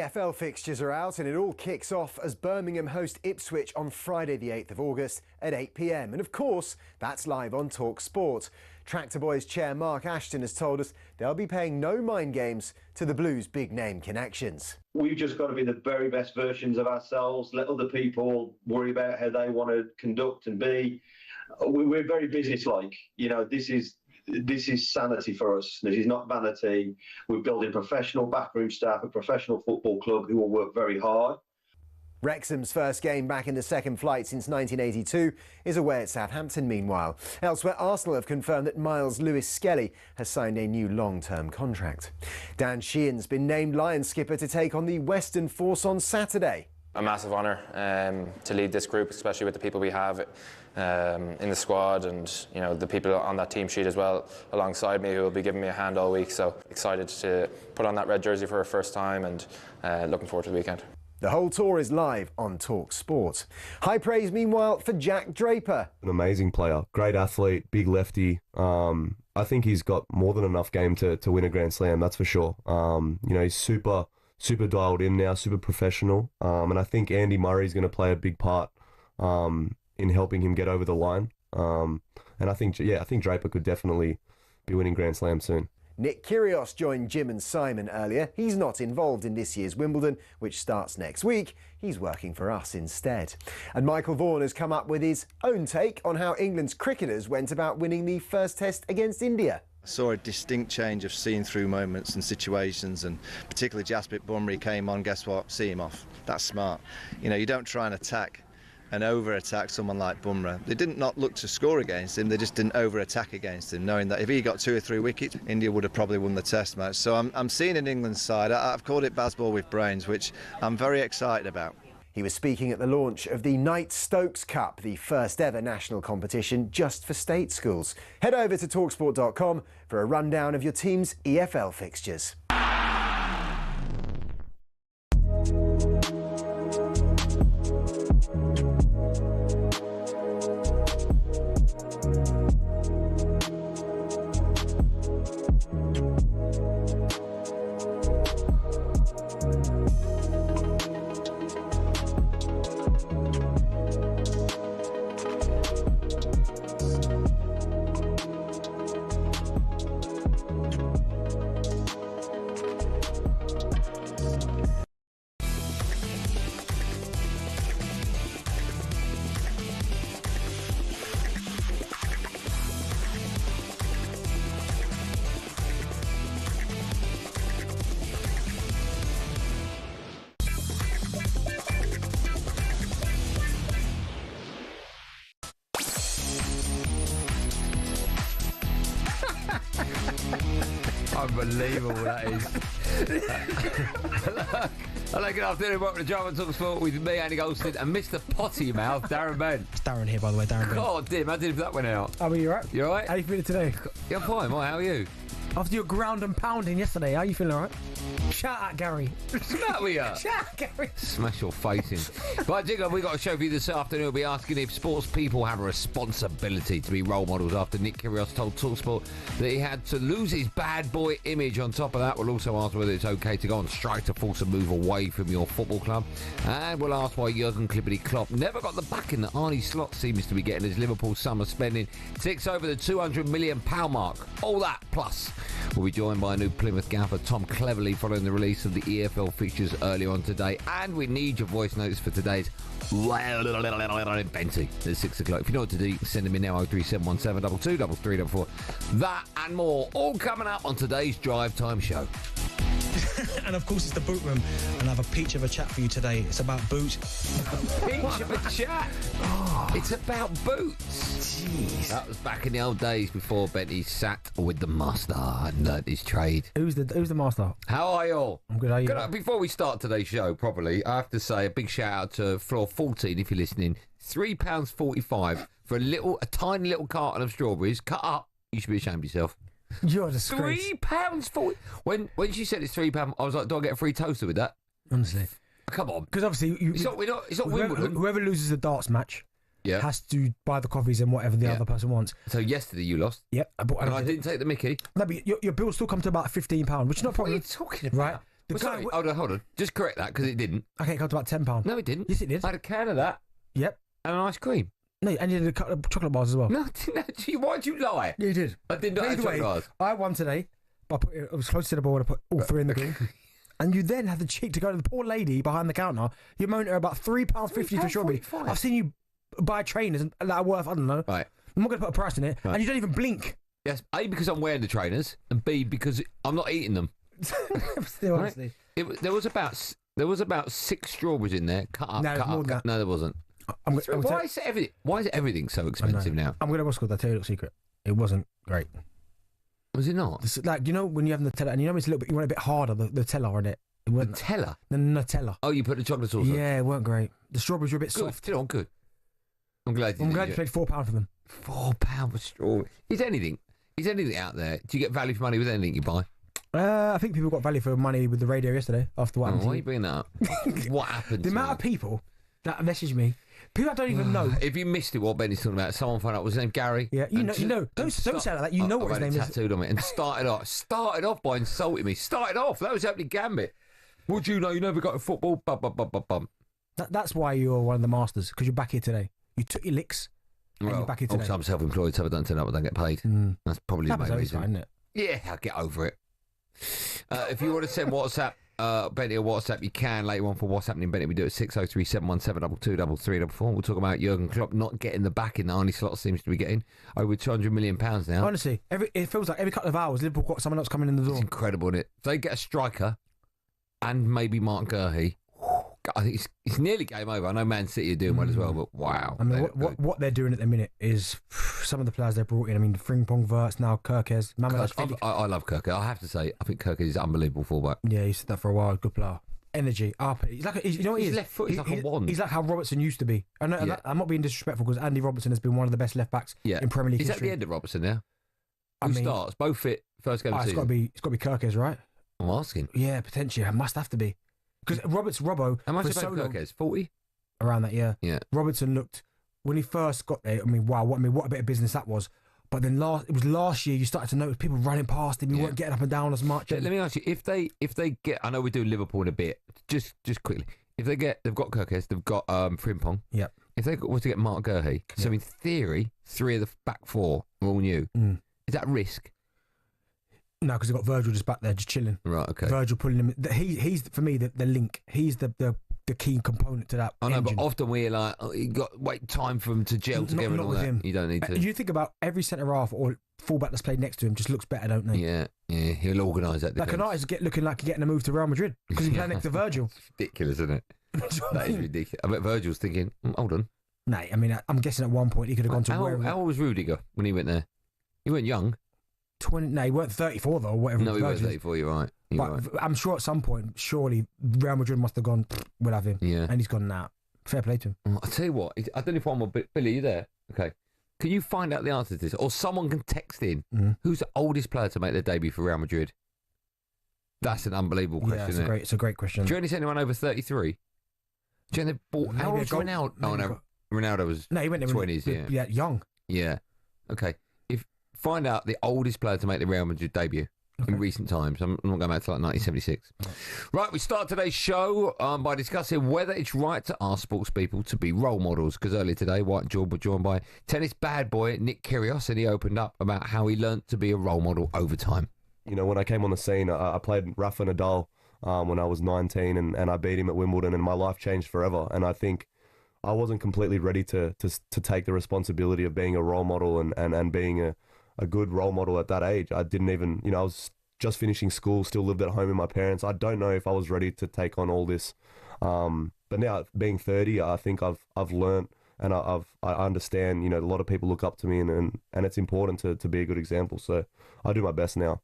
EFL fixtures are out and it all kicks off as Birmingham host Ipswich on Friday the 8th of August at 8 p.m. And of course, that's live on talkSPORT. Tractor Boys chair Mark Ashton has told us they'll be paying no mind games to the Blues' big name connections. We've just got to be the very best versions of ourselves, let other people worry about how they want to conduct and be. We're very businesslike. You know, this is sanity for us. This is not vanity. We're building professional backroom staff, a professional football club who will work very hard. Wrexham's first game back in the second flight since 1982 is away at Southampton meanwhile. Elsewhere, Arsenal have confirmed that Miles Lewis-Skelly has signed a new long-term contract. Dan Sheehan's been named Lions skipper to take on the Western Force on Saturday. A massive honour to lead this group, especially with the people we have in the squad and, you know, the people on that team sheet as well alongside me who will be giving me a hand all week. So excited to put on that red jersey for a first time and looking forward to the weekend. The whole tour is live on talkSPORT. High praise, meanwhile, for Jack Draper. An amazing player, great athlete, big lefty. I think he's got more than enough game to win a Grand Slam, that's for sure. You know, he's super dialed in now, super professional. And I think Andy Murray's going to play a big part in helping him get over the line. And I think Draper could definitely be winning Grand Slam soon. Nick Kyrgios joined Jim and Simon earlier. He's not involved in this year's Wimbledon, which starts next week. He's working for us instead. And Michael Vaughan has come up with his own take on how England's cricketers went about winning the first test against India. I saw a distinct change of seeing through moments and situations, and particularly Jasprit Bumrah came on, guess what, see him off. That's smart. You know, you don't try and attack and over-attack someone like Bumrah. They didn't not look to score against him, they just didn't over-attack against him, knowing that if he got 2 or 3 wickets, India would have probably won the test match. So I'm seeing an England side, I've called it baseball with brains, which I'm very excited about. He was speaking at the launch of the Knight Stokes Cup, the first ever national competition just for state schools. Head over to talksport.com for a rundown of your team's EFL fixtures. Unbelievable, that is. Hello, good afternoon. Welcome to Drama Talk Sport with me, Andy Goldstein, and Mr. Potty Mouth, Darren Bent. It's Darren here, by the way, Darren Bent. God, damn, how did that went out? How are you, right? You alright? How you feeling today? Yeah, I'm fine. Why, how are you? After your ground and pounding yesterday, how you feeling, alright? Shout out, Gary. Smack we are. Shout out, Gary. Smash your face in. Right, Jigger, we've got a show for you this afternoon. We'll be asking if sports people have a responsibility to be role models after Nick Kyrgios told talkSPORT that he had to lose his bad boy image. On top of that, we'll also ask whether it's okay to go on strike to force a move away from your football club. And we'll ask why Jurgen Klippity-Klopp never got the backing that Arnie Slot seems to be getting as Liverpool summer spending ticks over the £200 million mark. All that, plus we'll be joined by a new Plymouth gaffer, Tom Cleverley, following the release of the EFL fixtures earlier on today. And we need your voice notes for today's Benty at 6 o'clock. If you know what to do, you can send them in now, 03717 223344. That and more, all coming up on today's Drive Time show. And of course, it's the boot room, and I have a peach of a chat for you today. It's about boots. Peach of a chat? Oh, it's about boots. Jeez. That was back in the old days before Benty sat with the master and learnt his trade. Who's the master? How are you all? I'm good, how are you? Good. Before we start today's show properly, I have to say a big shout out to floor 14 if you're listening. £3.45 for a tiny little carton of strawberries cut up. You should be ashamed of yourself. You're a disgrace. £3.40. When she said it's £3, I was like, do I get a free toaster with that? Honestly. Come on. Because obviously, it's not Wimbledon. Whoever loses the darts match has to buy the coffees and whatever the other person wants. So yesterday you lost. Yep. And I didn't take the mickey. No, but your bill still come to about £15, which is not a problem. What are you talking about? Right. Sorry, hold on. Just correct that, because it didn't. Okay, it cost about £10. No, it didn't. Yes, it did. I had a can of that. Yep. And an ice cream. No, and you did a couple of chocolate bars as well. No, I didn't actually. Why'd you lie? Yeah, you did. I did not have chocolate bars. I had one today, but it was close to the board. I put all 3 in the bin. And you then had the cheek to go to the poor lady behind the counter. You moaned at her about £3.50 for strawberry. I've seen you buy trainers that are worth, I don't know. Right. I'm not going to put a price in it. Right. And you don't even blink. Yes, A, because I'm wearing the trainers, and B, because I'm not eating them. Still, honestly. There was about 6 strawberries in there, cut up. No, there wasn't. Why is everything so expensive now? I'm going to what's called, I'll tell you a little secret. It wasn't great. Was it not? It's like, you know, when you have Nutella, and you know it's a little bit, you want a bit harder, the Nutella on it. Nutella? The Nutella. Oh, you put the chocolate sauce on? Yeah, it weren't great. The strawberries were a bit soft. Still on good. I'm glad you paid £4 for them. £4 for strawberries. Is anything out there? Do you get value for money with anything you buy? I think people got value for money with the radio yesterday after what happened. Why are you bringing that up? What happened? The amount of people that messaged me. People I don't even know. If you missed it, what Benty's talking about, someone found out was his name Gary. Yeah, you know. Don't say that. You know what his name is. Tattooed on it, and started off by insulting me. Started off. That was opening gambit. Would you know? You never got a football. Bum. That's why you're one of the masters, because you're back here today. You took your licks. And you're back here today. Also, I'm self-employed, so if I don't turn up, I don't get paid. That's probably the main reason. Fine, isn't it? Yeah, I'll get over it. If you want to send WhatsApp. Benty or WhatsApp, you can later on for what's happening. Benty, we do it 603 717 223344. We'll talk about Jurgen Klopp not getting the backing that Arne Slot seems to be getting. Over £200 million now. Honestly, it feels like every couple of hours Liverpool got someone else coming in the door. It's incredible, isn't it? If they get a striker and maybe Mark Gurhey, I think it's nearly game over. I know Man City are doing well as well, but wow. I mean, what they're doing at the minute is some of the players they brought in. I mean, Frimpong, Wirtz, now Kirkes. I love Kirkes. I have to say, I think Kirkes is unbelievable fullback. Yeah, he's said that for a while. Good player. Energy, up. He's like, you know what he is? Left foot. He's like a wand. He's like how Robertson used to be. I'm not being disrespectful because Andy Robertson has been one of the best left backs in Premier League history. Is that the end of Robertson now? Who starts? Both fit. First game of the season. It's got to be Kirkes, right? I'm asking. Yeah, potentially. It must have to be. Because Robbo... How much is Kirkes? 40? Around that, yeah. Yeah. Robertson looked... When he first got there, what a bit of business that was. But then it was last year you started to notice people running past him. You weren't getting up and down as much. Let me ask you, if they get... I know we do Liverpool in a bit. Just quickly. They've got Kirkes, they've got Frimpong. Yeah. If they were to get Mark Gurhey, so in theory, 3 of the back 4 are all new. Is that risk? No, because they've got Virgil just back there, just chilling. Right, okay. Virgil pulling him. He's for me the link. He's the key component to that. I know, engine. but often we're like, you got to wait time for them to gel together and all that. Him. You don't need to. You think about every centre half or fullback that's played next to him just looks better, don't they? Yeah, he'll organise that. Like an artist looking like getting a move to Real Madrid because he's playing next to Virgil. It's ridiculous, isn't it? That is ridiculous. I bet Virgil's thinking, hold on. No, I mean, I'm guessing at one point he could have gone to where. How old was Rudiger when he went there? He weren't young. 20. No, he weren't 34 though. Whatever. No, he weren't 34. You're right. But I'm sure at some point, surely Real Madrid must have gone. We'll have him. Yeah, and he's gone now. Fair play to him. I tell you what, I don't know if one more. Billy, you there? Okay. Can you find out the answer to this, or someone can text in? Who's the oldest player to make their debut for Real Madrid? That's an unbelievable question. Yeah, it's a great question. Do you only see anyone over 33? Do you know they bought? How old was Ronaldo? Oh no, Ronaldo was he went in 20s. Yeah, young. Yeah. Okay. Find out the oldest player to make the Real Madrid debut in recent times. I'm not going back to like 1976. Right, we start today's show by discussing whether it's right to ask sports people to be role models. Because earlier today, White and Jordan were joined by tennis bad boy Nick Kyrgios, and he opened up about how he learnt to be a role model over time. You know, when I came on the scene, I played Rafa Nadal when I was 19, and I beat him at Wimbledon, and my life changed forever. And I think I wasn't completely ready to take the responsibility of being a role model and being a good role model at that age. I didn't even, I was just finishing school, still lived at home with my parents. I don't know if I was ready to take on all this. But now, being 30, I think I've learned and I understand, a lot of people look up to me and it's important to be a good example. So I do my best now.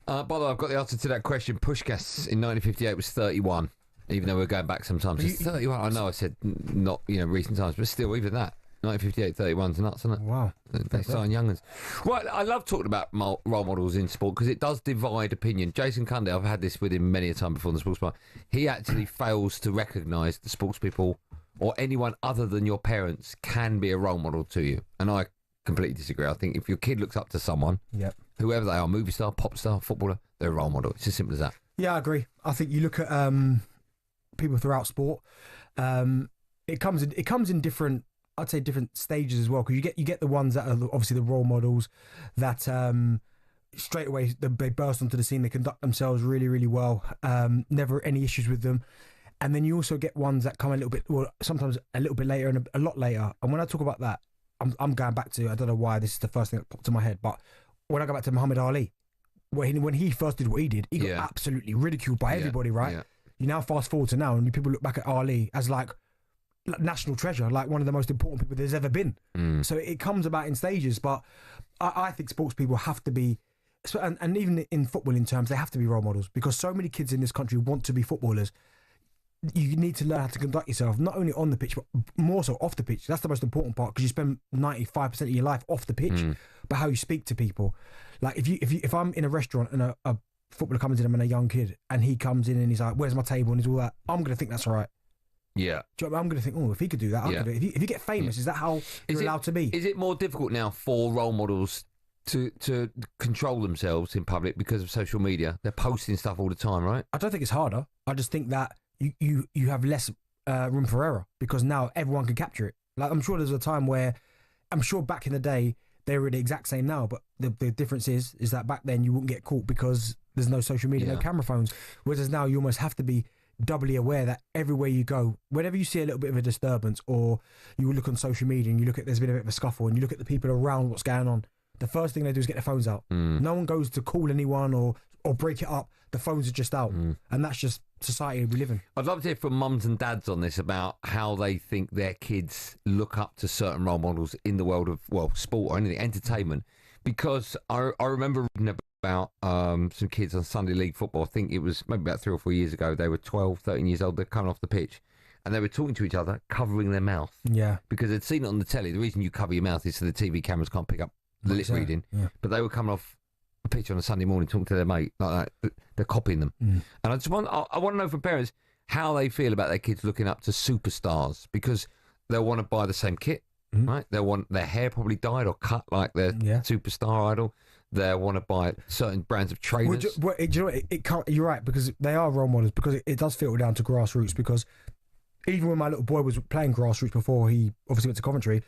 By the way, I've got the answer to that question. Puskás in 1958 was 31, even though we're going back sometimes. It's 31. I know I said not, recent times, but still, even that. 1958, 31's nuts, isn't it? Wow. They sign young ones. Right, I love talking about role models in sport because it does divide opinion. Jason Cundy, I've had this with him many a time before in the sports bar. He actually fails to recognise the sports people or anyone other than your parents can be a role model to you. And I completely disagree. I think if your kid looks up to someone, whoever they are, movie star, pop star, footballer, they're a role model. It's as simple as that. Yeah, I agree. I think you look at people throughout sport. It comes in different, I'd say, different stages as well. Because you get the ones that are obviously the role models that straight away they burst onto the scene. They conduct themselves really, really well. Never any issues with them. And then you also get ones that come a little bit, well, sometimes a little bit later and a lot later. And when I talk about that, I'm going back to, I don't know why this is the first thing that popped in my head, but when I go back to Muhammad Ali, when he first did what he did, he got absolutely ridiculed by everybody, right? Yeah. You now fast forward to now, and people look back at Ali as like national treasure, like one of the most important people there's ever been. So it comes about in stages, but I think sports people have to be, and even in footballing terms, they have to be role models, because so many kids in this country want to be footballers. You need to learn how to conduct yourself, not only on the pitch, but more so off the pitch. That's the most important part, because you spend 95% of your life off the pitch, but how you speak to people. Like if I'm in a restaurant and a footballer comes in, I'm a young kid, and he comes in and he's like, "Where's my table?" and he's all that, I'm going to think that's all right. Yeah. Do you know what I mean? I'm going to think, oh, if he could do that, I could do it. If you get famous, is that how you're allowed to be? Is it more difficult now for role models to control themselves in public because of social media? They're posting stuff all the time, right? I don't think it's harder. I just think that you have less room for error, because now everyone can capture it. Like, I'm sure there's a time where, I'm sure back in the day they were the exact same now, but the difference is that back then you wouldn't get caught because there's no social media, no camera phones. Whereas now you almost have to be doubly aware that everywhere you go, whenever you see a little bit of a disturbance, or you look on social media and you look at, there's been a bit of a scuffle, and you look at the people around what's going on, the first thing they do is get their phones out. No one goes to call anyone or break it up. The phones are just out, and that's just society we live in. I'd love to hear from mums and dads on this, about how they think their kids look up to certain role models in the world of, well, sport or anything, entertainment. Because I remember reading about some kids on Sunday League football. I think it was maybe about 3 or 4 years ago. They were 12, 13 years old. They're coming off the pitch, and they were talking to each other, covering their mouth. Yeah. Because they'd seen it on the telly. The reason you cover your mouth is so the TV cameras can't pick up the lip reading. Yeah. But they were coming off a pitch on a Sunday morning talking to their mate like that. They're copying them. And I want to know from parents how they feel about their kids looking up to superstars, because they'll want to buy the same kit, right? They'll want their hair probably dyed or cut like their superstar idol. They'll want to buy certain brands of trainers. Do you know what? It can't, you're right, because they are role models, because it does filter down to grassroots. Because even when my little boy was playing grassroots before he obviously went to Coventry,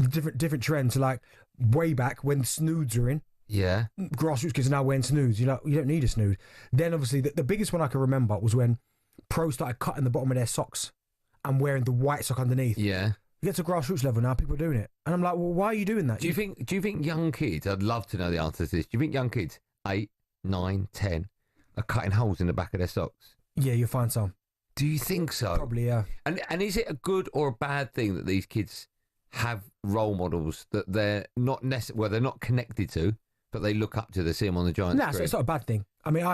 different trends. Like way back when snoods were in. Yeah. Grassroots kids are now wearing snoods. You don't need a snood. Then obviously the biggest one I can remember was when pros started cutting the bottom of their socks and wearing the white sock underneath. Yeah. You get to grassroots level now, people are doing it. And I'm like, well, why are you doing that? Do you think young kids, I'd love to know the answer to this, do you think young kids, 8, 9, 10, are cutting holes in the back of their socks? Yeah, you'll find some. Do you think so? Probably, yeah. And is it a good or a bad thing that these kids have role models that they're not they're not connected to, but they look up to? They see them on the giant screen. No, it's not a bad thing. I mean,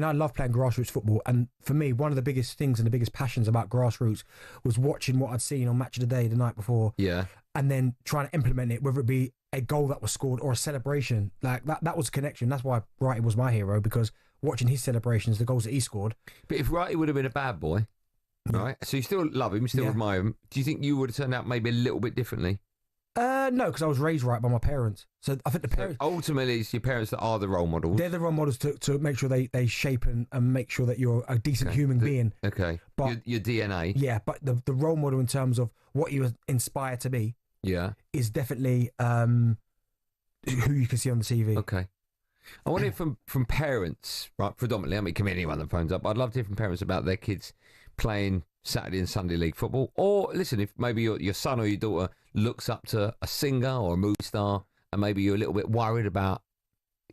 I love playing grassroots football, and for me, one of the biggest things and the biggest passions about grassroots was watching what I'd seen on Match of the Day the night before. Yeah. And then trying to implement it, whether it be a goal that was scored or a celebration. Like that was a connection. That's why Wrighty was my hero, because watching his celebrations, the goals that he scored. But if Wrighty would have been a bad boy, right? So you still love him, you still admire him. Do you think you would have turned out maybe a little bit differently? No, because I was raised right by my parents. So I think the parents... So ultimately, it's your parents that are the role models. They're the role models to make sure they shape and make sure that you're a decent human being. Okay. But your DNA. Yeah, but the role model in terms of what you aspire to be is definitely who you can see on the TV. Okay. I want to hear from parents, right, predominantly. I mean, it can be anyone that phones up. I'd love to hear from parents about their kids playing Saturday and Sunday League football. Or, listen, if maybe your son or your daughter looks up to a singer or a movie star, and maybe you're a little bit worried about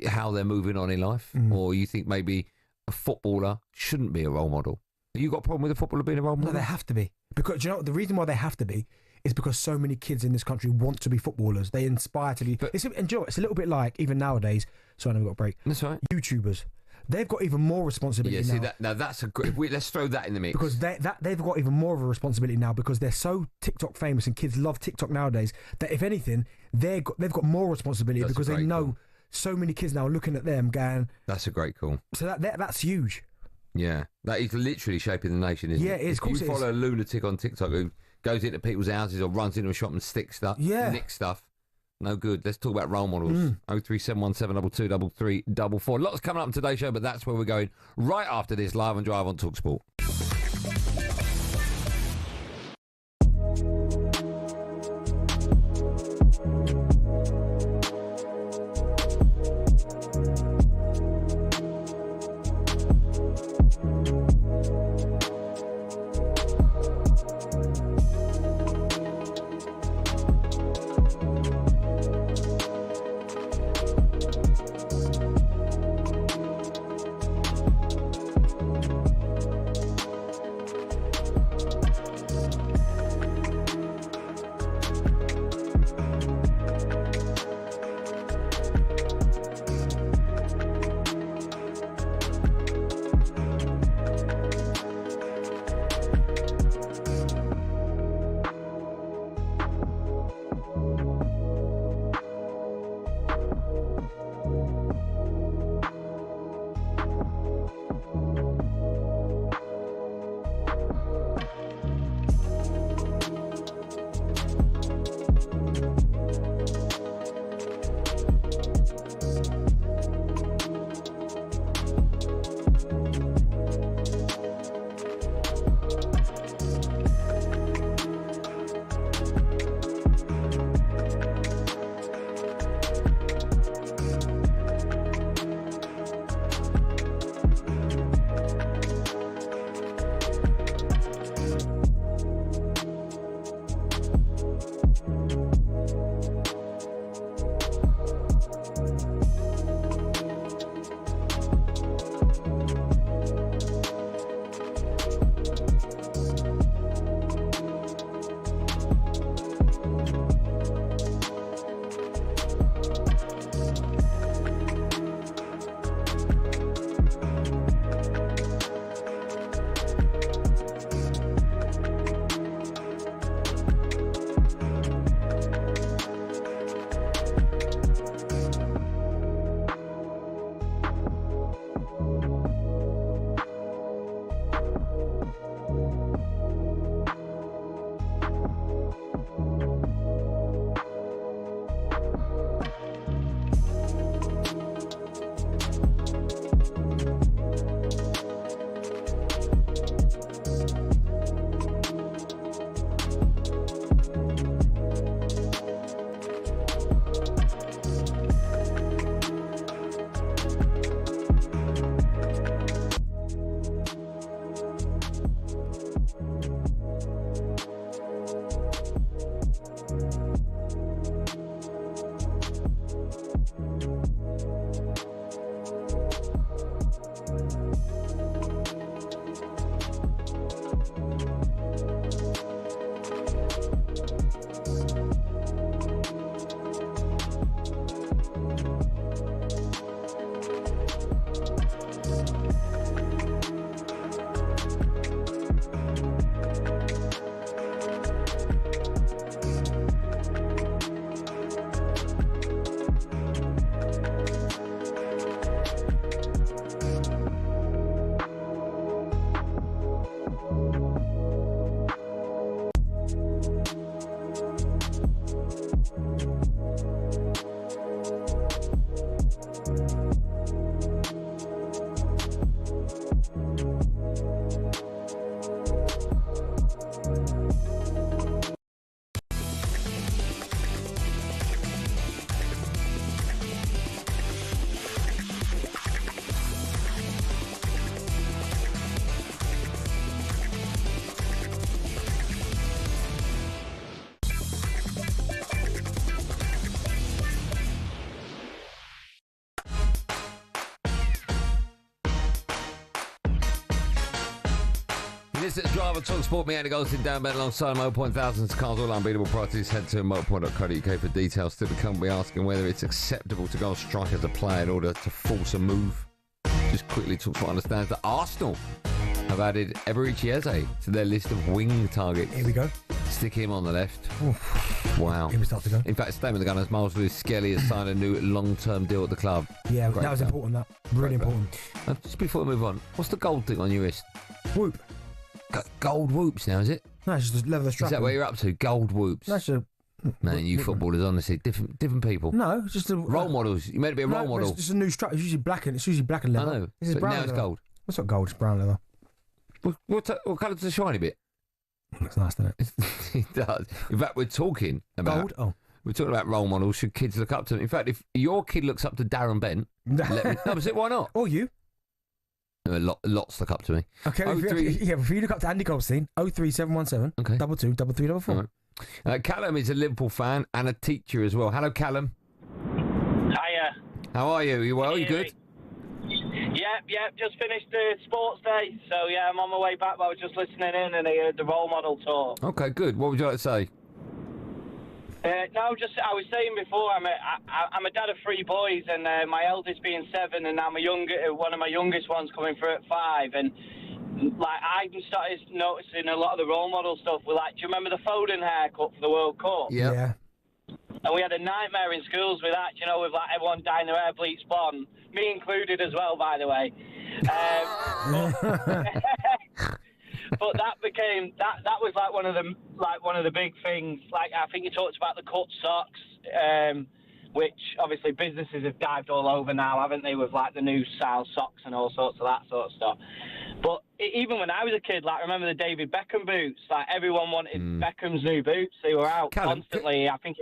how they're moving on in life, or you think maybe a footballer shouldn't be a role model. Have you got a problem with a footballer being a role model? No, they have to be. Because, you know, the reason why they have to be is because so many kids in this country want to be footballers. They inspire to be. And you know, it's a little bit like, even nowadays, so I know we've got a break. That's right. YouTubers. They've got even more responsibility now. Yeah, now that's a great... Let's throw that in the mix. Because they've got even more of a responsibility now, because they're so TikTok famous, and kids love TikTok nowadays, that if anything, they've got more responsibility, because they know so many kids now are looking at them going... That's a great call. So that's huge. Yeah, that is literally shaping the nation, isn't it? Yeah, it is. If you follow a lunatic on TikTok who goes into people's houses or runs into a shop and sticks stuff, nick stuff, No good. Let's talk about role models. 03717223344. Lots coming up in today's show, but that's where we're going right after this, live and drive on talkSPORT. This is Drive on talkSPORT. Me, Andy Goldstein Darren Bent, alongside Motorpoint. Thousands of cars, all unbeatable prices. Head to motorpoint.co.uk for details. Still to come, we're asking whether it's acceptable to go on strike as a player in order to force a move. Just quickly, talkSPORT understands that Arsenal have added Eberici Eze to their list of wing targets. Here we go. Stick him on the left. Wow. Here we start to go. In fact, staying with the Gunners, Miles Lewis Skelly has signed a new long-term deal at the club. Yeah, Great that was stuff. important, that. Really important. Just before we move on, what's the gold thing on your wrist? Whoop. Gold whoops now, is it? No, it's just leather strap. Is that what you're up to? Gold whoops? That's a Man, you footballers, honestly, different people. No, it's just a Role models. You meant to be a role model. It's just a new structure. It's usually black and leather. I know. This is But brown now it's leather. gold. It's not gold. It's brown leather. What colour's the shiny bit? Looks nice, doesn't it? It does. In fact, we're talking about Gold. Oh, we're talking about role models. Should kids look up to them? In fact, if your kid looks up to Darren Bent, let me. No, but why not? or you? Lots look up to me. Okay. If you look up to Andy Goldstein, 03717 Okay. 22 3344. All right. Callum is a Liverpool fan and a teacher as well. Hello, Callum. Hiya. How are you? You well? You good? Yep. Just finished the sports day, so yeah, I'm on my way back. But I was just listening in and I heard the role model talk. Okay, good. What would you like to say? No, I was saying before, I'm a dad of 3 boys, and my eldest being 7, and now one of my youngest ones coming through at 5, and like I started noticing a lot of the role model stuff. With like, do you remember the Foden haircut for the World Cup? Yeah. And we had a nightmare in schools with that, with like everyone dyeing their hair bleach blonde, me included as well, by the way. But that became that was like one of the big things. Like I think you talked about the cut socks, which obviously businesses have dived all over now, haven't they, with like the new style socks and all sorts of that sort of stuff. But even when I was a kid, like remember the David Beckham boots? Like everyone wanted Beckham's new boots. They were out constantly. I think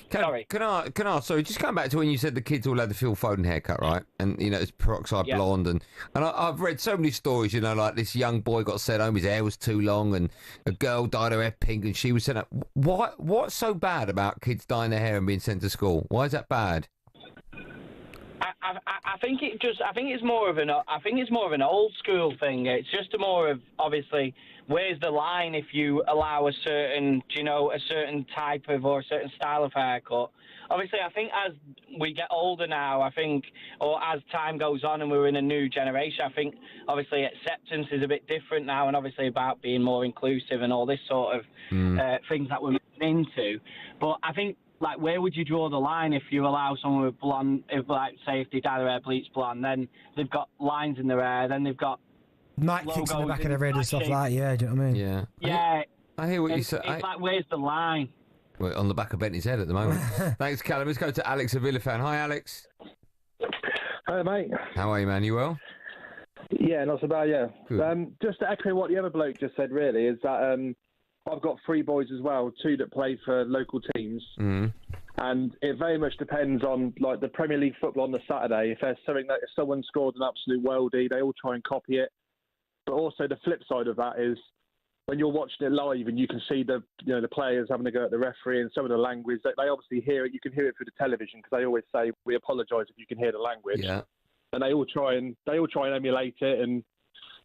sorry. Can I? Sorry, just going back to when you said the kids all had the Phil Foden haircut, right? And it's peroxide blonde, and I've read so many stories. Like this young boy got sent home, his hair was too long, and a girl dyed her hair pink, and she was sent up. What's so bad about kids dyeing their hair and being sent to school? Why is that bad? I think it's more of an old school thing. It's just more of obviously where's the line if you allow a certain type of or a certain style of haircut. Obviously, I think as we get older now, or as time goes on and we're in a new generation, I think obviously acceptance is a bit different now, and obviously about being more inclusive and all this sort of things that we're into. But I think, like, where would you draw the line if you allow someone with blonde, if they dye their hair bleach blonde, then they've got lines in their hair, then they've got Nike kicks in the back of their head and stuff like that, yeah, do you know what I mean? Yeah. Yeah. I hear what you say. It's like, where's the line? Well, on the back of Benty's head at the moment. Thanks, Callum. Let's go to Alex, a Villa fan. Hi, Alex. Hi, mate. How are you, man? You well? Yeah, not so bad, yeah. Good. Just to echo what the other bloke just said, really, is that I've got 3 boys as well, 2 that play for local teams. And it very much depends on, like, the Premier League football on the Saturday. If there's something that if someone scored an absolute worldie, they all try and copy it. But also the flip side of that is when you're watching it live and you can see the players having to go at the referee and some of the language, they obviously hear it. You can hear it through the television because they always say, we apologise if you can hear the language. Yeah. And they all try and emulate it. And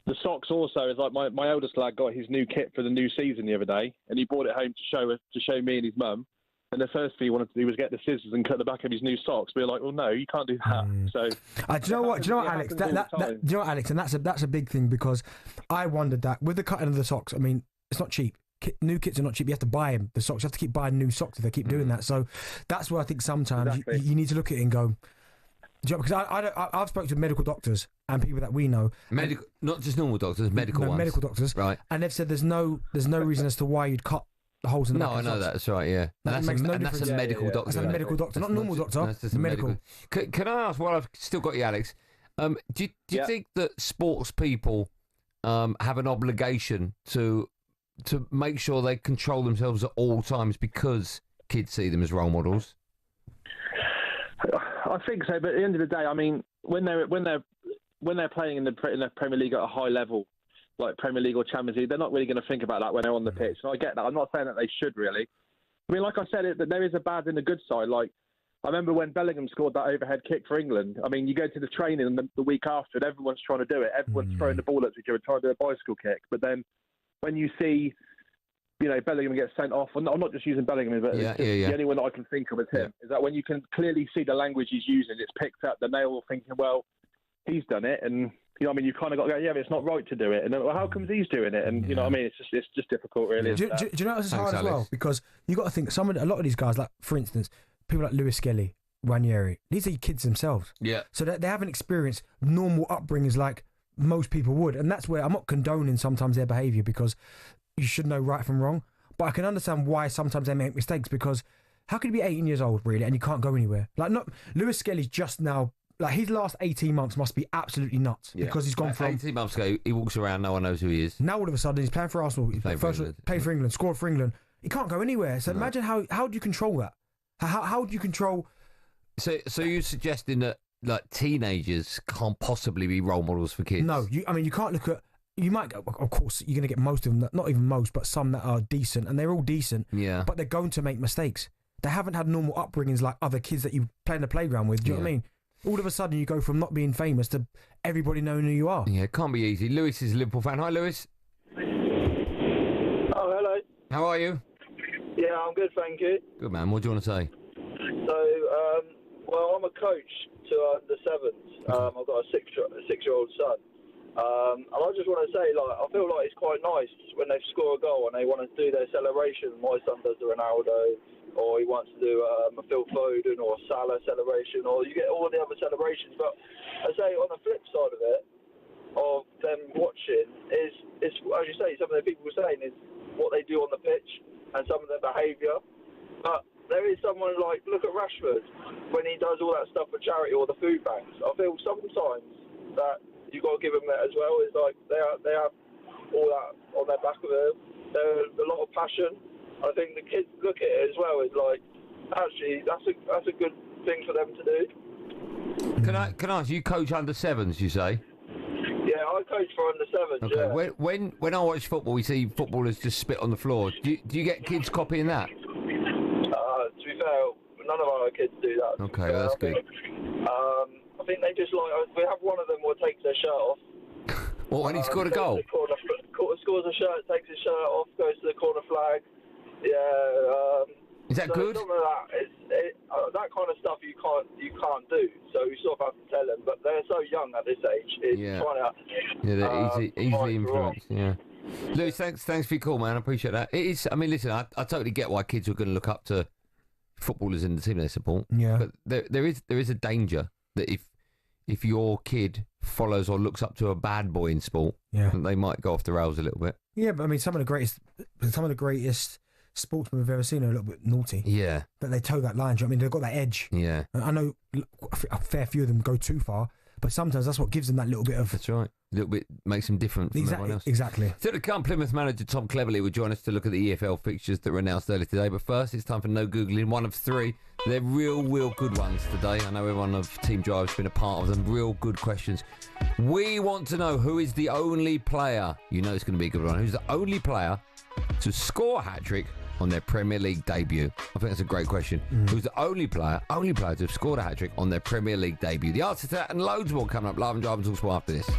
the socks also is like my eldest lad got his new kit for the new season the other day, and he brought it home to show me and his mum. And the first thing he wanted to do was get the scissors and cut the back of his new socks. We were like, well, no, you can't do that. So, do you know what, Alex? Do you know what, Alex? And that's a big thing because I wondered that with the cutting of the socks. I mean, it's not cheap. New kits are not cheap. You have to buy them. The socks. You have to keep buying new socks if they keep doing that. So that's where I think sometimes you need to look at it and go. Because I've spoken to medical doctors and people that we know, not just normal doctors, medical ones. Medical doctors, right? And they've said there's no reason as to why you'd cut the holes in the back of the socks. That's right. Yeah, that's a medical doctor. That's a medical doctor, not normal doctor. That's medical. Can I ask? Well, I've still got you, Alex. Do you think that sports people have an obligation to make sure they control themselves at all times because kids see them as role models? I think so, but at the end of the day, I mean, when they're playing in the Premier League at a high level, like Premier League or Champions League, they're not really going to think about that when they're on the pitch. And I get that. I'm not saying that they should really. I mean, like I said, that there is a bad and a good side. Like I remember when Bellingham scored that overhead kick for England. I mean, you go to the training and the week after, and everyone's trying to do it. Everyone's throwing the ball at each other, trying to do a bicycle kick. But then when you see, Bellingham gets sent off. I'm not just using Bellingham, but the only one that I can think of is him. Is that when you can clearly see the language he's using, it's picked up. Then they're all thinking, well, he's done it, and you kind of got to go, yeah, but it's not right to do it. And then, well, how comes he's doing it? And it's just difficult, really. Do you know it's hard as well? Because you got to think a lot of these guys, like for instance, people like Lewis Skelly, Ranieri, these are kids themselves. Yeah. So they haven't experienced normal upbringings like most people would, and that's where I'm not condoning sometimes their behaviour because you should know right from wrong. But I can understand why sometimes they make mistakes, because how can you be 18 years old, really, and you can't go anywhere? Like, not Lewis Skelly's just now, like, his last 18 months must be absolutely nuts, because he's gone from 18 months ago, he walks around, no one knows who he is. Now all of a sudden he's playing for Arsenal, he's playing for England, scored for England. He can't go anywhere. So imagine how do you control that? How do you control? So you're suggesting that, like, teenagers can't possibly be role models for kids? No, you can't look at. You might, of course, you're going to get most of them, not even most, but some that are decent, and they're all decent. Yeah. But they're going to make mistakes. They haven't had normal upbringings like other kids that you play in the playground with. Do you know what I mean? All of a sudden, you go from not being famous to everybody knowing who you are. Yeah, it can't be easy. Lewis is a Liverpool fan. Hi, Lewis. Oh, hello. How are you? Yeah, I'm good, thank you. Good, man. What do you want to say? So, well, I'm a coach to the sevens. I've got a six-year-old son. And I just want to say, like, I feel like it's quite nice when they score a goal and they want to do their celebration. My son does the Ronaldo, or he wants to do a Phil Foden or a Salah celebration, or you get all the other celebrations. But I say on the flip side of it, of them watching, is as you say, some of the people were saying is what they do on the pitch and some of their behaviour. But there is someone like, look at Rashford, when he does all that stuff for charity or the food banks. I feel sometimes that you've got to give them that as well. It's like they have all that on their back of them. There's a lot of passion. I think the kids look at it as well as like, actually, that's a good thing for them to do. Can I ask, you coach under sevens, you say? Yeah, I coach for under sevens. Okay. Yeah. When I watch football, we see footballers just spit on the floor. Do you get kids copying that? To be fair, none of our kids do that. Okay, that's good. I think they just like, we have one of them who takes their shirt off. What, when he scored a goal? Scores a shirt, takes his shirt off, goes to the corner flag. Yeah. Is that good? Some of that kind of stuff you can't do. So you sort of have to tell them. But they're so young at this age. It's trying to. Yeah, they're easily influenced. Yeah. Lewis, thanks for your call, man. I appreciate that. It is. I mean, listen, I totally get why kids are going to look up to footballers in the team they support. Yeah. But there is a danger that if your kid follows or looks up to a bad boy in sport, they might go off the rails a little bit. Yeah, but I mean, some of the greatest sportsmen we've ever seen are a little bit naughty. Yeah. But they toe that line. Do you know what I mean? They've got that edge. Yeah. And I know a fair few of them go too far, but sometimes that's what gives them that little bit of... That's right. A little bit makes them different from everyone else. Exactly. Still to come, Plymouth manager Tom Cleverley will join us to look at the EFL fixtures that were announced earlier today. But first, it's time for No Googling, one of three. They're real good ones today. I know everyone of Team Drive's been a part of them. Real good questions. We want to know who is the only player, you know it's going to be a good one, who's the only player to score a hat-trick on their Premier League debut. I think that's a great question. Who's the only player to have scored a hat-trick on their Premier League debut? The answer to that and loads more coming up live and Drive and talkSPORT after this.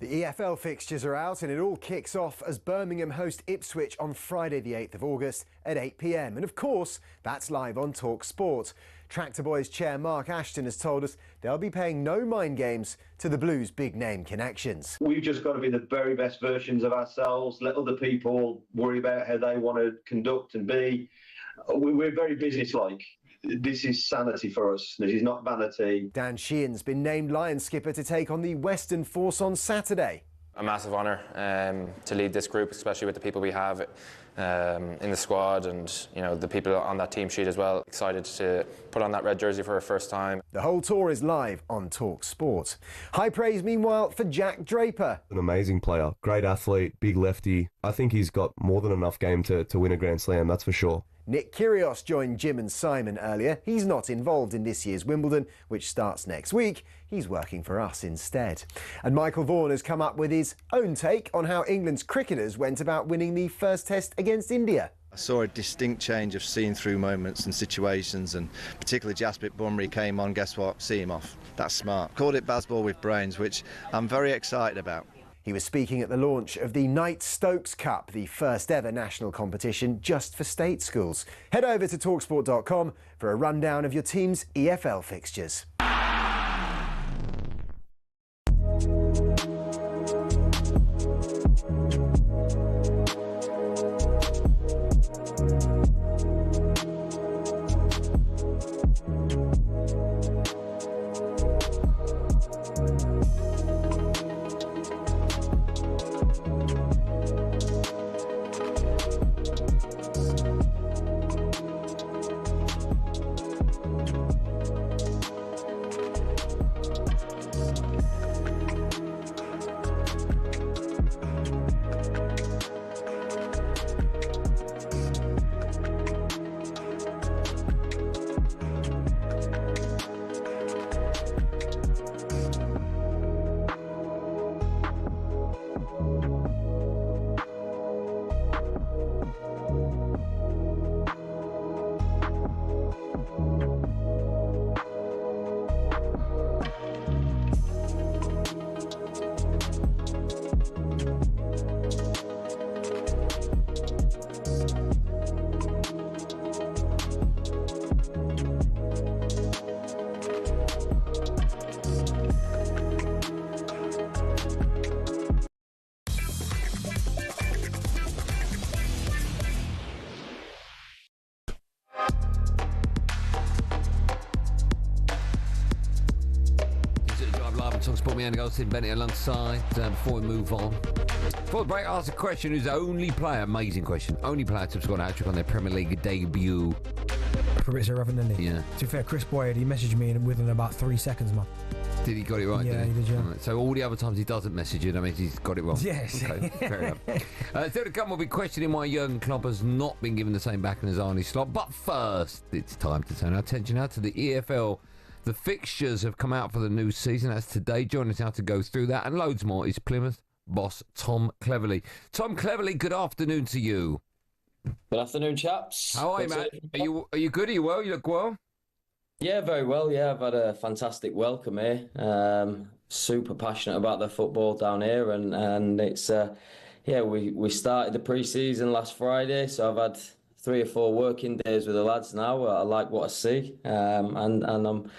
The EFL fixtures are out and it all kicks off as Birmingham host Ipswich on Friday the 8th of August at 8 p.m. And of course, that's live on talkSPORT. Tractor Boys chair Mark Ashton has told us they'll be paying no mind games to the Blues' big name connections. We've just got to be the very best versions of ourselves, let other people worry about how they want to conduct and be. We're very businesslike. This is sanity for us. This is not vanity. Dan Sheehan's been named Lions skipper to take on the Western Force on Saturday. A massive honour to lead this group, especially with the people we have in the squad and the people on that team sheet as well. Excited to put on that red jersey for our first time. The whole tour is live on talkSPORT. High praise meanwhile for Jack Draper. An amazing player, great athlete, big lefty. I think he's got more than enough game to win a Grand Slam, that's for sure. Nick Kyrgios joined Jim and Simon earlier. He's not involved in this year's Wimbledon, which starts next week. He's working for us instead. And Michael Vaughan has come up with his own take on how England's cricketers went about winning the first test against India. I saw a distinct change of seeing through moments and situations, and particularly Jasprit Bumrah came on, guess what, see him off. That's smart. Called it baseball with brains, which I'm very excited about. He was speaking at the launch of the Knight Stokes Cup, the first ever national competition just for state schools. Head over to talksport.com for a rundown of your team's EFL fixtures. talkSPORT, me, Andy Goldstein Benty alongside. Before we move on, before the break, I asked a question: who's the only player? Amazing question. Only player to have scored a hat-trick on their Premier League debut. Fabrizio Ravanelli. Yeah. To be fair, Chris Boyd, he messaged me within about 3 seconds, man. Did he got it right? Yeah, did he did, yeah. Right. So all the other times he doesn't message you, that means he's got it wrong. Yes. Okay, fair enough. Still to come, we'll be questioning why Jurgen Klopp has not been given the same backing as Arne Slot. But first, it's time to turn our attention now to the EFL. The fixtures have come out for the new season. That's today. Joining us now to go through that and loads more is Plymouth boss Tom Cleverley. Tom Cleverley, good afternoon to you. Good afternoon, chaps. How are you, mate? Are you good? Are you well? You look well? Yeah, very well. Yeah, I've had a fantastic welcome here. Super passionate about the football down here, and it's we started the pre-season last Friday, so I've had 3 or 4 working days with the lads now. I like what I see, and I'm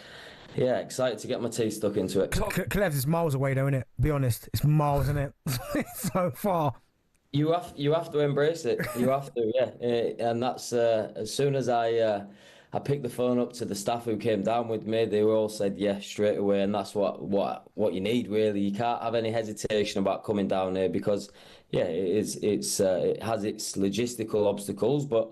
excited to get my teeth stuck into it. Clevs is miles away, though, isn't it? Be honest, it's miles, isn't it? It's so far. You have to embrace it. You have to, yeah. And that's as soon as I picked the phone up to the staff who came down with me, they all said yes straight away, and that's what you need, really. You can't have any hesitation about coming down here because, it has its logistical obstacles, but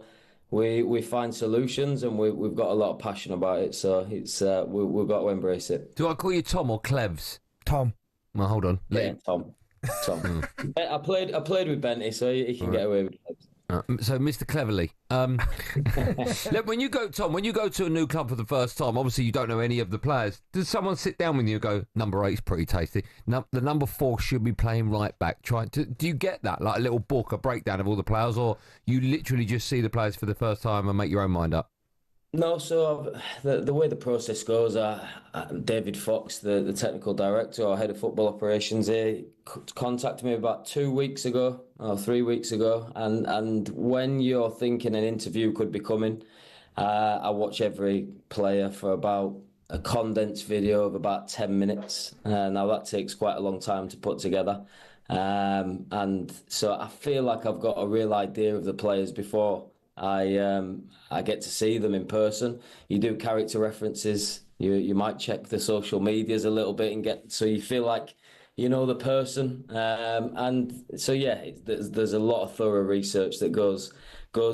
we find solutions, and we've got a lot of passion about it. So it's we've got to embrace it. Do I call you Tom or Clevs? Tom. Well, hold on. Tom. I played with Benty, so he can get away with it. So, Mr. Cleverley, look, when you go to a new club for the first time, obviously you don't know any of the players. Does someone sit down with you and go, number 8's pretty tasty, the number 4 should be playing right back? Do you get that, like a little book, a breakdown of all the players, or you literally just see the players for the first time and make your own mind up? No, so the way the process goes, David Fox, the technical director or head of football operations here, contacted me about 2 weeks ago or 3 weeks ago, and when you're thinking an interview could be coming, I watch every player for about a condensed video of about 10 minutes. Now that takes quite a long time to put together. And so I feel like I've got a real idea of the players before I get to see them in person. You do character references. You might check the social medias a little bit and so you feel like you know the person. And so there's a lot of thorough research that goes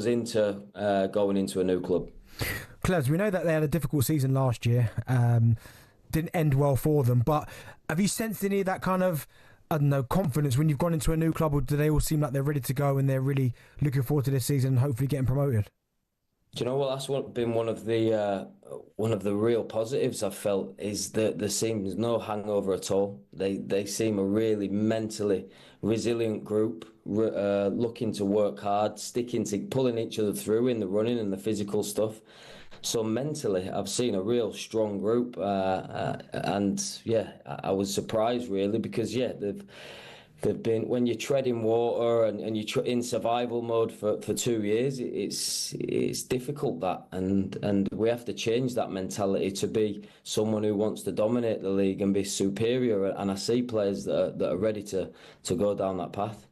into going into a new club. Clevs, we know that they had a difficult season last year. Didn't end well for them. But have you sensed any of that kind of, I don't know, confidence when you've gone into a new club, or do they all seem like they're ready to go and they're really looking forward to this season and hopefully getting promoted? Do you know what? That's been one of the real positives I've felt, is that there seems no hangover at all. They seem a really mentally resilient group, looking to work hard, pulling each other through in the running and the physical stuff. So mentally, I've seen a real strong group, and I was surprised really, because they've been, when you're treading water and you're in survival mode for 2 years, it's difficult, that, and we have to change that mentality to be someone who wants to dominate the league and be superior. And I see players that are ready to go down that path.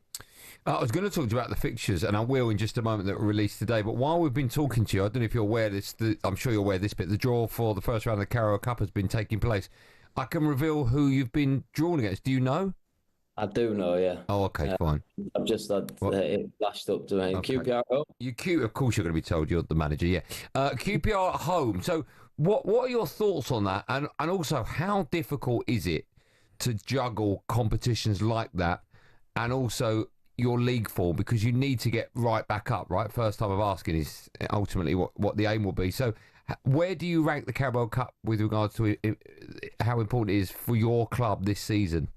I was going to talk to you about the fixtures, and I will in just a moment, that were released today. But while we've been talking to you, I don't know if you're aware of this, I'm sure you're aware of this bit, the draw for the first round of the Carabao Cup has been taking place. I can reveal who you've been drawn against. Do you know? I do know, yeah. Oh, okay, fine. I've just had it flashed up to me. Okay. QPR at home? Of course you're going to be told, you're the manager, yeah. QPR at home. So what are your thoughts on that? And also, how difficult is it to juggle competitions like that and also your league form, because you need to get right back up, right? First time of asking is ultimately what the aim will be. So where do you rank the Carabao Cup with regards to how important it is for your club this season?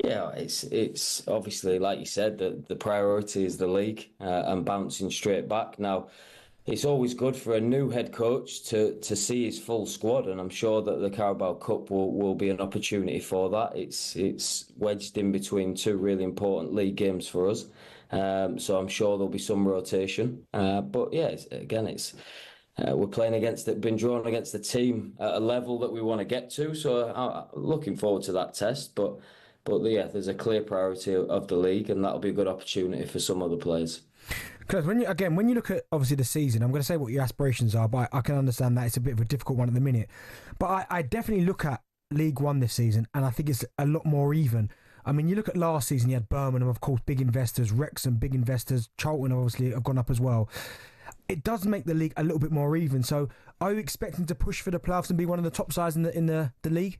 Yeah, it's obviously, like you said, the priority is the league and bouncing straight back. Now, it's always good for a new head coach to see his full squad, and I'm sure that the Carabao Cup will be an opportunity for that. It's wedged in between two really important league games for us, so I'm sure there'll be some rotation. But yeah, we're been drawn against the team at a level that we want to get to, so I'm looking forward to that test. But yeah, there's a clear priority of the league, and that'll be a good opportunity for some other players. Because when you look at obviously the season, I'm going to say what your aspirations are, but I can understand that it's a bit of a difficult one at the minute. But I definitely look at League One this season, and I think it's a lot more even. I mean, you look at last season, you had Birmingham, of course, big investors, Wrexham, big investors, Charlton obviously have gone up as well. It does make the league a little bit more even. So are you expecting to push for the playoffs and be one of the top sides in the league?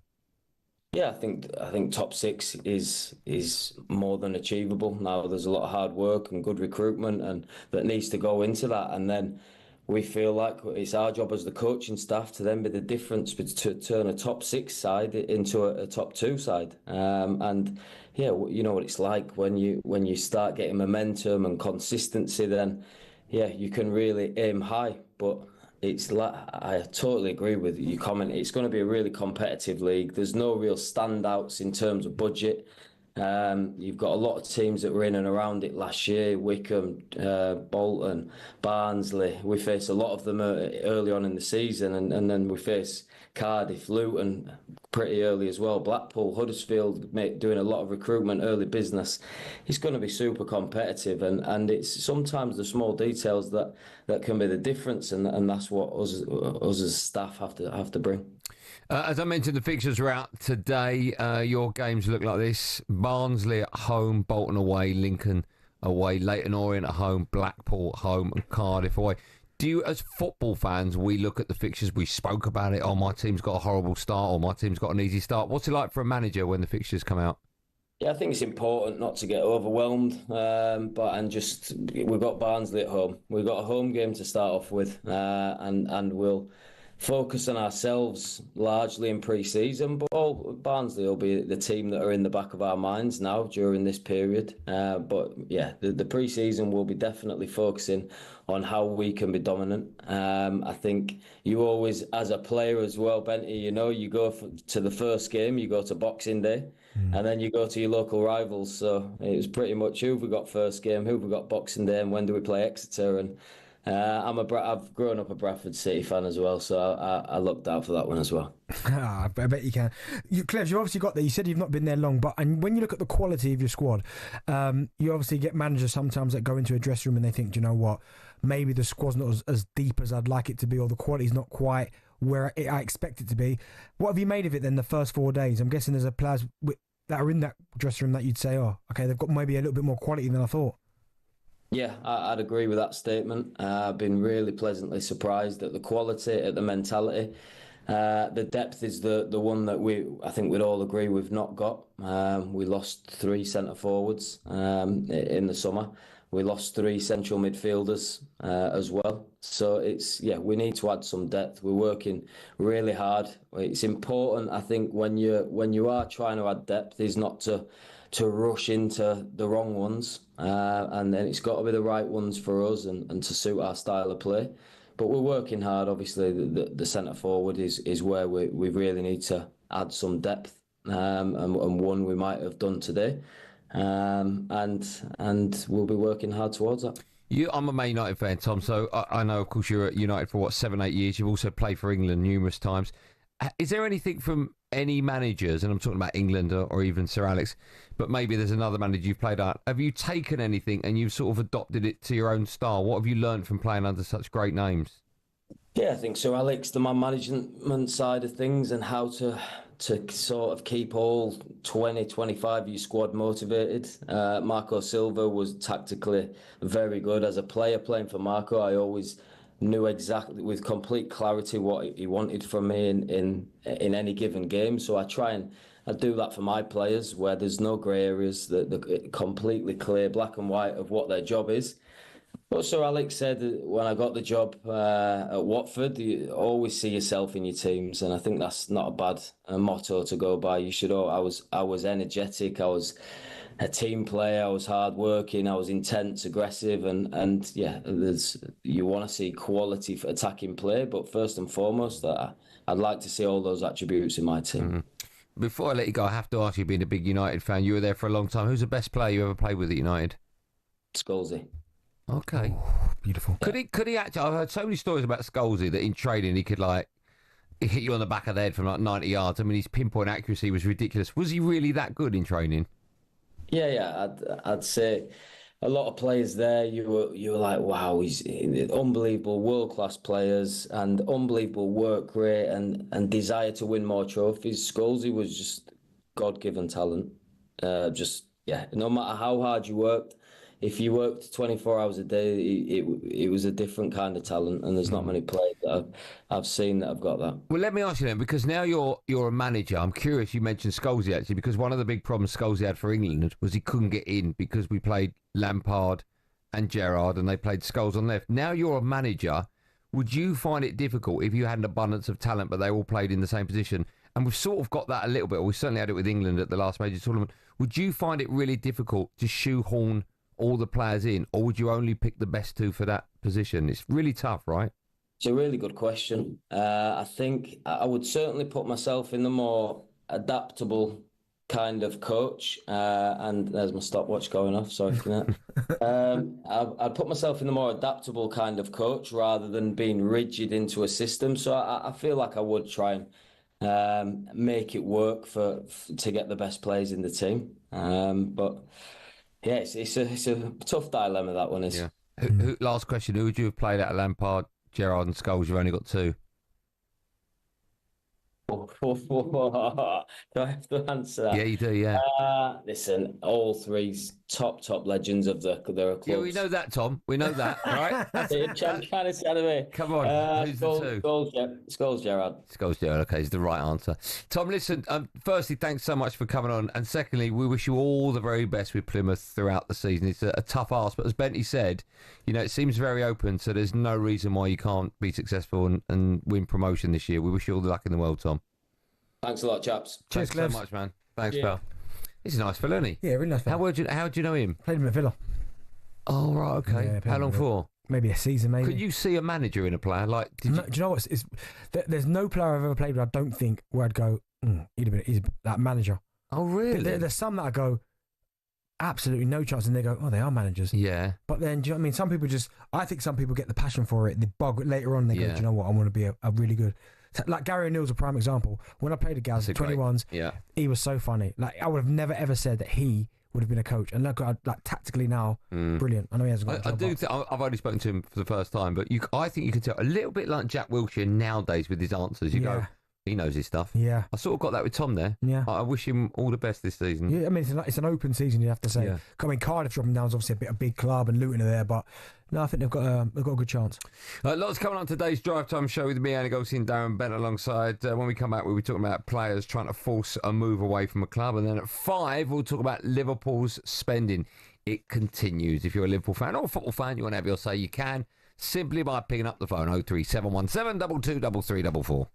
Yeah, I think top six is more than achievable. Now there's a lot of hard work and good recruitment and that needs to go into that, and then we feel like it's our job as the coaching staff to then be the difference to turn a top six side into a top two side. And yeah, you know what it's like when you start getting momentum and consistency, then yeah, you can really aim high. But it's like, I totally agree with your comment. It's going to be a really competitive league. There's no real standouts in terms of budget. You've got a lot of teams that were in and around it last year: Wickham, Bolton, Barnsley. We face a lot of them early on in the season, and then we face Cardiff, Luton pretty early as well. Blackpool, Huddersfield doing a lot of recruitment, early business. It's going to be super competitive, and it's sometimes the small details that can be the difference, and that's what us as staff have to bring. As I mentioned, the fixtures are out today. Your games look like this: Barnsley at home, Bolton away, Lincoln away, Leyton Orient at home, Blackpool at home, and Cardiff away. Do you, as football fans, we look at the fixtures, we spoke about it, oh, my team's got a horrible start, or my team's got an easy start. What's it like for a manager when the fixtures come out? Yeah, I think it's important not to get overwhelmed, we've got Barnsley at home. We've got a home game to start off with, and we'll focus on ourselves largely in pre-season, but Barnsley will be the team that are in the back of our minds now during this period. But yeah, the pre-season will be definitely focusing on how we can be dominant. I think you always, as a player as well, Benty, you go to the first game, you go to Boxing Day, and then you go to your local rivals. So it was pretty much who have we got first game, who have we got Boxing Day, and when do we play Exeter? And I've grown up a Bradford City fan as well, so I looked out for that one as well. I bet you can. Clev, you've obviously got there. You said you've not been there long, and when you look at the quality of your squad, you obviously get managers sometimes that go into a dressing room and they think, do you know what, maybe the squad's not as deep as I'd like it to be, or the quality's not quite where I expect it to be. What have you made of it then the first 4 days? I'm guessing there's players that are in that dressing room that you'd say, oh, okay, they've got maybe a little bit more quality than I thought. Yeah, I'd agree with that statement. I've been really pleasantly surprised at the quality, at the mentality. The depth is the one that I think we'd all agree we've not got. We lost 3 centre forwards in the summer. We lost 3 central midfielders as well. So we need to add some depth. We're working really hard. It's important, I think, when you are trying to add depth, is not to rush into the wrong ones, and then it's got to be the right ones for us and to suit our style of play. But we're working hard. Obviously, the centre forward is where we really need to add some depth, and one we might have done today, and we'll be working hard towards that. I'm a Man United fan, Tom, so I know, of course, you're at United for 7-8 years. You've also played for England numerous times. Is there anything from any managers, and I'm talking about England or even Sir Alex, but maybe there's another manager you've played at, have you taken anything and you've sort of adopted it to your own style? What have you learned from playing under such great names? Yeah, I think Sir Alex, the man management side of things, and how to sort of keep all 20, 25 of your squad motivated. Marco Silva was tactically very good. As a player playing for Marco, I always knew exactly with complete clarity what he wanted from me in any given game. So I do that for my players, where there's no grey areas, that they're completely clear, black and white of what their job is. But Sir Alex said when I got the job at Watford, you always see yourself in your teams, and I think that's not a bad motto to go by. You should. I was energetic. I was a team player. I was hard working. I was intense, aggressive, and yeah, you want to see quality for attacking play, but first and foremost, I'd like to see all those attributes in my team. Mm-hmm. Before I let you go, I have to ask you, being a big United fan, you were there for a long time. Who's the best player you ever played with at United? Scholesy. Okay. Oh, beautiful. Could he actually? I've heard so many stories about Scholesy that in training he could hit you on the back of the head from 90 yards. I mean, his pinpoint accuracy was ridiculous. Was he really that good in training? Yeah. I'd say a lot of players there, you were like, wow, he's unbelievable, world-class players, and unbelievable work rate and desire to win more trophies. Scholesy was just God-given talent. No matter how hard you worked, if you worked 24 hours a day, it was a different kind of talent, and there's not many players that I've seen that have got that. Well, let me ask you then, because now you're a manager. I'm curious. You mentioned Scholesy actually, because one of the big problems Scholesy had for England was he couldn't get in because we played Lampard and Gerrard, and they played Scholes on left. Now you're a manager. Would you find it difficult if you had an abundance of talent, but they all played in the same position? And we've sort of got that a little bit. We certainly had it with England at the last major tournament. Would you find it really difficult to shoehorn all the players in, or would you only pick the best 2 for that position? It's really tough, right? It's a really good question. I think I would certainly put myself in the more adaptable kind of coach. And there's my stopwatch going off, sorry for that. I'd put myself in the more adaptable kind of coach rather than being rigid into a system. So I feel like I would try and make it work to get the best players in the team. But yeah, it's a tough dilemma, that one is. Yeah. Last question, who would you have played at Lampard, Gerrard and Scholes? You've only got 2. Do I have to answer that? Yeah, you do, yeah. Listen, all 3's top legends of their clubs. Yeah, we know that, Tom. We know that, all right? Come on, who's the two? Scholes Gerrard. Scholes Gerrard, okay, is the right answer. Tom, listen, firstly, thanks so much for coming on. And secondly, we wish you all the very best with Plymouth throughout the season. It's a tough ask, but as Benty said, it seems very open, so there's no reason why you can't be successful and win promotion this year. We wish you all the luck in the world, Tom. Thanks a lot, chaps. Thanks so much, man. Thanks, pal. He's a nice fella, isn't he? Yeah, really nice fella. How do you know him? Played him at Villa. Oh, right, okay. Yeah, how long for? Maybe a season, maybe. Could you see a manager in a player? Do you know what? There's no player I've ever played with I don't think where I'd go, he's that manager. Oh, really? There's some that I go, absolutely no chance, and they go, oh, they are managers. Yeah. But then, do you know what I mean? Some people I think some people get the passion for it. They bug later on, they go, do you know what? I want to be a really good. Like Gary O'Neill's a prime example. When I played the Gaz at 21s, he was so funny. Like I would have never ever said that he would have been a coach. And look, tactically now, brilliant. I know he has a good job. I've only spoken to him for the first time, but I think you can tell a little bit like Jack Wilshere nowadays with his answers. You go, he knows his stuff. Yeah. I sort of got that with Tom there. Yeah. I wish him all the best this season. Yeah, I mean, it's an open season, you have to say. Yeah. I mean, Cardiff dropping down is obviously a big club and Luton are there, but no, I think they've got a good chance. Lots coming on today's Drive Time show with me, Andy Goldstein Darren Bent alongside. When we come back, we'll be talking about players trying to force a move away from a club. And then at 5, we'll talk about Liverpool's spending. It continues. If you're a Liverpool fan or a football fan, you want to have your say, you can. Simply by picking up the phone, 03717 223344.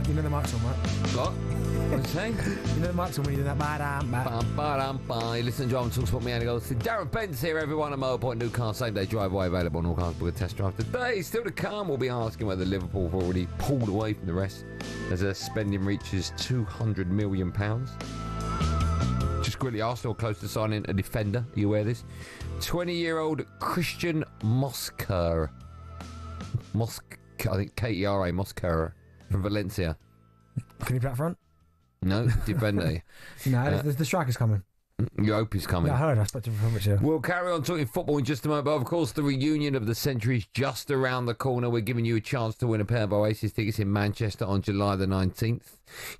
You know the mic's on, right? What? What you saying? You know the mic's on when you do that. You listen to John talks me, Andy Goldstein Darren Bent here, everyone at Motor Point, new car, same day driveway available on all cars. Book a test drive today. Still to come, we'll be asking whether Liverpool have already pulled away from the rest as their spending reaches £200 million. Just quickly, Arsenal close to signing a defender. Are you aware of this? 20-year-old Christian Mosquera. I think Kera Mosquera from Valencia. Can you play up front? No, defender. No, the striker's coming. You hope he's coming. Yeah, I heard. I spoke to him from it. We'll carry on talking football in just a moment, but of course the reunion of the century is just around the corner. We're giving you a chance to win a pair of Oasis tickets in Manchester on July the 19th.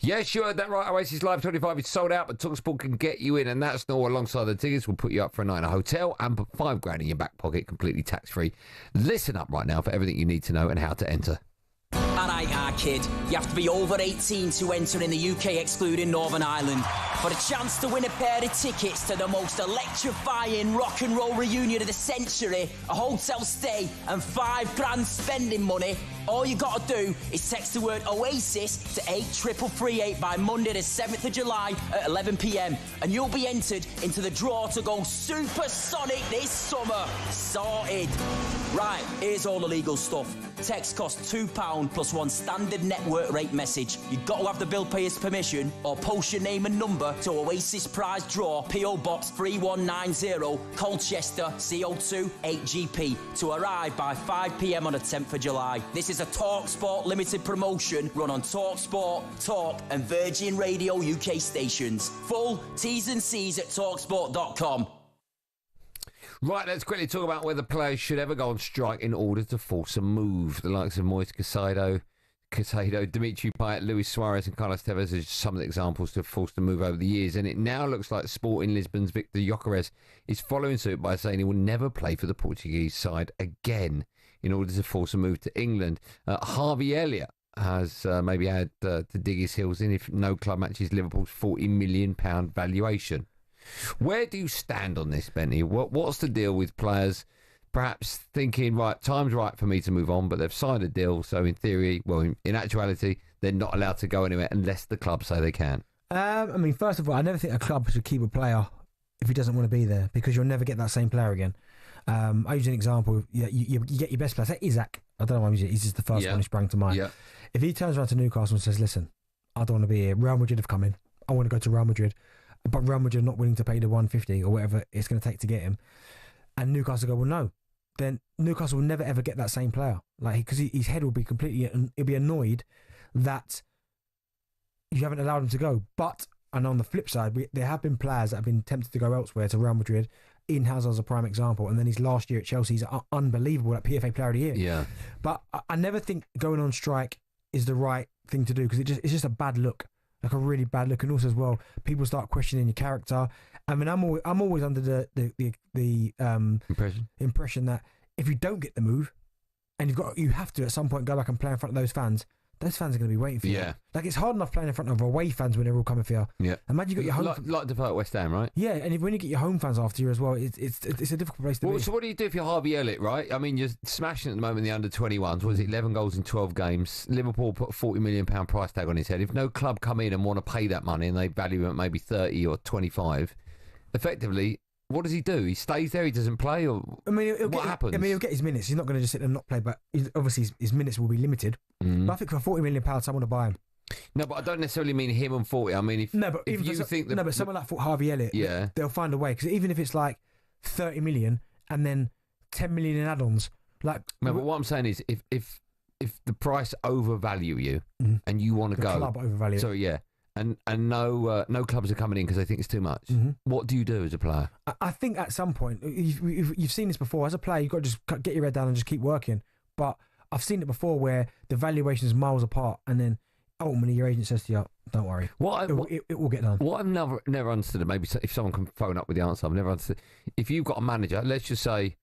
Yes, you heard that right. Oasis Live 25 is sold out, but talkSPORT can get you in, and that's not alongside the tickets. We'll put you up for a night in a hotel and put £5,000 in your back pocket, completely tax-free. Listen up right now for everything you need to know and how to enter. Alright, kid. You have to be over 18 to enter in the UK, excluding Northern Ireland. For a chance to win a pair of tickets to the most electrifying rock and roll reunion of the century, a hotel stay, and £5,000 spending money, all you got to do is text the word Oasis to 83338 by Monday the 7th of July at 11 p.m. and you'll be entered into the draw to go supersonic this summer. Sorted. Right, here's all the legal stuff. Text costs £2 plus one standard network rate message. You've got to have the bill payer's permission or post your name and number to Oasis Prize Draw, P.O. Box 3190, Colchester, CO2 8GP, to arrive by 5 p.m. on the 10th of July. This is a talkSPORT limited promotion run on talkSPORT, Talk and Virgin Radio UK stations. Full T's and C's at talksport.com. Right, let's quickly talk about whether players should ever go on strike in order to force a move. The likes of Moise Caicedo, Dimitri Payet, Luis Suarez and Carlos Tevez are just some of the examples to have forced a move over the years, and it now looks like Sporting Lisbon's Victor Gyökeres is following suit by saying he will never play for the Portuguese side again in order to force a move to England. Harvey Elliott has maybe had to dig his heels in if no club matches Liverpool's £40 million valuation. Where do you stand on this, Benty? What's the deal with players perhaps thinking, right, time's right for me to move on, but they've signed a deal, so in theory, well, in actuality, they're not allowed to go anywhere unless the club say they can? I mean, first of all, I never think a club should keep a player if he doesn't want to be there, because you'll never get that same player again. I use an example. You get your best player. Say Isaac. I don't know why I'm using it. He's just the first one who sprang to mind. Yeah. If he turns around to Newcastle and says, listen, I don't want to be here. Real Madrid have come in. I want to go to Real Madrid. But Real Madrid are not willing to pay the 150 or whatever it's going to take to get him. And Newcastle go, well, no. Then Newcastle will never, ever get that same player. Like, because his head will be he'll be annoyed that you haven't allowed him to go. But, and on the flip side, there have been players that have been tempted to go elsewhere to Real Madrid. Eden Hazard's a prime example. And then his last year at Chelsea, he's unbelievable, like PFA Player of the Year. Yeah. But I never think going on strike is the right thing to do, because it's just a bad look. Like a really bad look, and also as well, people start questioning your character. I mean, I'm always under the impression that if you don't get the move, and you have to at some point go back and play in front of those fans are going to be waiting for you. Yeah, like it's hard enough playing in front of away fans when they're all coming for you. Yeah, imagine you got your home like Defoe at West Ham, right? Yeah, and when you get your home fans after you as well, it's a difficult place to be. So what do you do if you're Harvey Elliott, right? I mean, you're smashing at the moment in the under-21s. What is it, 11 goals in 12 games? Liverpool put a £40 million price tag on his head. If no club come in and want to pay that money and they value him at maybe 30 or 25, effectively, what does he do? He stays there, he doesn't play, or what happens? I mean, he'll get his minutes. He's not going to just sit there and not play, but obviously his minutes will be limited. But I think for £40 million, someone to buy him. No, but I don't necessarily mean him on 40. I mean, but someone like Harvey Elliott, they'll find a way, because even if it's like 30 million and then 10 million in add-ons, like. No, but what I'm saying is, if the price overvalue you and you want to go, the club overvalue. So yeah. and no clubs are coming in because they think it's too much. What do you do as a player? I think at some point, you've seen this before. As a player, you've got to just get your head down and just keep working. But I've seen it before where the valuation is miles apart, and then ultimately your agent says to you, "Don't worry, it will get done." What I've never understood, and maybe if someone can phone up with the answer, I've never understood. If you've got a manager, let's just say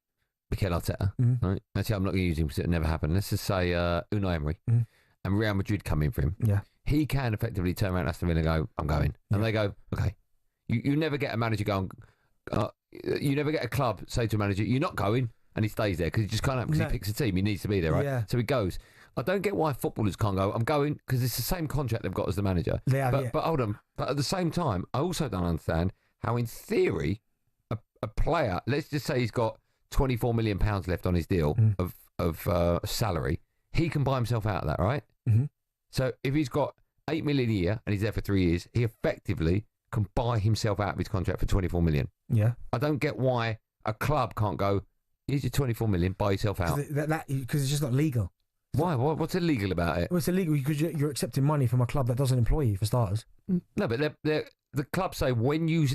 Mikel Arteta, right? Actually, I'm not going to use him because it never happened. Let's just say Unai Emery, and Real Madrid come in for him. Yeah, he can effectively turn around to Aston Villa and go, "I'm going," and they go, "Okay." You never get a manager going. You never get a club say to a manager, "You're not going," and he stays there because he just can't happen because he picks a team. He needs to be there, right? Yeah. So he goes. I don't get why footballers can't go, "I'm going," because it's the same contract they've got as the manager. They have, but hold on. But at the same time, I also don't understand how, in theory, a player, let's just say he's got £24 million left on his deal of salary, he can buy himself out of that, right? So if he's got $8 million a year and he's there for 3 years, he effectively can buy himself out of his contract for $24 million. Yeah. I don't get why a club can't go, "Here's your $24 million, buy yourself out." Because it's just not legal. Why? What's illegal about it? Well, it's illegal because you're accepting money from a club that doesn't employ you, for starters. No, but the club say when you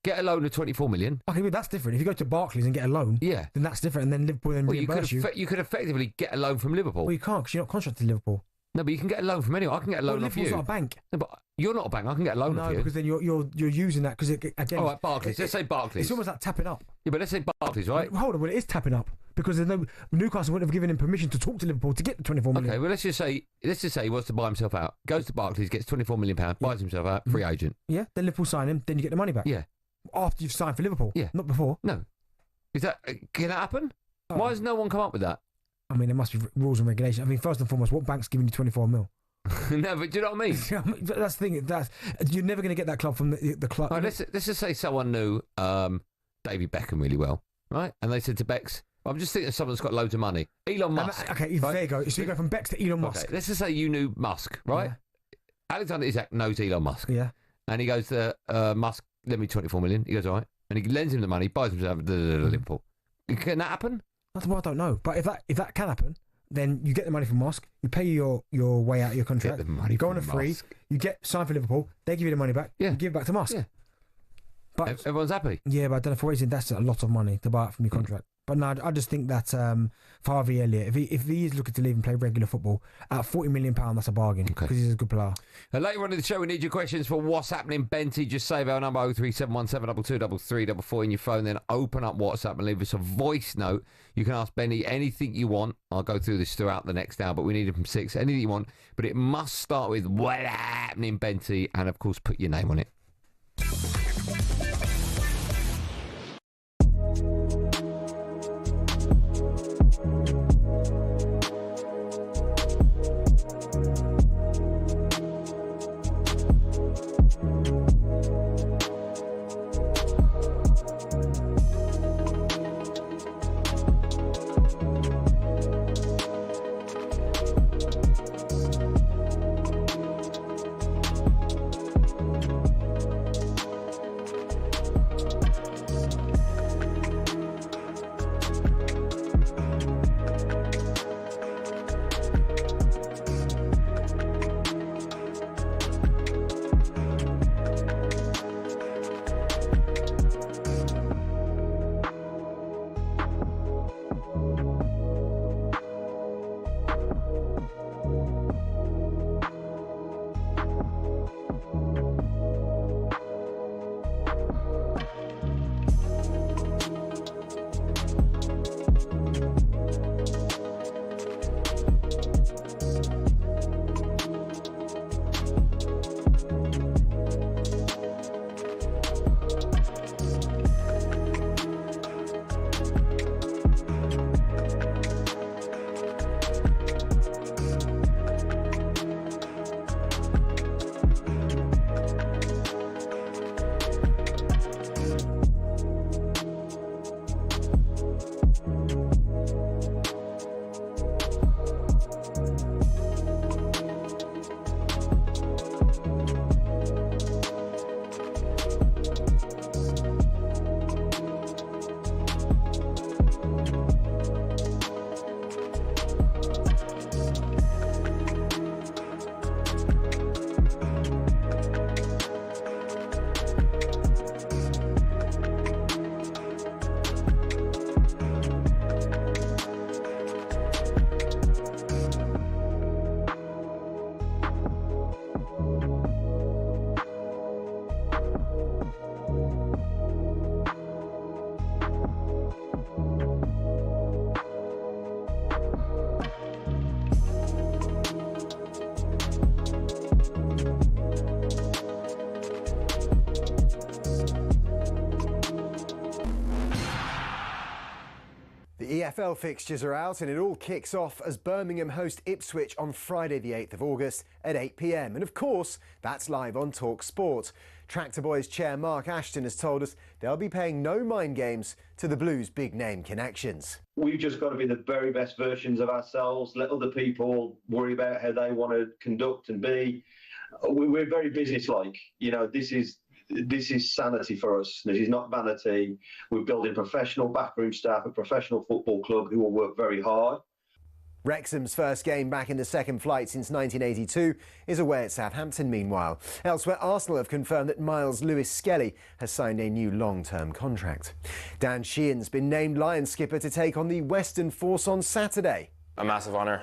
get a loan of $24 million. Okay, but that's different. If you go to Barclays and get a loan, then that's different. And then Liverpool then reimburse you. You could effectively get a loan from Liverpool. Well, you can't because you're not contracted to Liverpool. No, but you can get a loan from anyone. I can get a loan off you. Liverpool's not a bank. No, but you're not a bank. I can get a loan off you. No, because then you're using that because again. All right, Barclays. Let's say Barclays. It's almost like tapping up. Yeah, but let's say Barclays, right? Hold on, well, it is tapping up because Newcastle wouldn't have given him permission to talk to Liverpool to get the $24 million. Okay, well let's just say he wants to buy himself out. Goes to Barclays, gets £24 million, buys himself out, free agent. Yeah, then Liverpool sign him, then you get the money back. Yeah. After you've signed for Liverpool. Yeah. Not before. No. Can that happen? Why has no one come up with that? I mean, there must be rules and regulations. I mean, first and foremost, what bank's giving you 24 mil? No, but do you know what I mean? That's the thing. You're never going to get that club from the club. Right, let's just say someone knew David Beckham really well, right? And they said to Bex, "I'm just thinking of someone that's got loads of money. Elon Musk." Okay, right? There you go. So you go from Bex to Elon Musk. Okay, let's just say you knew Musk, right? Yeah. Alexander Isak knows Elon Musk. Yeah. And he goes to Musk, "Lend me 24 million. He goes, "All right." And he lends him the money, buys himself Liverpool. Can that happen? That's what I don't know. But if that can happen, then you get the money from Musk, you pay your way out of your contract, get the money go from on a free, Musk. you get signed for Liverpool, they give you the money back, you give it back to Musk. Yeah. But everyone's happy. Yeah, but I don't know, for reason that's a lot of money to buy it from your contract. But no, I just think that for Harvey Elliott, if he is looking to leave and play regular football, at £40 million, that's a bargain because he's a good player. Later on in the show, we need your questions for What's Happening Benty. Just save our number 03717223344 in your phone, then open up WhatsApp and leave us a voice note. You can ask Benny anything you want. I'll go through this throughout the next hour, but we need it from 6. Anything you want, but it must start with What's Happening Benty, and of course, put your name on it. EFL fixtures are out and it all kicks off as Birmingham host Ipswich on Friday the 8th of August at 8 p.m. And of course, that's live on talkSPORT. Tractor Boys chair Mark Ashton has told us they'll be paying no mind games to the Blues' big name connections. We've just got to be the very best versions of ourselves, let other people worry about how they want to conduct and be. We're very businesslike. This is sanity for us. This is not vanity. We're building professional backroom staff, a professional football club who will work very hard. Wrexham's first game back in the second flight since 1982 is away at Southampton meanwhile. Elsewhere, Arsenal have confirmed that Miles Lewis-Skelly has signed a new long-term contract. Dan Sheehan's been named Lions skipper to take on the Western Force on Saturday. A massive honour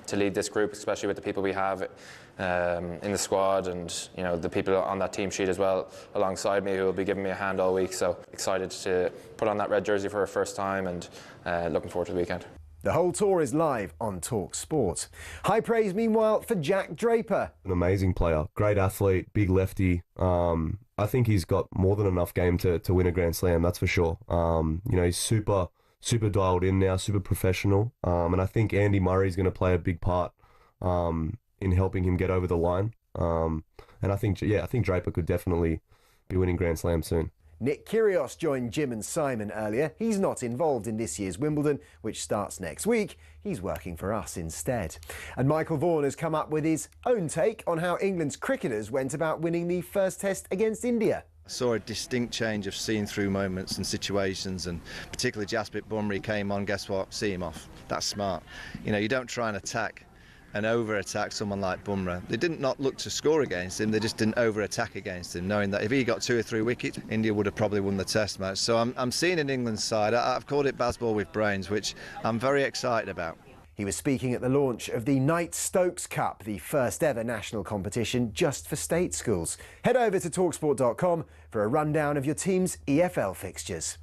to lead this group, especially with the people we have in the squad and the people on that team sheet as well alongside me who will be giving me a hand all week. So excited to put on that red jersey for a first time and looking forward to the weekend. The whole tour is live on talkSPORT. High praise meanwhile for Jack Draper. An amazing player, great athlete, big lefty. I think he's got more than enough game to win a Grand Slam, that's for sure. He's super dialed in now, super professional. And I think Andy Murray's going to play a big part in helping him get over the line. And I think Draper could definitely be winning Grand Slam soon. Nick Kyrgios joined Jim and Simon earlier. He's not involved in this year's Wimbledon, which starts next week. He's working for us instead. And Michael Vaughan has come up with his own take on how England's cricketers went about winning the first test against India. I saw a distinct change of seeing through moments and situations, and particularly Jasprit Bumrah came on, guess what? See him off. That's smart. You don't try and attack and over-attack someone like Bumrah. They didn't not look to score against him, they just didn't over-attack against him, knowing that if he got 2 or 3 wickets, India would have probably won the test match. So I'm seeing an England side, I've called it baseball with brains, which I'm very excited about. He was speaking at the launch of the Knight Stokes Cup, the first ever national competition just for state schools. Head over to talksport.com for a rundown of your team's EFL fixtures.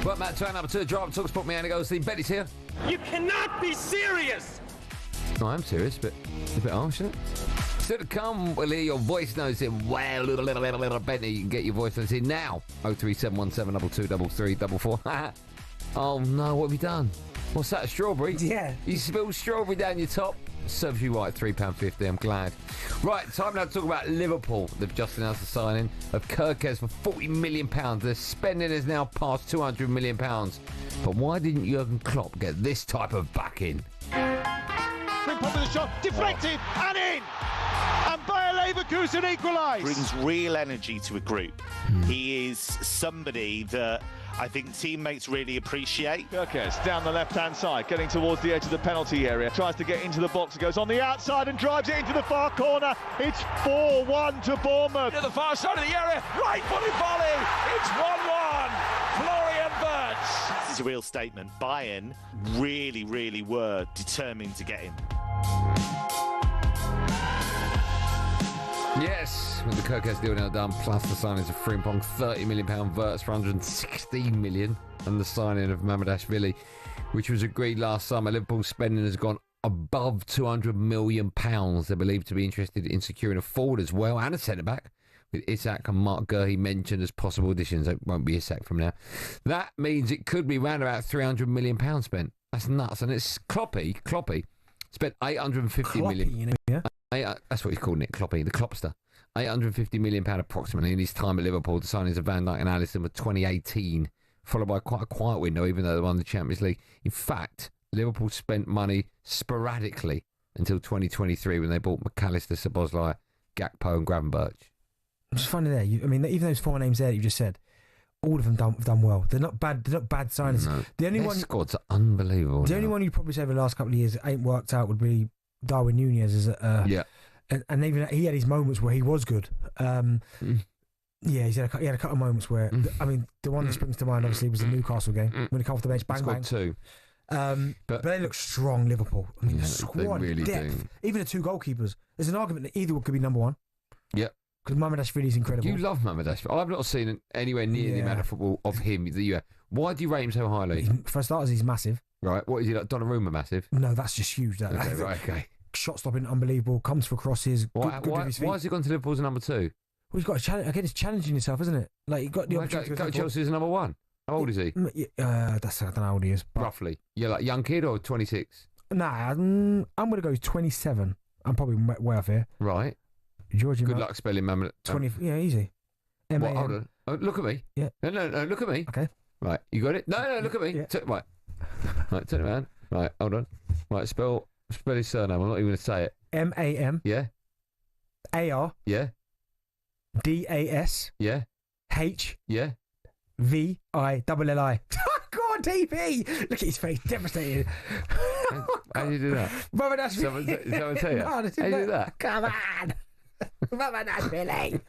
Well, Matt, turn up to the drive. talkSPORT, me, Andy Goldstein. Benty's here. You cannot be serious! No, I'm serious, but it's a bit harsh, isn't it? Still to come, we'll hear your voice notes in. Well, Benty, you can get your voice notes in now. 03717223344. Oh, no, what have you done? What's that, a strawberry? Yeah. You spilled strawberry down your top. Serves you right, £3.50, I'm glad. Right, time now to talk about Liverpool. They've just announced the signing of Kirkes for £40 million. Their spending has now passed £200 million. But why didn't Jurgen Klopp get this type of backing? Frimpong with a shot, deflected and in! And Bayer Leverkusen equalise! Brings real energy to a group. He is somebody that I think teammates really appreciate. Kirkes down the left-hand side, getting towards the edge of the penalty area. Tries to get into the box, goes on the outside and drives it into the far corner. It's 4-1 to Bournemouth. To the far side of the area, right-footed volley. It's 1-1. Florian Wirtz. This is a real statement. Bayern really were determined to get him. Yes, with the Kirkes deal now done, plus the signings of Frimpong, £30 million, Wirtz for £116 million, and the signing of Mamardashvili, which was agreed last summer. Liverpool's spending has gone above £200 million. They're believed to be interested in securing a forward as well and a centre-back, with Isak and Mark Gurhey mentioned as possible additions. It won't be Isak from now. That means it could be round about £300 million spent. That's nuts. And it's Kloppy spent 850 million. You know, yeah. That's what he's calling it, Kloppy, the Klopster. £850 million approximately in his time at Liverpool. The signings of Van Dijk and Alisson were 2018, followed by quite a quiet window, even though they won the Champions League. In fact, Liverpool spent money sporadically until 2023 when they bought McAllister, Szoboszlai, Gakpo and Gravenberch. It's funny there. Even those 4 names there that you just said, all of them done well. They're not bad. They're not bad signings. No. The only Their squad's unbelievable. The only one you'd probably say over the last couple of years that ain't worked out would be Darwin Nunez. Yeah. And even he had his moments where he was good. Yeah, he had a couple of moments where the one that springs to mind obviously was the Newcastle game when he came off the bench, bang bang. Two. But they look strong, Liverpool. I mean, the squad really depth. do. Even the 2 goalkeepers. There's an argument that either could be number 1. Yep. Because Mamardashvili is incredible. You love Mamardashvili. I've not seen anywhere near the amount of football of him that you have. Why do you rate him so highly? For starters, he's massive. Right. What is he like? Donnarumma massive? No, that's just huge. Okay. Shot stopping, unbelievable. Comes for crosses. Good with his feet. Why has he gone to Liverpool as a number 2? Well, he's got a challenge. Again, it's challenging yourself, isn't it? Like, you've got the opportunity to go to Chelsea as a number 1. How old is he? I don't know how old he is. Roughly. You're like young kid or 26? Nah, I'm going to go 27. I'm probably way off here. Right. Georgie. Good luck spelling Mamardashvili. 20. Yeah, easy. What, hold on. Oh, look at me. Yeah. No, look at me. Okay. Right. You got it? No, look at me. Yeah. Right, turn it around. Right, hold on. Right, spell his surname. I'm not even going to say it. MAM. Yeah. AR. Yeah. DAS. Yeah. H. Yeah. VILLI. Go on, TP. Look at his face, devastated. How do you do that? Mamardashvili. Someone tell you? No, How do you do that? Come on. Mamardashvili.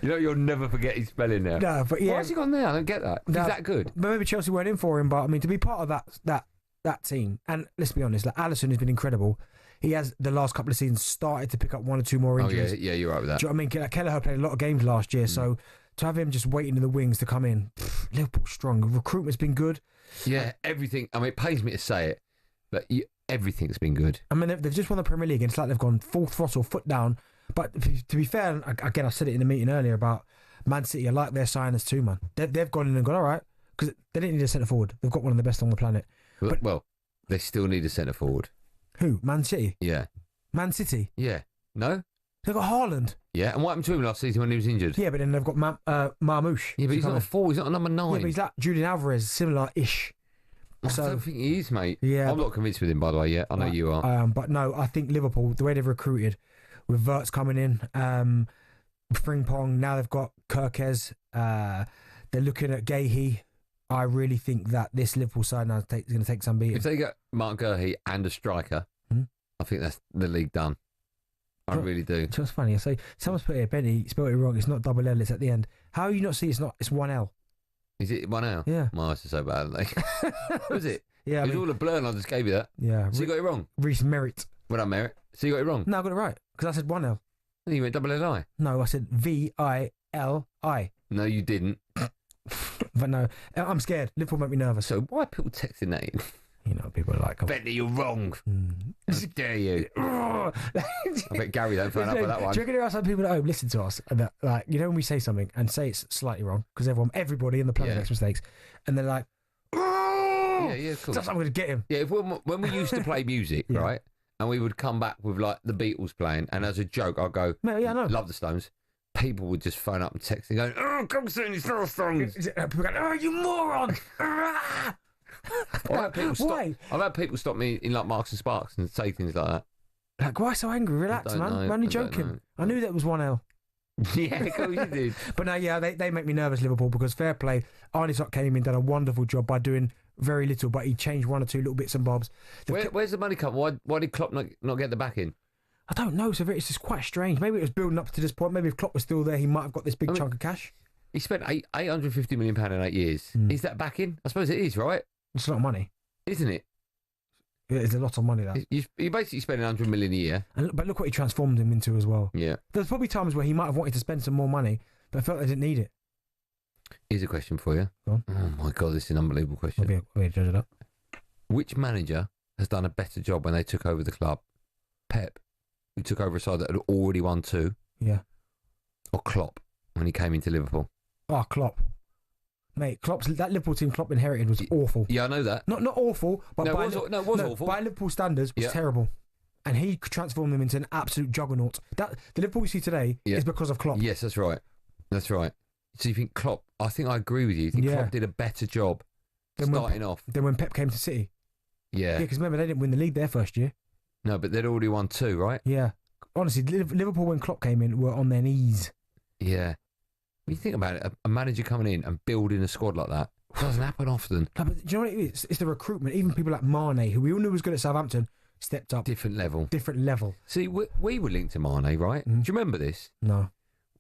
You know, you'll never forget his spelling now. No, but yeah. Why has he gone there? I don't get that. He's that good. But maybe Chelsea weren't in for him, but I mean, to be part of that team, and let's be honest, like Alisson has been incredible. He has, the last couple of seasons, started to pick up 1 or 2 more injuries. Oh, yeah, you're right with that. Do you know what I mean? Kelleher played a lot of games last year, so to have him just waiting in the wings to come in, Liverpool strong. Recruitment's been good. Yeah, everything. I mean, it pains me to say it, but everything's been good. I mean, they've just won the Premier League, and it's like they've gone full throttle, foot down. But to be fair, again, I said it in the meeting earlier about Man City. I like their signings too, man. They've gone in and gone, all right, because they didn't need a centre forward. They've got one of the best on the planet. Well, they still need a centre forward. Who? Man City? Yeah. Man City? Yeah. No? They've got Haaland. Yeah, and what happened to him last season when he was injured? Yeah, but then they've got Marmoush. Yeah, but he's not a 4, he's not a number 9. Yeah, but he's like Julian Alvarez, similar-ish. I don't think he is, mate. Yeah, I'm not convinced with him, by the way, yet. I know you are. But no, I think Liverpool, the way they've recruited, with Wirtz coming in, Frimpong, now they've got Kirkes, they're looking at Gahey. I really think that this Liverpool side now is going to take some beating. If they get Mark Gurhey and a striker, I think that's the league done. I really do. It's funny. I say someone's put here, Benty spelled it wrong. It's not double L. It's at the end. How you not see? It's not. It's 1 L. Is it 1 L? Yeah. My eyes are so bad, aren't they? Was it? Yeah. It was all a blur, and I just gave you that. Yeah. So you got it wrong. Reece Merritt. Well done, Merritt. So you got it wrong. No, I got it right because I said 1 L. And you went double L-I. No, I said VILI. No, you didn't. But no, I'm scared. Liverpool make me nervous. So why are people texting that in? You know, people are like, Bentley, you're wrong. How dare you? I bet Gary don't phone up with that one. Do you reckon there are some people at home listen to us and that, like, you know, when we say something and say it's slightly wrong because everybody in the planet makes mistakes, and they're like, yeah, cool. I'm going to get him. Yeah, when we used to play music, right, and we would come back with like the Beatles playing, and as a joke, I'd go, I know. Love the Stones. People would just phone up and text and go, "Oh, come soon, it's not Stones." People go, "Oh, you moron!" I've had people stop me in like Marks and Sparks and say things like that. Like, why so angry? Relax, man. I'm only joking. I knew that was 1 L. Yeah, of course you did. But no, yeah, they make me nervous, Liverpool, because fair play. Arne Slot came in, done a wonderful job by doing very little, but he changed 1 or 2 little bits and bobs. Where's the money come? Why did Klopp not get the back in? I don't know. So it's just quite strange. Maybe it was building up to this point. Maybe if Klopp was still there, he might have got this big chunk of cash. He spent £850 million in 8 years. Is that back in? I suppose it is, right? It's a lot of money, isn't it? It's a lot of money. That you're basically spending $100 million a year. But look what he transformed him into as well. Yeah. There's probably times where he might have wanted to spend some more money, but felt they didn't need it. Here's a question for you. Go on. Oh my God, this is an unbelievable question. We'll judge it up. Which manager has done a better job when they took over the club? Pep, who took over a side that had already won 2. Yeah. or Klopp when he came into Liverpool? Oh, Klopp. Mate, that Liverpool team Klopp inherited was awful. Yeah, I know that. Not awful, but it was awful. By Liverpool standards, was terrible. And he could transform them into an absolute juggernaut. The Liverpool you see today is because of Klopp. Yes, that's right. That's right. So you think Klopp? I think I agree with you. You think Klopp did a better job starting off than when Pep came to City? Yeah. Because remember, they didn't win the league their first year. No, but they'd already won 2, right? Yeah. Honestly, Liverpool when Klopp came in were on their knees. Yeah. When you think about it, a manager coming in and building a squad like that doesn't happen often. No, but do you know what it is? It's the recruitment. Even people like Mane, who we all knew was good at Southampton, stepped up. Different level. See, we were linked to Mane, right? Do you remember this? No.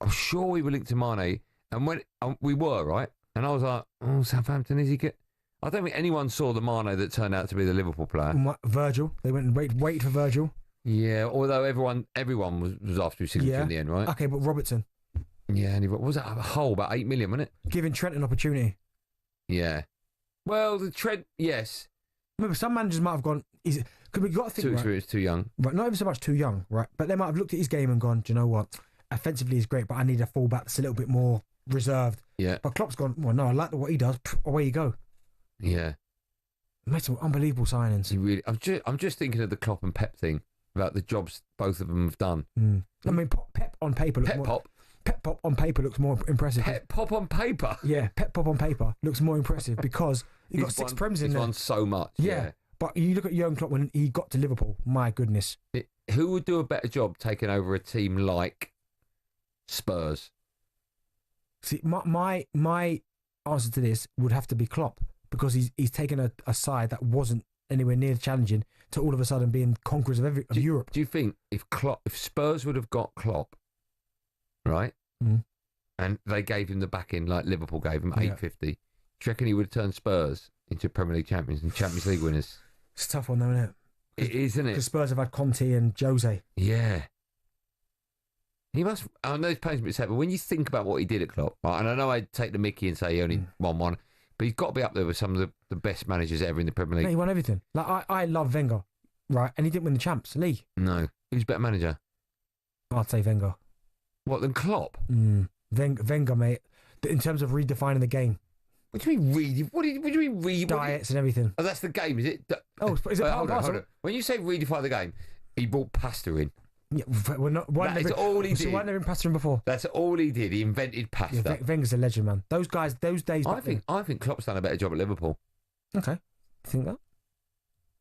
I'm sure we were linked to Mane, and when we were, right? And I was like, oh, Southampton, is he good? I don't think anyone saw the Mane that turned out to be the Liverpool player. Virgil. They went and waited for Virgil. Yeah, although everyone was after his signature in the end, right? Okay, but Robertson. Yeah, and what was that a whole about 8 million, wasn't it? Giving Trent an opportunity. Yeah. Well, the Trent, yes. Remember, some managers might have gone. Because we got to think. Too experienced, too young. Right, not even so much too young, right? But they might have looked at his game and gone, do you know what? Offensively, he's great, but I need a fullback that's a little bit more reserved. Yeah. But Klopp's gone. Well, no, I like what he does. Away you go. Yeah. Made some unbelievable signings. I'm just thinking of the Klopp and Pep thing about the jobs both of them have done. I mean, Pep on paper looks Pep Pop on paper looks more impressive. Pep Pop on paper? Yeah, Pep Pop on paper looks more impressive because he got 6 Prems in there. He's won so much. Yeah. But you look at Jurgen Klopp when he got to Liverpool, my goodness. Who would do a better job taking over a team like Spurs? See, my answer to this would have to be Klopp because he's taken a side that wasn't anywhere near challenging to all of a sudden being conquerors of Europe. Do you think if Spurs would have got Klopp, right, and they gave him the backing like Liverpool gave him, 850, do you reckon he would have turned Spurs into Premier League champions and Champions League winners? It's a tough one though, isn't it? It is, isn't it? Because Spurs have had Conte and Jose. Yeah. He must. I know he's paying a bit sad, but when you think about what he did at Klopp, right, and I know I'd take the mickey and say he only won one, but he's got to be up there with some of the best managers ever in the Premier League. No, he won everything. Like I love Wenger, right? And he didn't win the Champs League. No. Who's better manager? I'd say Wenger. What, than Klopp? Wenger, mate. In terms of redefining the game. What do you mean what do you mean read? Diets and everything. Oh, that's the game, is it? Is it part of hold on. When you say redefine the game, he brought pasta in. Yeah, we're not. That's all he did. So why never been pasta in before? That's all he did. He invented pasta. Yeah, Wenger's a legend, man. Those guys, those days. I think Klopp's done a better job at Liverpool. Okay, you think that?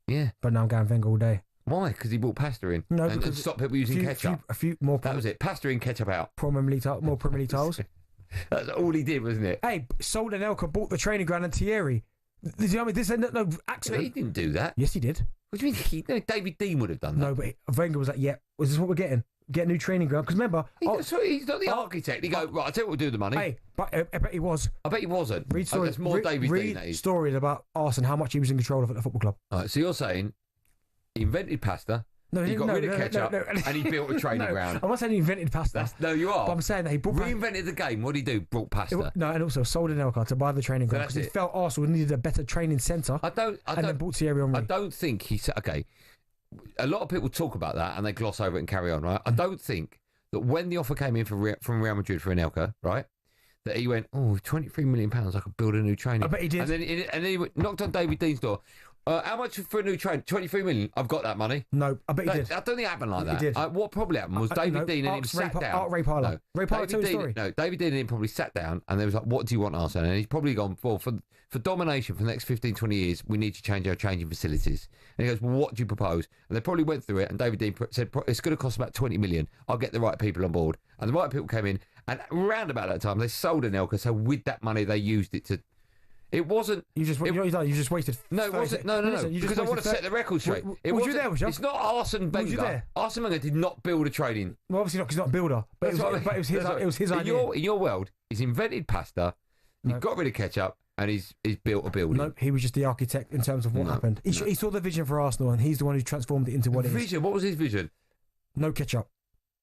Yeah, but now I'm going Wenger all day. Why? Because he brought pasta in. No, and stopped people using ketchup. A few more. That was it. Pasta in, ketchup out. More Premier League titles. That's all he did, wasn't it? Hey, Sol and Elka bought the training ground and Thierry. You know what I mean? This is no accident. He didn't do that. Yes, he did. What do you mean? David Dean would have done that. No, but Wenger was like, yeah, was this what we're getting? Get a new training ground. Because remember... he's not the architect. He go, right, I'll tell you what we'll do with the money. Hey, but I bet he was. I bet he wasn't. Read stories. That's more David Dean, that is. Stories about Arsenal, how much he was in control of at the football club. All right, so you're saying he invented pasta, he got rid of ketchup, and he built a training ground. I'm not saying he invented pasta. No, you are. But I'm saying that he reinvented the game. What did he do? Brought pasta. No, and also sold an Elka to buy the training ground because he felt Arsenal needed a better training centre. And then bought Thierry Henry. I don't think he said, okay, a lot of people talk about that and they gloss over it and carry on, right? I don't think that when the offer came in from Real Madrid for Anelka, right, that he went, oh, £23 million, I could build a new training. I bet he did. And then he knocked on David Dean's door. How much for a new train? 23 million. I've got that money. No, I bet he did. I don't think it happened like that. He did. What probably happened was David Dean and him sat down. Ray Parlour. Ray Parlour told the story. No, David Dean and him probably sat down and they was like, what do you want, Arsene? And he's probably gone, well, for domination for the next 15, 20 years, we need to change our changing facilities. And he goes, well, what do you propose? And they probably went through it and David Dean said, it's going to cost about 20 million. I'll get the right people on board. And the right people came in and around about that time, they sold Anelka. So with that money, they used it to... It wasn't... You just wasted... No, it wasn't. No. Because I want to set the record straight. Was you there, was you? It's not Arsene Wenger. Was you there? Arsene Wenger did not build a training... Well, obviously not, because he's not a builder. But it was his idea. In your world, he's invented pasta, he got rid of ketchup, and he's built a building. No, he was just the architect in terms of what happened. He saw the vision for Arsenal, and he's the one who transformed it into what it is. Vision? What was his vision? No ketchup.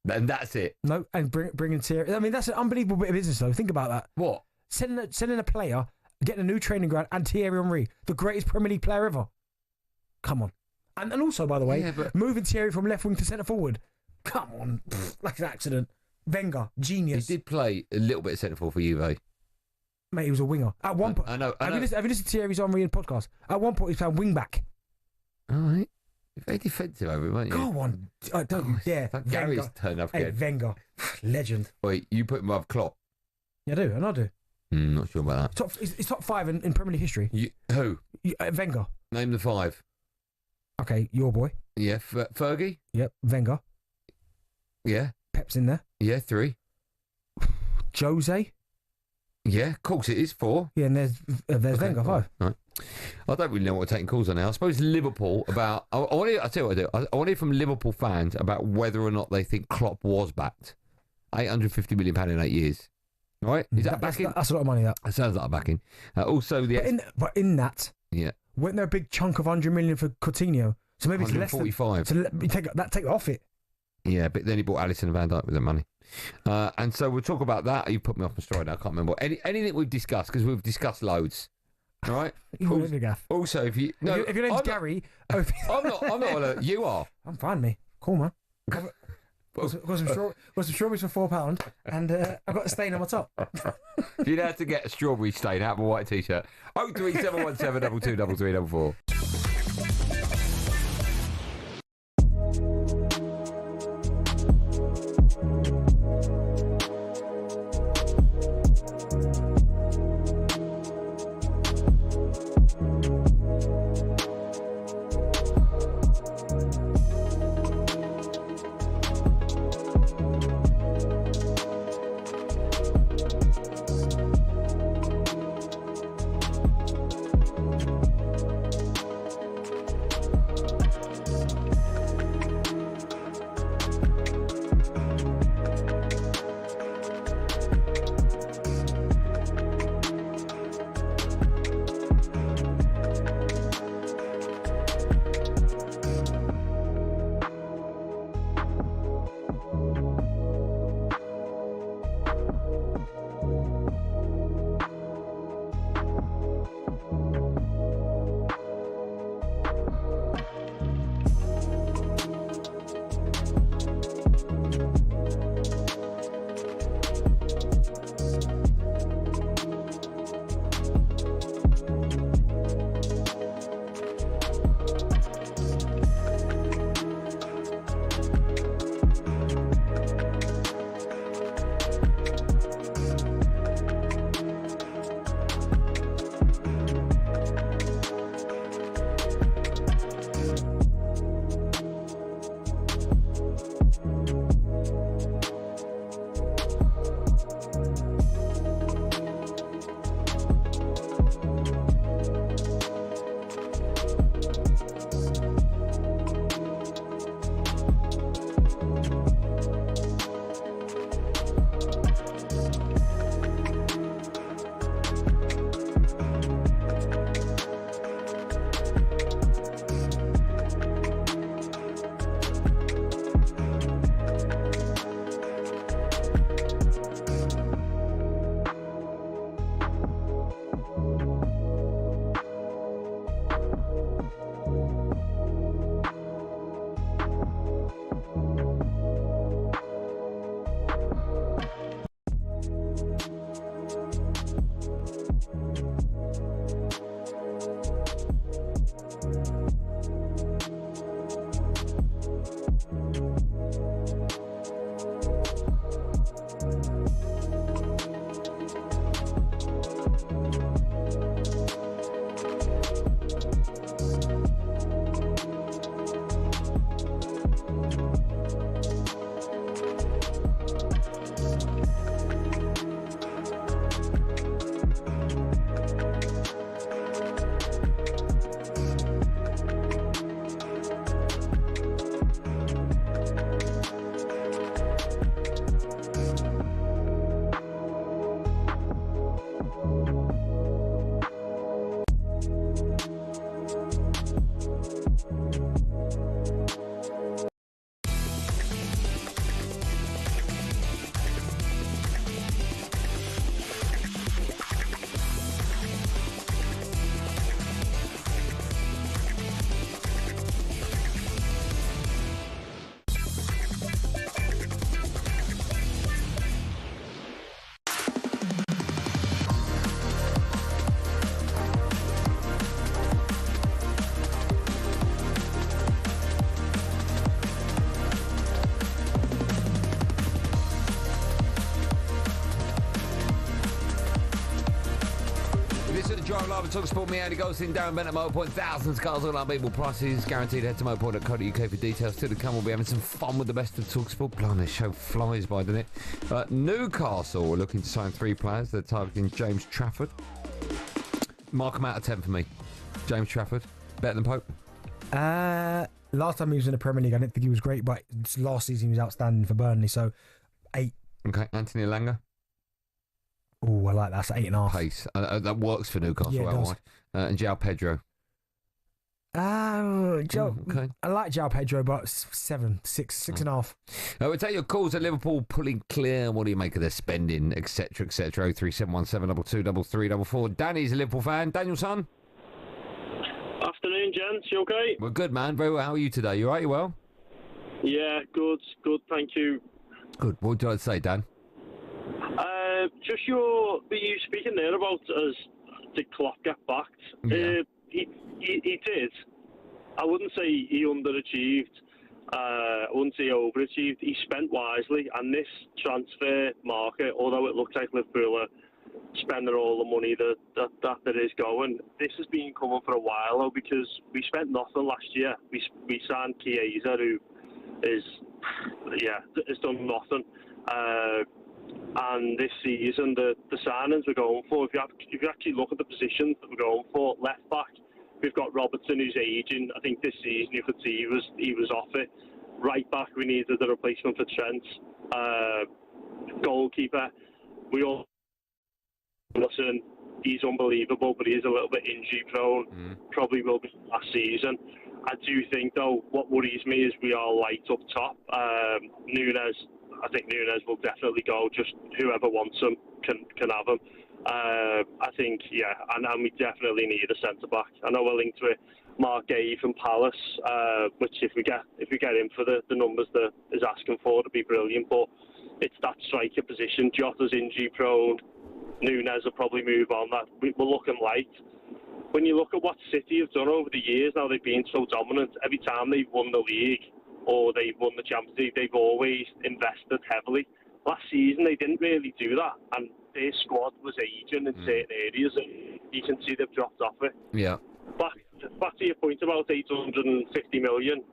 And that's it? No, and bringing Thierry... I mean, that's an unbelievable bit of business, though. Think about that. What? Sending a player... Getting a new training ground and Thierry Henry, the greatest Premier League player ever. Come on. And also, by the way, moving Thierry from left wing to centre forward. Come on. Like an accident. Wenger, genius. He did play a little bit of centre forward for Juve. Mate, he was a winger. At one point, I know. Have you listened to Thierry's Henry podcast? At one point, he was playing wing back. All right. Very defensive over him, weren't you? Go on. Don't you dare. Gary's turned up again. Wenger. Legend. Wait, you put him above Klopp? Yeah, I do, and I do. Not sure about that. It's top 5 in Premier League history. Who? Wenger. Name the 5. Okay, your boy. Yeah, Fergie? Yep, Wenger. Yeah. Pep's in there. Yeah, 3. Jose. Yeah, of course it is 4. Yeah, and there's Wenger, 5. Right. I don't really know what we're taking calls on now. I suppose Liverpool about... I want to tell you what I do. I want to hear from Liverpool fans about whether or not they think Klopp was backed. £850 million in 8 years. All right? Is that backing? That's a lot of money, that. That sounds like a backing. Also, But in that... Yeah. Wasn't there a big chunk of 100 million for Coutinho? So maybe it's less than... 145. So take it off it. Yeah, but then he bought Alisson and Van Dijk with that money. And so we'll talk about that. You put me off my stride now. I can't remember. Anything we've discussed, because we've discussed loads. All right? Also, if you... No, if your name's Gary... I'm not. You are. I'm fine, me. Cool, man. Got some strawberries for £4, and I've got a stain on my top. If you'd had to get a strawberry stain out of a white t-shirt, 03717 223344. live at talkSPORT. Me, Andy Goldstein Darren Bent at Motorpoint. Thousands of cars, all unbeatable prices. Guaranteed. Head to motorpoint.co.uk for details. Still to come, we'll be having some fun with the best of talkSPORT. Blimey, this show flies by, doesn't it? Newcastle are looking to sign 3 players. They're targeting James Trafford. Mark him out of 10 for me. James Trafford. Better than Pope? Last time he was in the Premier League, I didn't think he was great, but last season he was outstanding for Burnley, so 8. Okay, Anthony Elanga. Oh, I like that. That's 8.5. Pace. That works for Newcastle. Yeah, it does. And João Pedro. Okay. I like João Pedro, but 7, 6.5. We'll take your calls at Liverpool pulling clear. What do you make of their spending, etc., etc.? 03717 223344. Danny's a Liverpool fan. Daniel, son. Afternoon, gents. You okay? Well, good, man. Very well. How are you today? You all right? You well? Yeah, good. Thank you. Good. What would you like to say, Dan? Just you speaking there about did Klopp get backed? Yeah. He did. I wouldn't say he underachieved. I wouldn't say he overachieved. He spent wisely, and this transfer market, although it looks like Liverpool are spending all the money that there is going, this has been coming for a while though, because we spent nothing last year. We signed Chiesa, who has done nothing. And this season, the signings we're going for, if you actually look at the positions that we're going for, left back, we've got Robertson, who's aging. I think this season you could see he was off it. Right back, we needed a replacement for Trent. Goalkeeper, we all listen. He's unbelievable, but he is a little bit injury prone. Probably will be last season. I do think though, what worries me is we are light up top. Nunes. I think Nunes will definitely go. Just whoever wants him can have him. I think, and we definitely need a centre back. I know we're linked with Mark Gay from Palace, which if we get him for the numbers that is asking for, it'd be brilliant. But it's that striker position. Jota's injury prone. Nunes will probably move on. We're looking light. When you look at what City have done over the years, now they've been so dominant. Every time they've won the league or they've won the Champions League, they've always invested heavily. Last season, they didn't really do that, and their squad was aging in certain areas, and you can see they've dropped off it. Yeah. Back to your point about 850 million,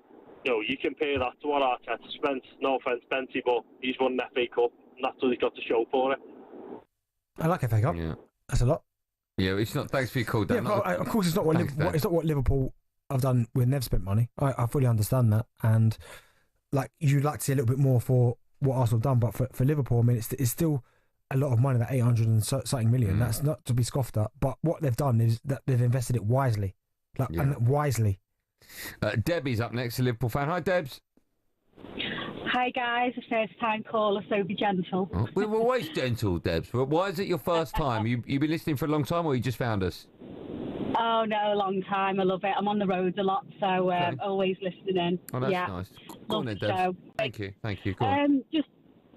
you compare that to what Arteta spent. No offence, Benty, but he's won an FA Cup, and that's what he's got to show for it. I like FA Cup. Yeah. That's a lot. Yeah, it's not. Thanks for your call, Dan. Yeah, of course, it's not what Liverpool have done when they've spent money. I fully understand that, and you'd like to see a little bit more for what Arsenal have done, but for Liverpool, I mean, it's still a lot of money. That 800 and something million. That's not to be scoffed at. But what they've done is that they've invested it wisely, and wisely. Debbie's up next, a Liverpool fan. Hi, Debs. Hi guys, a first time caller, so be gentle. Oh, we're always gentle, Debs. But why is it your first time? You've been listening for a long time, or you just found us? Oh no, a long time. I love it. I'm on the roads a lot, so always listening in. Oh, that's nice. Go on then, Debs. Thank you. Go on.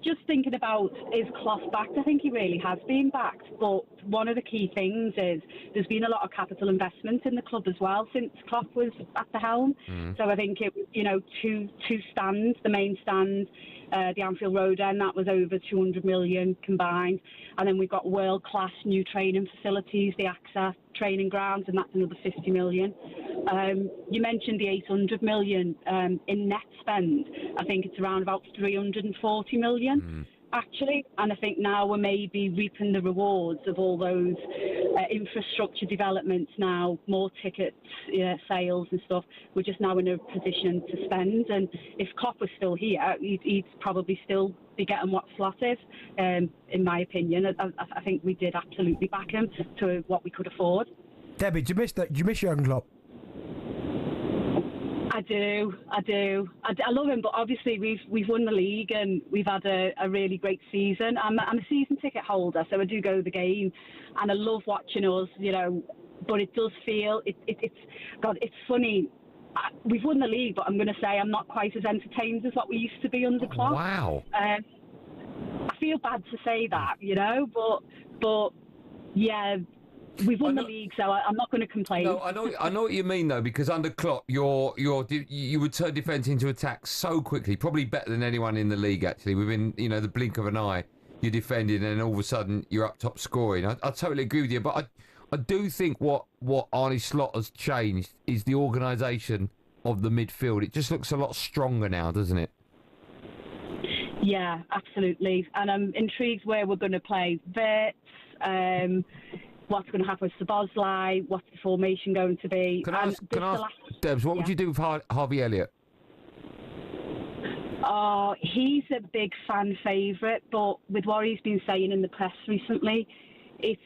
Just thinking about, is Klopp backed? I think he really has been backed, but one of the key things is there's been a lot of capital investment in the club as well since Klopp was at the helm. So I think it was, two stands, the main stand, the Anfield Road end, that was over 200 million combined. And then we've got world-class new training facilities, the AXA training grounds, and that's another 50 million. You mentioned the 800 million in net spend. I think it's around about 340 million, actually. And I think now we're maybe reaping the rewards of all those infrastructure developments now, more tickets, sales and stuff. We're just now in a position to spend. And if Klopp was still here, he'd probably still be getting what slot is, in my opinion. I think we did absolutely back him to what we could afford. Debbie, do you miss Jurgen Klopp? I do. I love him, but obviously we've won the league and we've had a really great season. I'm a season ticket holder, so I do go to the game, and I love watching us. But it does feel it's funny. We've won the league, but I'm going to say I'm not quite as entertained as what we used to be under Klopp. Wow. I feel bad to say that, but yeah. We've won the league, so I'm not going to complain. No, I know what you mean though, because under Klopp, you would turn defence into attack so quickly, probably better than anyone in the league actually. Within the blink of an eye, you're defending, and all of a sudden you're up top scoring. I totally agree with you, but I do think what Arnie Slot has changed is the organisation of the midfield. It just looks a lot stronger now, doesn't it? Yeah, absolutely. And I'm intrigued where we're going to play Vets, what's going to happen with Szoboszlai, what's the formation going to be. Can I ask Debs, what would you do with Harvey Elliott? Oh, he's a big fan favourite, but with what he's been saying in the press recently, it's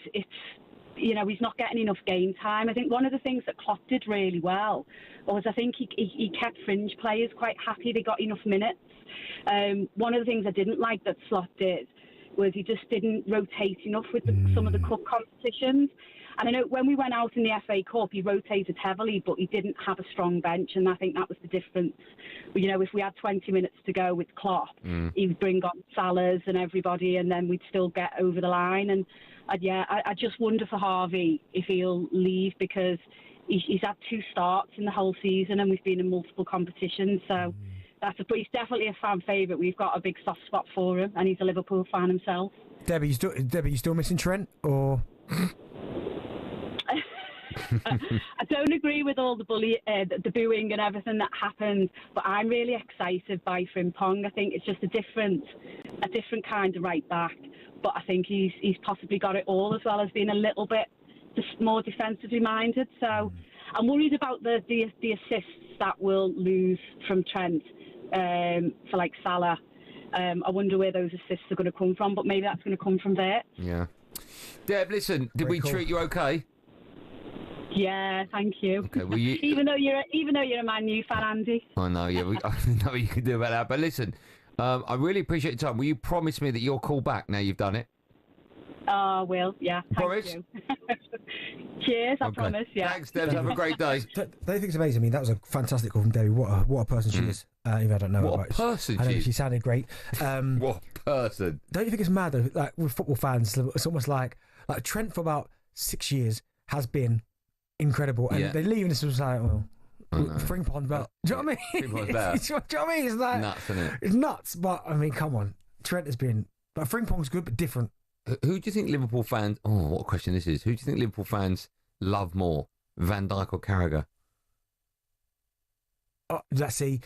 he's not getting enough game time. I think one of the things that Klopp did really well was I think he kept fringe players quite happy. They got enough minutes. One of the things I didn't like that Slot did was he just didn't rotate enough with some of the cup competitions. And I know when we went out in the FA Cup, he rotated heavily, but he didn't have a strong bench, and I think that was the difference. If we had 20 minutes to go with Klopp, he would bring on Salahs and everybody, and then we'd still get over the line. And I just wonder for Harvey if he'll leave, because he's had 2 starts in the whole season, and we've been in multiple competitions. So but he's definitely a fan favourite. We've got a big soft spot for him, and he's a Liverpool fan himself. Debbie, you still missing Trent, or? I don't agree with all the booing and everything that happened, but I'm really excited by Frimpong. I think it's just a different kind of right back, but I think he's possibly got it all, as well as being a little bit just more defensively minded. So I'm worried about the assists that we'll lose from Trent for like Salah. I wonder where those assists are going to come from, but maybe that's going to come from there. Yeah. Deb, listen, did we treat you okay? Yeah, thank you. Okay, well, even though you're a Man U fan, Andy. I know, yeah. I know what you can do about that. But listen, I really appreciate your time. Will you promise me that you'll call back now you've done it? I will, yeah. Promise? Thank you. Cheers, I promise, yeah. Thanks, Deb. Have a great day. Don't you think it's amazing? I mean, that was a fantastic call from Debbie. What a person she is. Even I don't know what a person she is. She sounded great. What a person. Don't you think it's mad, though, like with football fans, it's almost like Trent for about 6 years has been incredible, and they leave and it's just like, well, Frimpong's better. Do you know what I mean? Frimpong's better. Do you know what I mean? It's like nuts, isn't it? It's nuts, but I mean, come on. Trent has been, but Frimpong's good, but different. Who do you think Liverpool fans? Oh, what a question this is. Who do you think Liverpool fans love more, Van Dijk or Carragher? Let's see.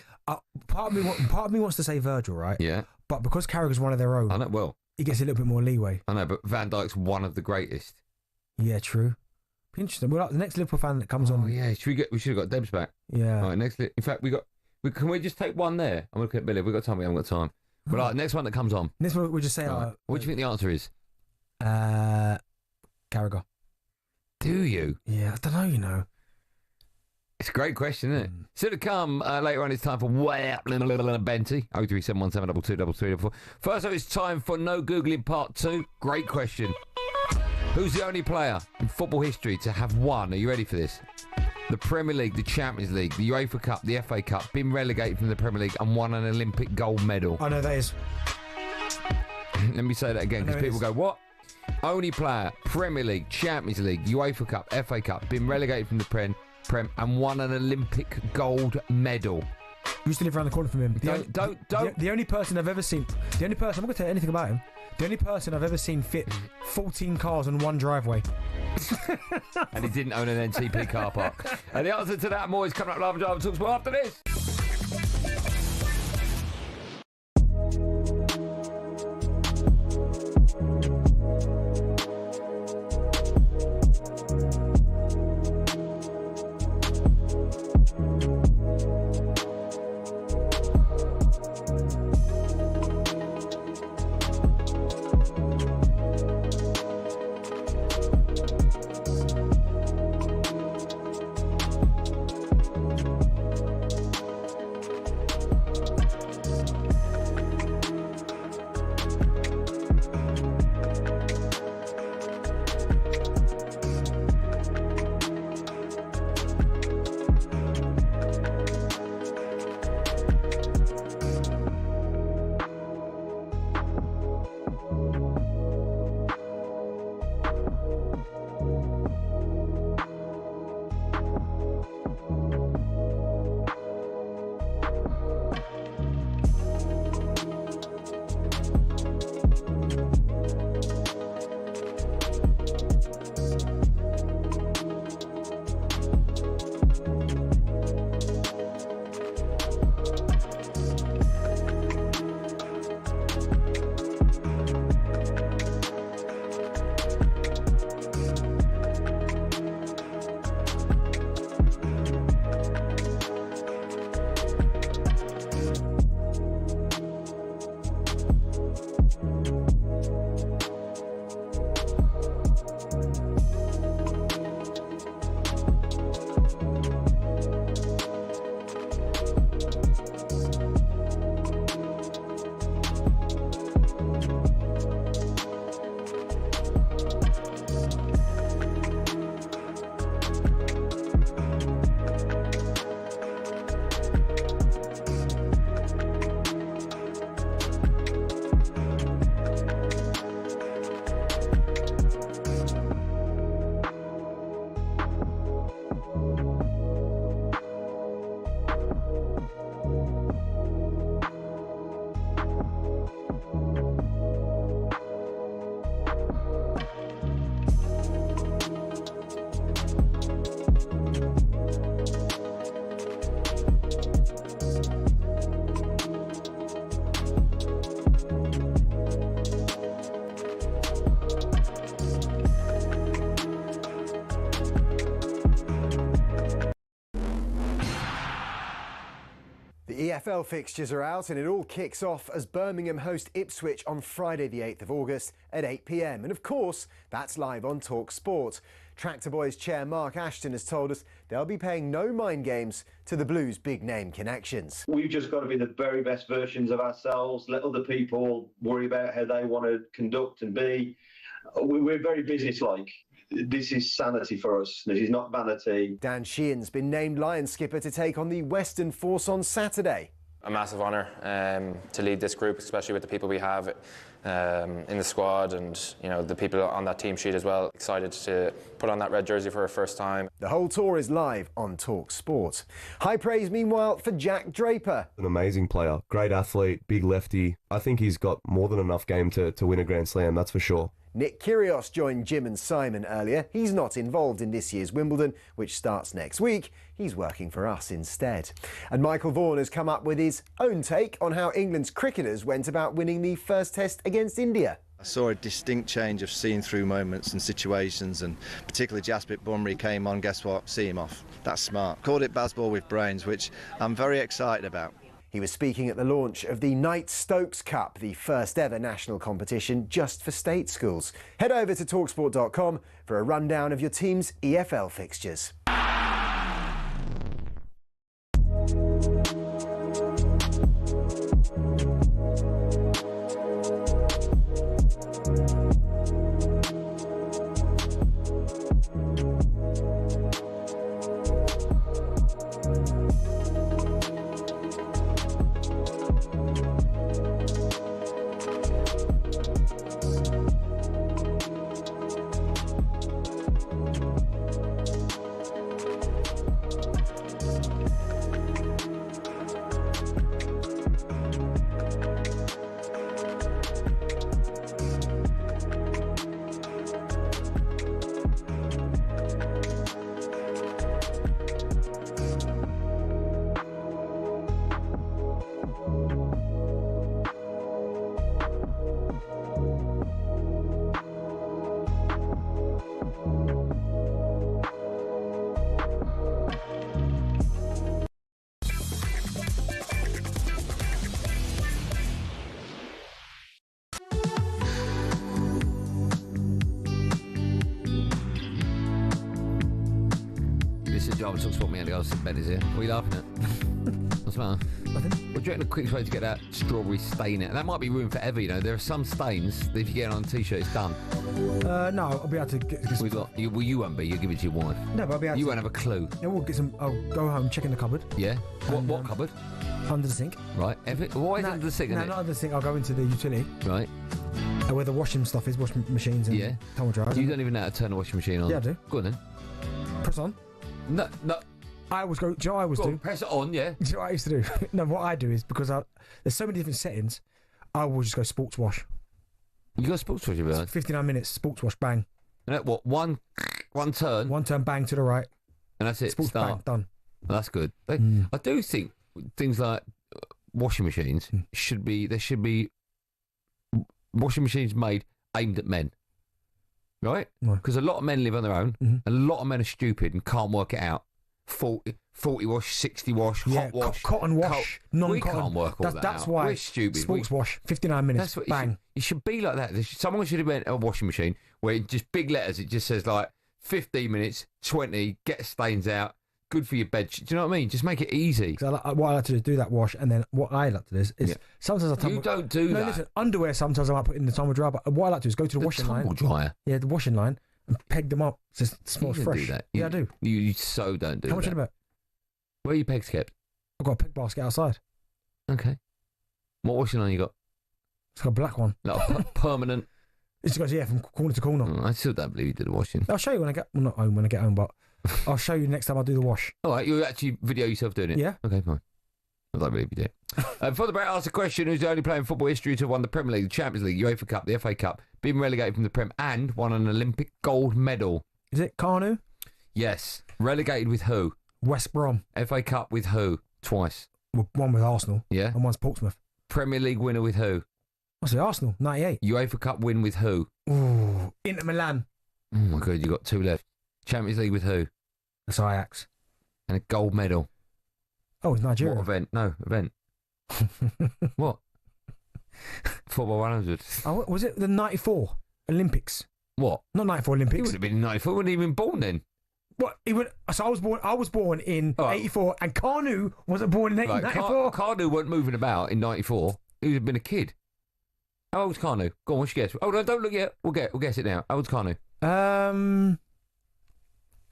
Part of me wants to say Virgil, right? Yeah. But because Carragher's one of their own, I know. Well, he gets a little bit more leeway. I know, but Van Dijk's one of the greatest. Yeah, true. Interesting. Well, the next Liverpool fan that comes on. Oh yeah, we should have got Debs back. Yeah. All right, next. In fact, can we just take one there? I'm looking at Billy. We've got time. We haven't got time. But next one that comes on. Next one we'll just say. Right. What do you think the answer is? Carragher. Do you? Yeah, I don't know. It's a great question, isn't it? Still to come later on, it's time for Way Up Benty. 03717223344. First up, it's time for No Googling Part 2. Great question. Who's the only player in football history to have won, are you ready for this? The Premier League, the Champions League, the UEFA Cup, the FA Cup, been relegated from the Premier League and won an Olympic gold medal? I know that is. Let me say that again, because people go, what? Only player, Premier League, Champions League, UEFA Cup, FA Cup, been relegated from the Prem and won an Olympic gold medal. Used to live around the corner from him. Don't. The only person I've ever seen. I'm not going to tell you anything about him. The only person I've ever seen fit 14 cars on one driveway. And he didn't own an NTP car park. And the answer to that and more is coming up live on Drive and talkSPORT after this. EFL fixtures are out and it all kicks off as Birmingham host Ipswich on Friday the 8th of August at 8 p.m. And of course, that's live on talkSPORT. Tractor Boys chair Mark Ashton has told us they'll be paying no mind games to the Blues' big name connections. We've just got to be the very best versions of ourselves, let other people worry about how they want to conduct and be. We're very businesslike. This is sanity for us. This is not vanity. Dan Sheehan's been named Lions skipper to take on the Western Force on Saturday. A massive honour to lead this group, especially with the people we have in the squad and the people on that team sheet as well. Excited to put on that red jersey for our first time. The whole tour is live on talkSPORT. High praise meanwhile for Jack Draper. An amazing player, great athlete, big lefty. I think he's got more than enough game to win a Grand Slam, that's for sure. Nick Kyrgios joined Jim and Simon earlier. He's not involved in this year's Wimbledon, which starts next week. He's working for us instead. And Michael Vaughan has come up with his own take on how England's cricketers went about winning the first test against India. I saw a distinct change of seeing through moments and situations, and particularly Jasprit Bumrah came on, guess what, see him off. That's smart. Called it Bazball with brains, which I'm very excited about. He was speaking at the launch of the Knight Stokes Cup, the first ever national competition just for state schools. Head over to talksport.com for a rundown of your team's EFL fixtures. talkSPORT, Andy Goldstein Bent is here. What are you laughing at? What's the matter? Nothing. What do you reckon the quickest way to get that strawberry stain out? That might be ruined forever, There are some stains that if you get it on a t-shirt, it's done. No, I'll be able to get some... You won't be. You'll give it to your wife. No, but I'll be able You won't have a clue. Yeah, we'll get some... I'll go home, check in the cupboard. Yeah? What cupboard? Under the sink. Right. Why is it under the sink? No, not under the sink. I'll go into the utility. Right. Where the washing stuff is, washing machines and tumble dryers. You don't even know how to turn a washing machine on? Yeah, I do. Go on then. Press on. No. I always go. Do you know what I always do? Press it on, yeah. Do you know what I used to do? No, what I do is because there's so many different settings, I will just go sports wash. You got sports wash, you 59 minutes, sports wash, bang. And what? One turn? One turn, bang to the right. And that's it. Sports Start. bang, done. Well, that's good. I do think things like washing machines should be washing machines made aimed at men. Right? Because a lot of men live on their own, and a lot of men are stupid and can't work it out. 40 wash, 60 wash, hot wash, cotton wash, non-cotton. We can't work all that That's out. why we're stupid. Sports wash, 59 minutes, bang. It should be like that. Someone should have went a washing machine where it just big letters. It just says like 15 minutes, 20, get stains out, good for your bed. Do you know what I mean? Just make it easy. What I like to do that wash, and then what I like to do is sometimes I tumble. You don't do that. No, listen, underwear sometimes I might put in the tumble dryer, but what I like to do is go to the washing line. Tumble dryer? Yeah, the washing line, and peg them up so it smells You fresh. do that. Yeah, I do. You so don't do that. How much are you about? Where are your pegs kept? I've got a peg basket outside. Okay. What washing line you got? It's got a black one. Like a permanent. It goes from corner to corner. I still don't believe you did the washing. I'll show you when I get not home when I get home, but I'll show you next time I do the wash. All right, you actually video yourself doing it. Yeah. Okay, fine. I don't believe you do. For the break, ask a question: who's the only player in football history to have won the Premier League, the Champions League, UEFA Cup, the FA Cup, been relegated from the Prem, and won an Olympic gold medal? Is it Kanu? Yes. Relegated with who? West Brom. FA Cup with who? Twice. One with Arsenal. Yeah. And one's Portsmouth. Premier League winner with who? What's it? Arsenal, 98. UEFA Cup win with who? Ooh, Inter Milan. Oh my God, you got two left. Champions League with who? That's Ajax. And a gold medal. Oh, it's Nigeria. What event? No, event. What? Football 100. Oh, was it the 94 Olympics? What? Not 94 He Olympics. would have been in 94. He wasn't even born then. What? So I was born in 84, and Carnu wasn't born in 94. Carnu weren't moving about in 94. He would have been a kid. How old's Carnu? Go on, what's your guess? Oh, no, don't look yet. We'll guess it now. How old's Carnu?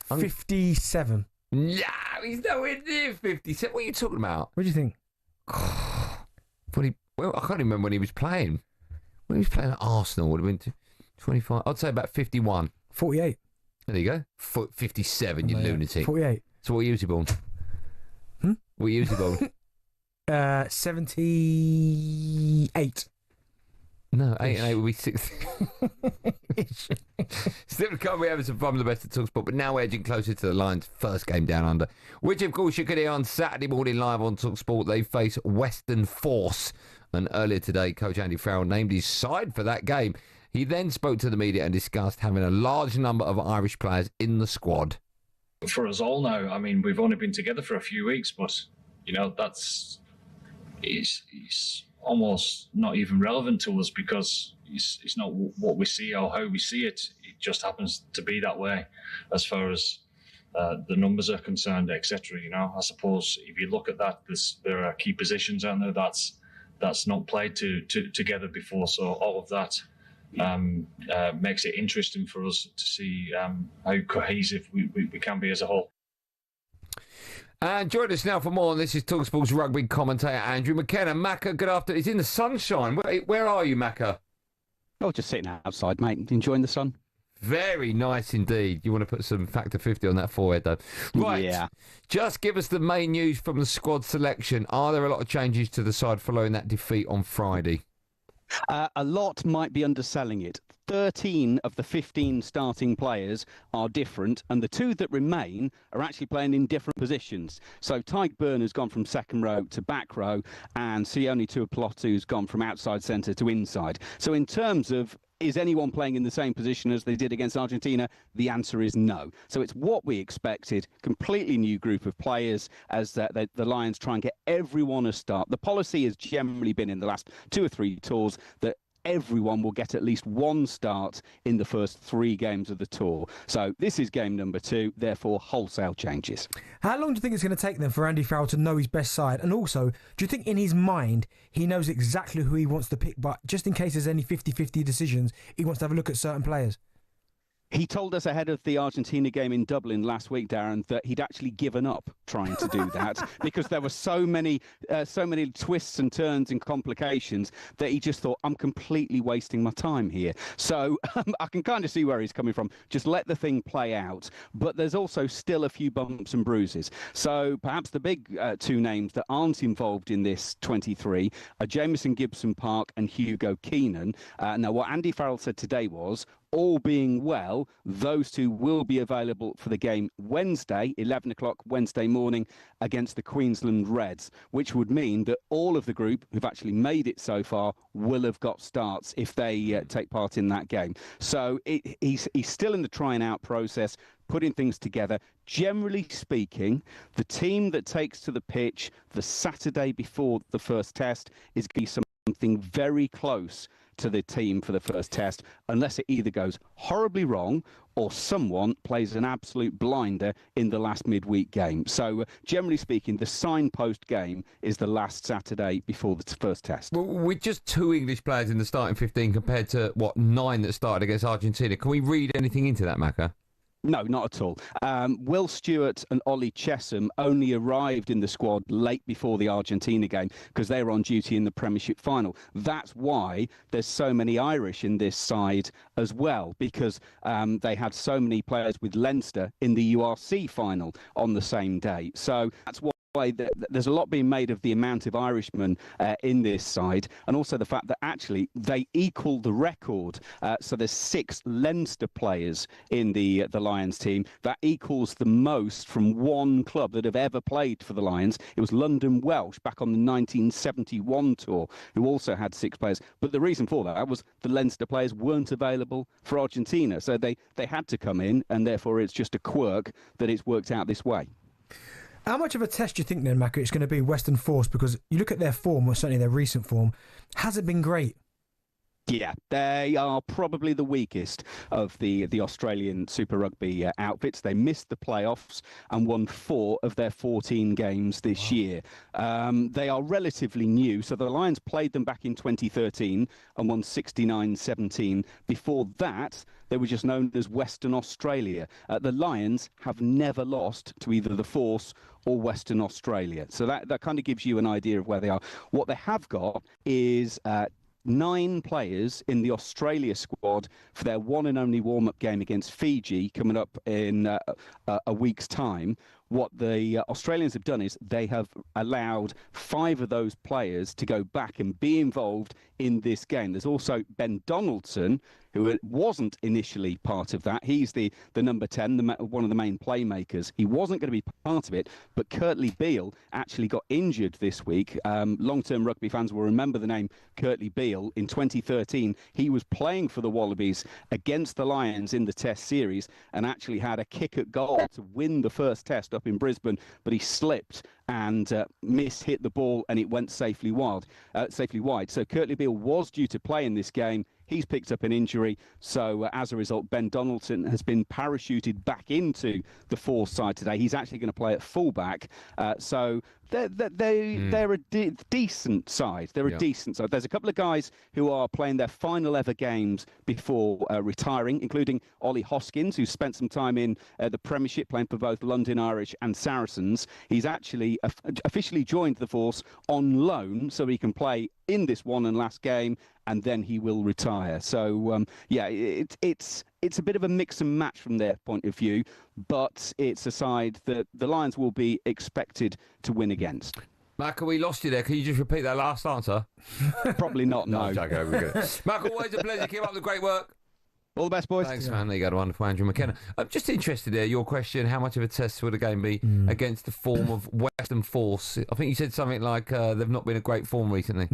57. Nah, he's nowhere near 57. What are you talking about? What do you think? Well, I can't remember when he was playing. When he was playing at Arsenal, would have been 25. I'd say about 51. 48. There you go. 57, you lunatic. 48. So what year was he born? What year was he born? 78. No, 8 and 8 would be 6. Still to come, we have some fun with the best of talkSPORT, but now we're edging closer to the Lions' first game down under, which of course you can hear on Saturday morning live on talkSPORT. They face Western Force, and earlier today, Coach Andy Farrell named his side for that game. He then spoke to the media and discussed having a large number of Irish players in the squad. For us all now, I mean, we've only been together for a few weeks, but, you know, it's almost not even relevant to us because it's not what we see or how we see it. It just happens to be that way as far as the numbers are concerned, etc. You know, I suppose if you look at that, there are key positions out there that's not played together before. So all of that makes it interesting for us to see how cohesive we can be as a whole. And join us now for more on this is talkSPORT's rugby commentator Andrew McKenna. Macca, good afternoon. He's in the sunshine. Where are you, Macca? Oh, just sitting outside, mate, enjoying the sun. Very nice indeed. You want to put some factor 50 on that forehead, though. Right. Yeah. Just give us the main news from the squad selection. Are there a lot of changes to the side following that defeat on Friday? A lot might be underselling it. 13 of the 15 starting players are different, and the 2 that remain are actually playing in different positions. So Tyke Byrne has gone from second row to back row, and Sione Tuipulotu's gone from outside centre to inside. So in terms of is anyone playing in the same position as they did against Argentina? The answer is no. So it's what we expected, completely new group of players as the Lions try and get everyone a start. The policy has generally been in the last 2 or 3 tours that everyone will get at least one start in the first 3 games of the tour. So this is game number 2, therefore wholesale changes. How long do you think it's going to take then for Andy Farrell to know his best side? And also, do you think in his mind he knows exactly who he wants to pick, but just in case there's any 50-50 decisions, he wants to have a look at certain players? He told us ahead of the Argentina game in Dublin last week, Darren, that he'd actually given up trying to do that because there were so many twists and turns and complications that he just thought, I'm completely wasting my time here. So I can kind of see where he's coming from. Just let the thing play out. But there's also still a few bumps and bruises. So perhaps the big 2 names that aren't involved in this 23 are Jamison Gibson-Park and Hugo Keenan. Now, what Andy Farrell said today was, all being well, those 2 will be available for the game Wednesday, 11 o'clock Wednesday morning against the Queensland Reds, which would mean that all of the group who've actually made it so far will have got starts if they take part in that game. So he's still in the trying out process, putting things together. Generally speaking, the team that takes to the pitch the Saturday before the first test is going to be something very close to the team for the first test, unless it either goes horribly wrong or someone plays an absolute blinder in the last midweek game. So generally speaking, the signpost game is the last Saturday before the first test. Well, with just 2 English players in the starting 15 compared to, 9 that started against Argentina, can we read anything into that, Macca? No, not at all. Will Stewart and Ollie Chesham only arrived in the squad late before the Argentina game because they were on duty in the Premiership final. That's why there's so many Irish in this side as well, because they had so many players with Leinster in the URC final on the same day. So that's why there's a lot being made of the amount of Irishmen in this side, and also the fact that actually they equal the record. So there's 6 Leinster players in the Lions team. That equals the most from one club that have ever played for the Lions. It was London Welsh back on the 1971 tour, who also had 6 players. But the reason for that was the Leinster players weren't available for Argentina, so they had to come in, and therefore it's just a quirk that it's worked out this way. How much of a test do you think then, Maka, it's going to be Western Force? Because you look at their form, or certainly their recent form, hasn't been great. Yeah, they are probably the weakest of the Australian Super Rugby outfits. They missed the playoffs and won 4 of their 14 games this year. They are relatively new, so the Lions played them back in 2013 and won 69-17. Before that, they were just known as Western Australia. The Lions have never lost to either the Force or Western Australia. So that kind of gives you an idea of where they are. What they have got is 9 players in the Australia squad for their one and only warm-up game against Fiji coming up in a week's time. What the Australians have done is they have allowed 5 of those players to go back and be involved in this game. There's also Ben Donaldson, who wasn't initially part of that. He's the number 10, one of the main playmakers. He wasn't going to be part of it, but Kurtley Beale actually got injured this week. Long-term rugby fans will remember the name Kurtley Beale. In 2013, he was playing for the Wallabies against the Lions in the Test series and actually had a kick at goal to win the first Test up in Brisbane, but he slipped and hit the ball and it went safely wide. So Kurtley Beale was due to play in this game. He's picked up an injury, so as a result, Ben Donaldson has been parachuted back into the Force side today. He's actually going to play at fullback, so they're a decent side. They're a decent side. There's a couple of guys who are playing their final ever games before retiring, including Ollie Hoskins, who spent some time in the Premiership playing for both London Irish and Saracens. He's actually officially joined the Force on loan, so he can play in this one and last game, and then he will retire. So, it's a bit of a mix and match from their point of view, but it's a side that the Lions will be expected to win against. Michael, we lost you there. Can you just repeat that last answer? Probably not, no. Michael, always a pleasure. Keep up the great work. All the best, boys. Thanks, man. There you go, wonderful Andrew McKenna. I'm just interested there, your question, how much of a test will the game be against the form of Western Force? I think you said something like they've not been in great form recently.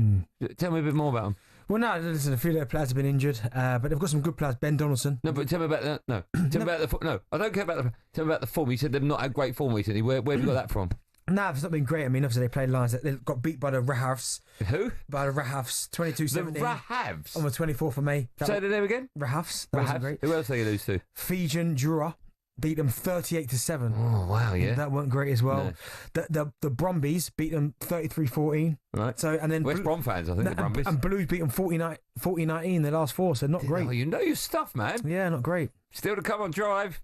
Tell me a bit more about them. Well, no, listen, a few of their players have been injured, but they've got some good players. Ben Donaldson. No, but tell me about that. No, tell me about the. No, I don't care about the. Tell me about the form. You said they've not had great form recently. Where have you got that from? No, it's not been great. I mean, obviously they played Lions. They got beat by the Rahavs. Who? By the Rahavs, 22-17. The Rahavs? On the 24th of May. Say the name again? Rahavs. That wasn't great. Who else did you lose to? Fijian Jura. Beat them 38-7. Oh, wow, yeah. That weren't great as well. No. The Brumbies beat them 33-14. Right. So, and then West Brom fans, I think, the Brumbies. And Blues beat them 40-19 their last 4, so not great. Oh, you know your stuff, man. Yeah, not great. Still to come on Drive.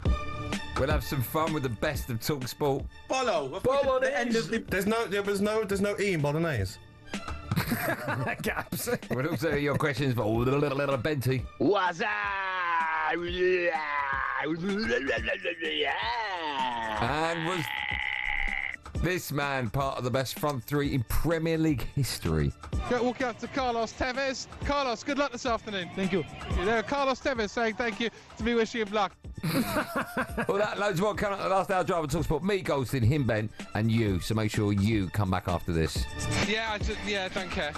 We'll have some fun with the best of talkSPORT. Follow. The end of the... There's no E in bolognese. Gaps. We'll also hear your questions for Benty. What's up? And was this man part of the best front 3 in Premier League history? Walking up to Carlos Tevez. Carlos, good luck this afternoon. Thank you. There, Carlos Tevez saying thank you to me, wishing him luck. Well, that loads more coming up the last hour drive on talkSPORT. Me, Goldstein, him, Ben, and you. So make sure you come back after this. Yeah, don't care.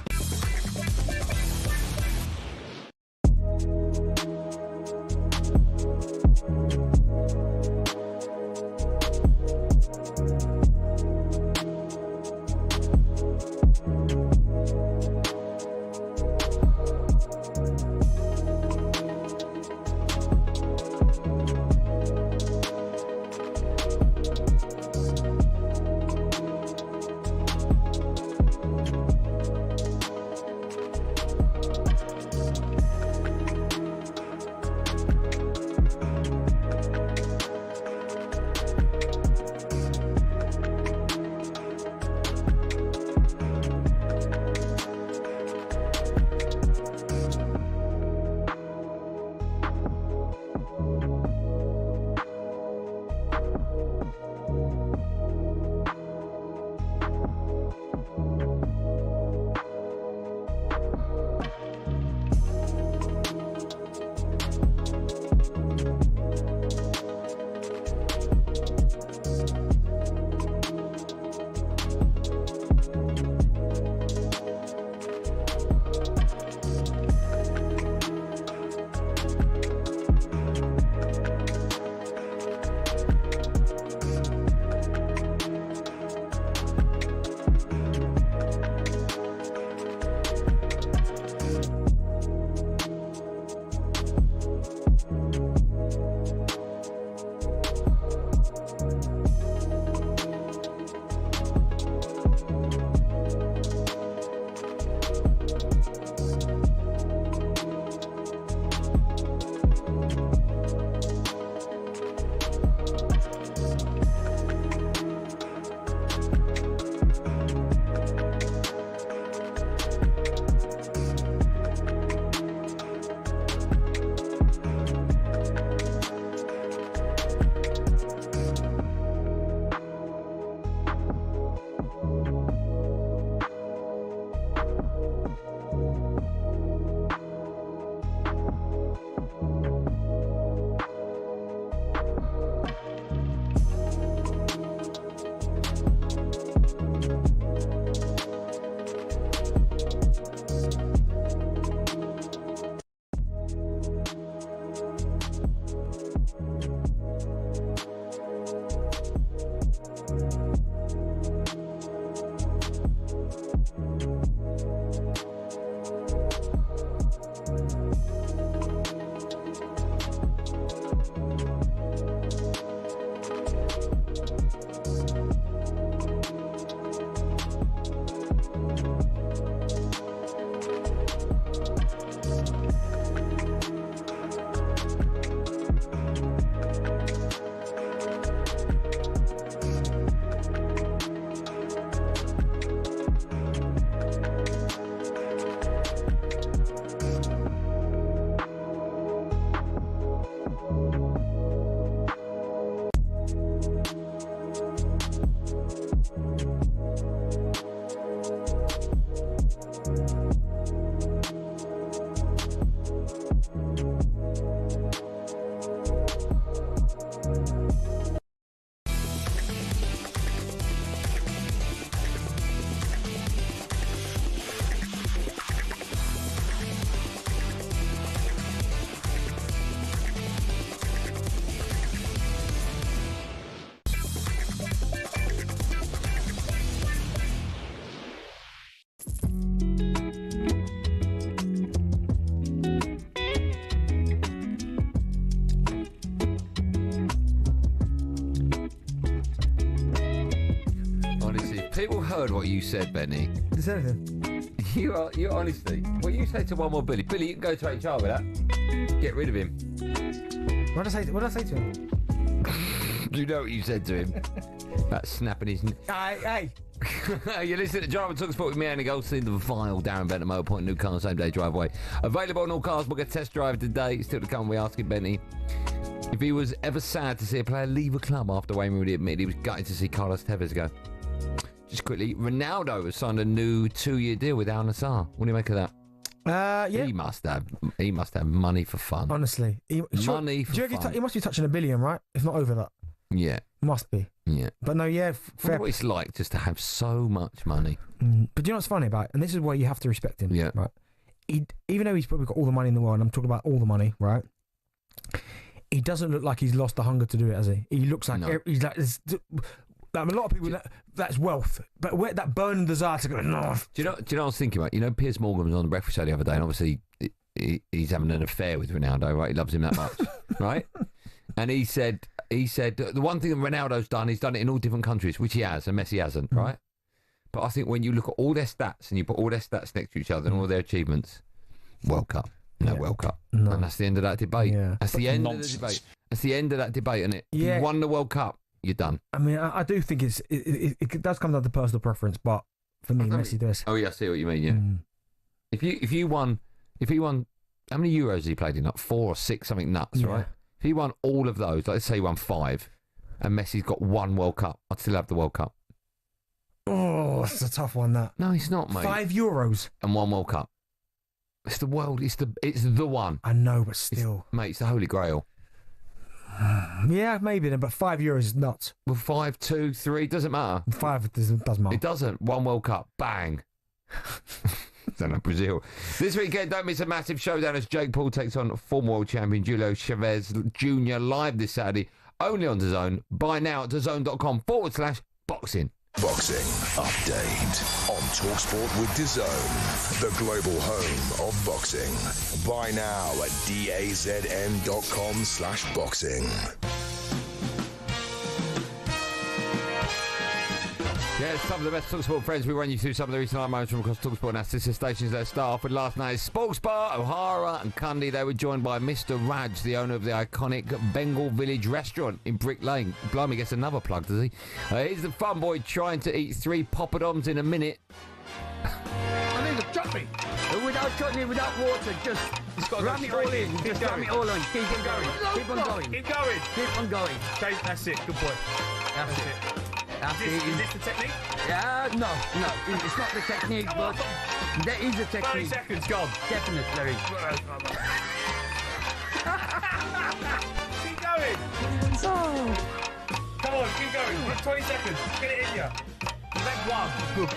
people heard what you said, Benny. Did you say anything? You honestly, what you say to one more Billy? Billy, you can go to HR with that. Get rid of him. What did I say to him? You know what you said to him? About snapping his... Hey. You're listening to Drive and Talk Sport with me, Andy Goldstein, the vile Darren Bent at Motor Point, new car, same day driveway. Available on all cars. We'll get a test drive today. Still to come, we're asking Benty if he was ever sad to see a player leave a club after Wayne Rooney admitted he was gutted to see Carlos Tevez go. Just quickly, Ronaldo has signed a new 2-year deal with Al Nassr. What do you make of that? Yeah. He must have money for fun. Honestly. Money for fun. He must be touching $1 billion, right? If not over that. Yeah. Must be. Yeah. But no, yeah, I fair. wonder what it's like just to have so much money. But do you know what's funny about it? And this is why you have to respect him. Yeah. Right. Even though he's probably got all the money in the world, and I'm talking about all the money, right? He doesn't look like he's lost the hunger to do it, has he? He looks like he's like a lot of people. That's wealth, but where that burning desire to go. No. Do you know what I was thinking about? You know, Piers Morgan was on the Breakfast Show the other day, and obviously he's having an affair with Ronaldo, right? He loves him that much, right? And he said the one thing that Ronaldo's done, he's done it in all different countries, which he has, and Messi hasn't, right? But I think when you look at all their stats and you put all their stats next to each other and all their achievements, World Cup, World Cup, and that's the end of that debate. Yeah. That's the end of the debate. That's the end of that debate, isn't it? Yeah. If you won the World Cup, you're done. I mean, I do think it does come down to personal preference, but for me, Messi does. Oh yeah, I see what you mean. Yeah. If he won, how many Euros has he played in? Like 4 or 6, something nuts, right? If he won all of those, let's say he won 5, and Messi's got 1 World Cup, I'd still have the World Cup. Oh, it's a tough one, that. No, it's not, mate. 5 Euros and 1 World Cup. It's the world. It's the one. I know, but still, mate, it's the Holy Grail. Yeah, maybe then, but 5 euros is nuts. Well, 5, 2, 3 doesn't matter. 5 doesn't matter. It doesn't. 1 World Cup, bang. Don't know, Brazil. This weekend, don't miss a massive showdown as Jake Paul takes on former world champion Julio Chavez Jr. live this Saturday, only on DAZN. Buy now at DAZN.com/boxing. Boxing update on talkSPORT with DAZN, the global home of boxing. Buy now at DAZN.com/boxing. Yeah, some of the best talkSPORT friends. We run you through some of the recent moments from across talkSPORT and our sister stations. Let's start off with last night's Sports Bar, O'Hara and Cundy. They were joined by Mr. Raj, the owner of the iconic Bengal Village restaurant in Brick Lane. Blimey gets another plug, does he? Here's the fun boy trying to eat 3 poppadoms in a minute. I need a chutney. Without chutney, without water, just ram it all in. Just ram it all on. Keep on going. Keep on going. Keep going. Keep on going. Okay, that's it. Good boy. That's it. Is this the technique? Yeah, no, it's not the technique, but there is a technique. 30 seconds, gone. Definitely. Keep going. Come on, keep going. 20 seconds. Get it in you. Leg 1. Good.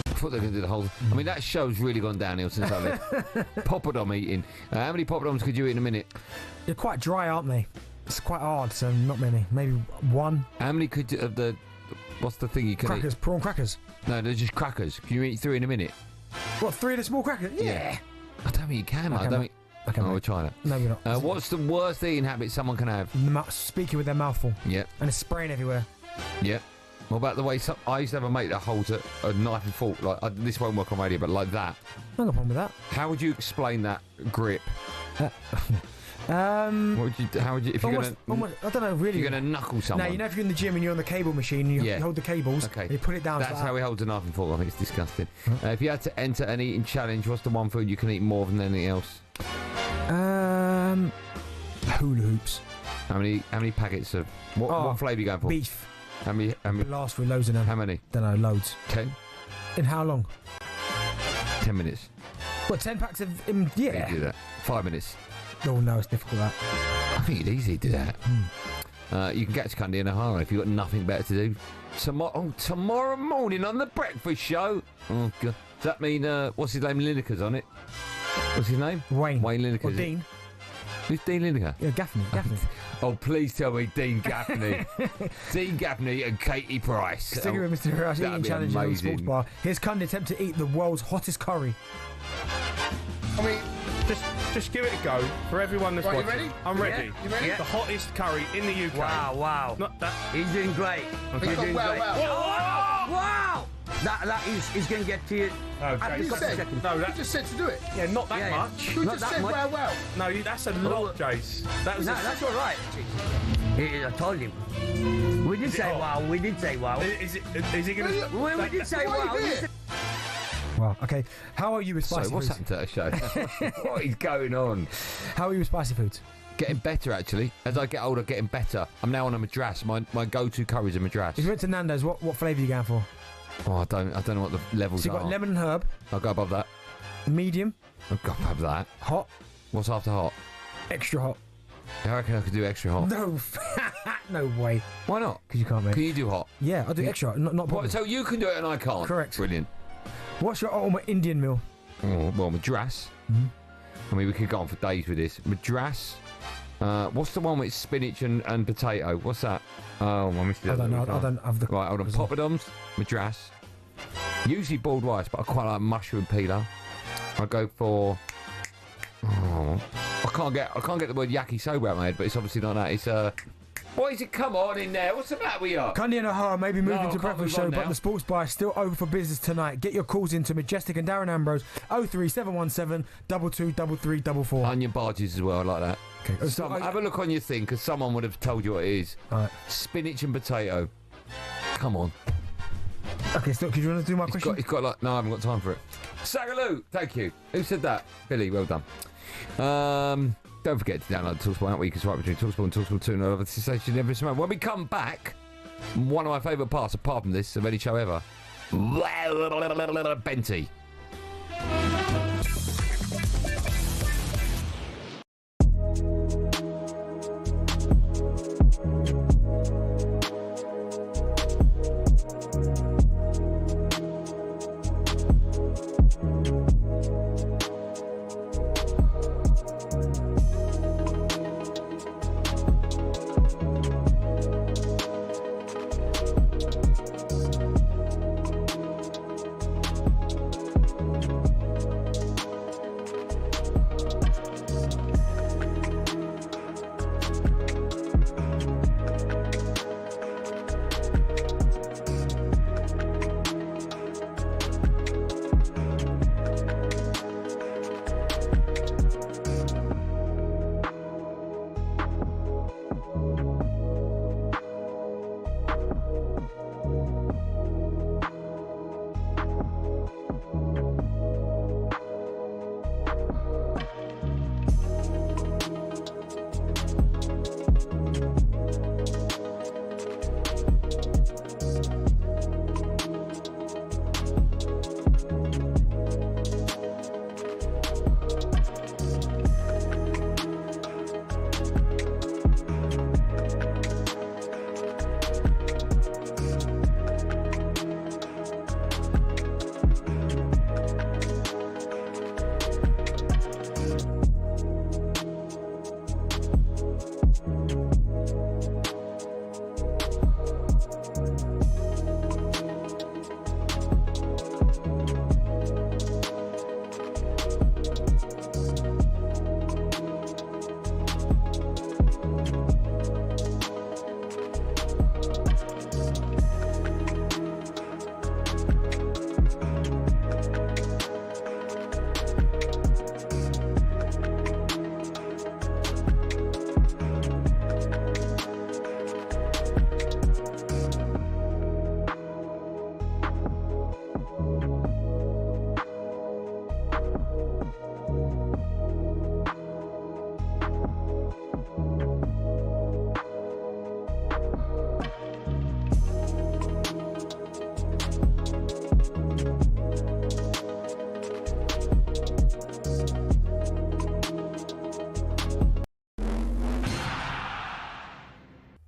I thought they were going to do the whole... I mean, that show's really gone downhill since I left. Poppadom eating. How many poppadoms could you eat in a minute? They're quite dry, aren't they? It's quite hard, so not many. Maybe 1. How many could you... what's the thing you can crackers, eat? Prawn crackers. No, they're just crackers. Can you eat 3 in a minute? What, 3 of the small crackers? Yeah. I don't think you can, mate. I don't think... Okay, we'll try that. No, we're not. What's the worst eating habit someone can have? Speaking with their mouth full. Yeah. And it's spraying everywhere. Yeah. What about the way I used to have a mate that holds a knife and fork, like this won't work on radio, but like that? No problem with that. How would you explain that grip? What would you? How would you? If almost, you're gonna, I don't know really. You're gonna knuckle someone. No, you know if you're in the gym and you're on the cable machine, and you hold the cables. Okay. And you put it down. That's how he holds a knife and fork. I think it's disgusting. If you had to enter an eating challenge, what's the one food you can eat more than anything else? Hula hoops. How many packets of what flavour are you going for? Beef. How many? Blast with loads of them. How many? Don't know, loads. 10. In how long? 10 minutes. What, 10 packs of? Yeah. You do that. 5 minutes. Oh no, it's difficult that. I think you'd easily do that. You can catch Cundy and O'Hara if you've got nothing better to do. Tomorrow morning on the breakfast show. Oh God. Does that mean what's his name? Lineker's on it. What's his name? Wayne Lineker. Or Dean. Who's Dean Lineker? Yeah, Gaffney. Oh, please tell me Dean Gaffney. Dean Gaffney and Katie Price. Sticking with Mr. Rush eating challenge on the sports bar. Here's Cundy attempt to eat the world's hottest curry. I mean, Just give it a go for everyone that's Right, you watching. ready? I'm ready. Yeah, you ready? The hottest curry in the UK. Wow. Not that. He's doing great. Okay. He's doing Wow, great. wow. Wow! That is going to get to you. Okay. Just a second. No, You just said to do it. Yeah, not that much. You Not just that said much. wow. No, that's a lot, Jace. That was That's all right. I told you. We did say wow. We did say wow. Is it going to... We did say wow. Wow. Okay. How are you with spicy So what's foods? happened to that show? What is going on? How are you with spicy foods? Getting better, actually. As I get older, getting better. I'm now on a madras. My go-to curry is a madras. If you went to Nando's, what flavour are you going for? Oh, I don't know what the levels So you've are. got lemon and herb. I'll go above that. Medium. I'll go above that. Hot. What's after hot? Extra hot. I reckon I could do extra hot. No. No way. Why not? Because you can't, mate. Can you do hot? Yeah, I'll do extra hot. Not a problem. So you can do it and I can't? Correct. Brilliant. What's your ultimate Indian meal? Oh, well, madras. I mean, we could go on for days with this. Madras. What's the one with spinach and potato? What's that? Oh, I missed it. I don't know. I don't have the... Right, hold on. Poppadoms, madras. Usually boiled rice, but I quite like mushroom peeler. I go for... Oh, I can't get the word yakisoba out of my head, but it's obviously not that. It's what is it? Come on in there. What's the matter with you? Kandi and O'Hara may be moving to can't breakfast move show, on but now. the sports bar is still open for business tonight. Get your calls into Majestic and Darren Ambrose 03717 223344. Onion barges as well, I like that. Okay. Have a look on your thing, because someone would have told you what it is. Right. Spinach and potato. Come on. Okay, so do you want to do my question? It's got like... No, I haven't got time for it. Sagaloo! Thank you. Who said that? Billy, well done. Don't forget to download the TalkSPORT app where you can swipe between TalkSPORT and TalkSPORT 2 and other stations every month. When we come back, one of my favourite parts, apart from this, of any show ever, Benty.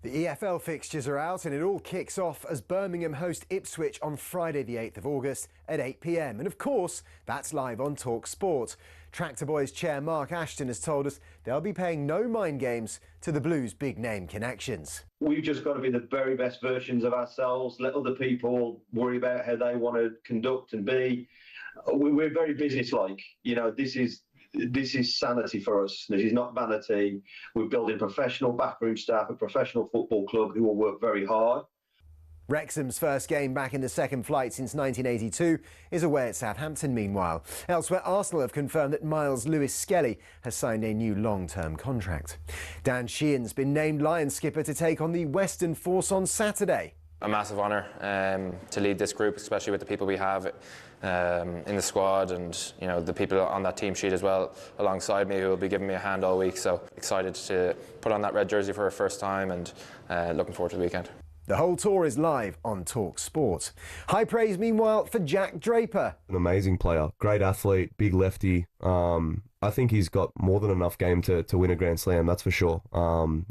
The EFL fixtures are out and it all kicks off as Birmingham host Ipswich on Friday the 8th of August at 8 p.m. And of course, that's live on talkSPORT. Tractor Boys chair Mark Ashton has told us they'll be paying no mind games to the Blues' big name connections. We've just got to be the very best versions of ourselves, let other people worry about how they want to conduct and be. We're very businesslike. You know, this is this is sanity for us. This is not vanity. We're building professional backroom staff, a professional football club who will work very hard. Wrexham's first game back in the second flight since 1982 is away at Southampton meanwhile. Elsewhere, Arsenal have confirmed that Miles Lewis-Skelly has signed a new long-term contract. Dan Sheehan's been named Lions skipper to take on the Western Force on Saturday. A massive honour to lead this group, especially with the people we have in the squad and the people on that team sheet as well alongside me who will be giving me a hand all week. So excited to put on that red jersey for a first time and looking forward to the weekend. The whole tour is live on talkSPORT. High praise, meanwhile, for Jack Draper. An amazing player, great athlete, big lefty. I think he's got more than enough game to win a Grand Slam, that's for sure.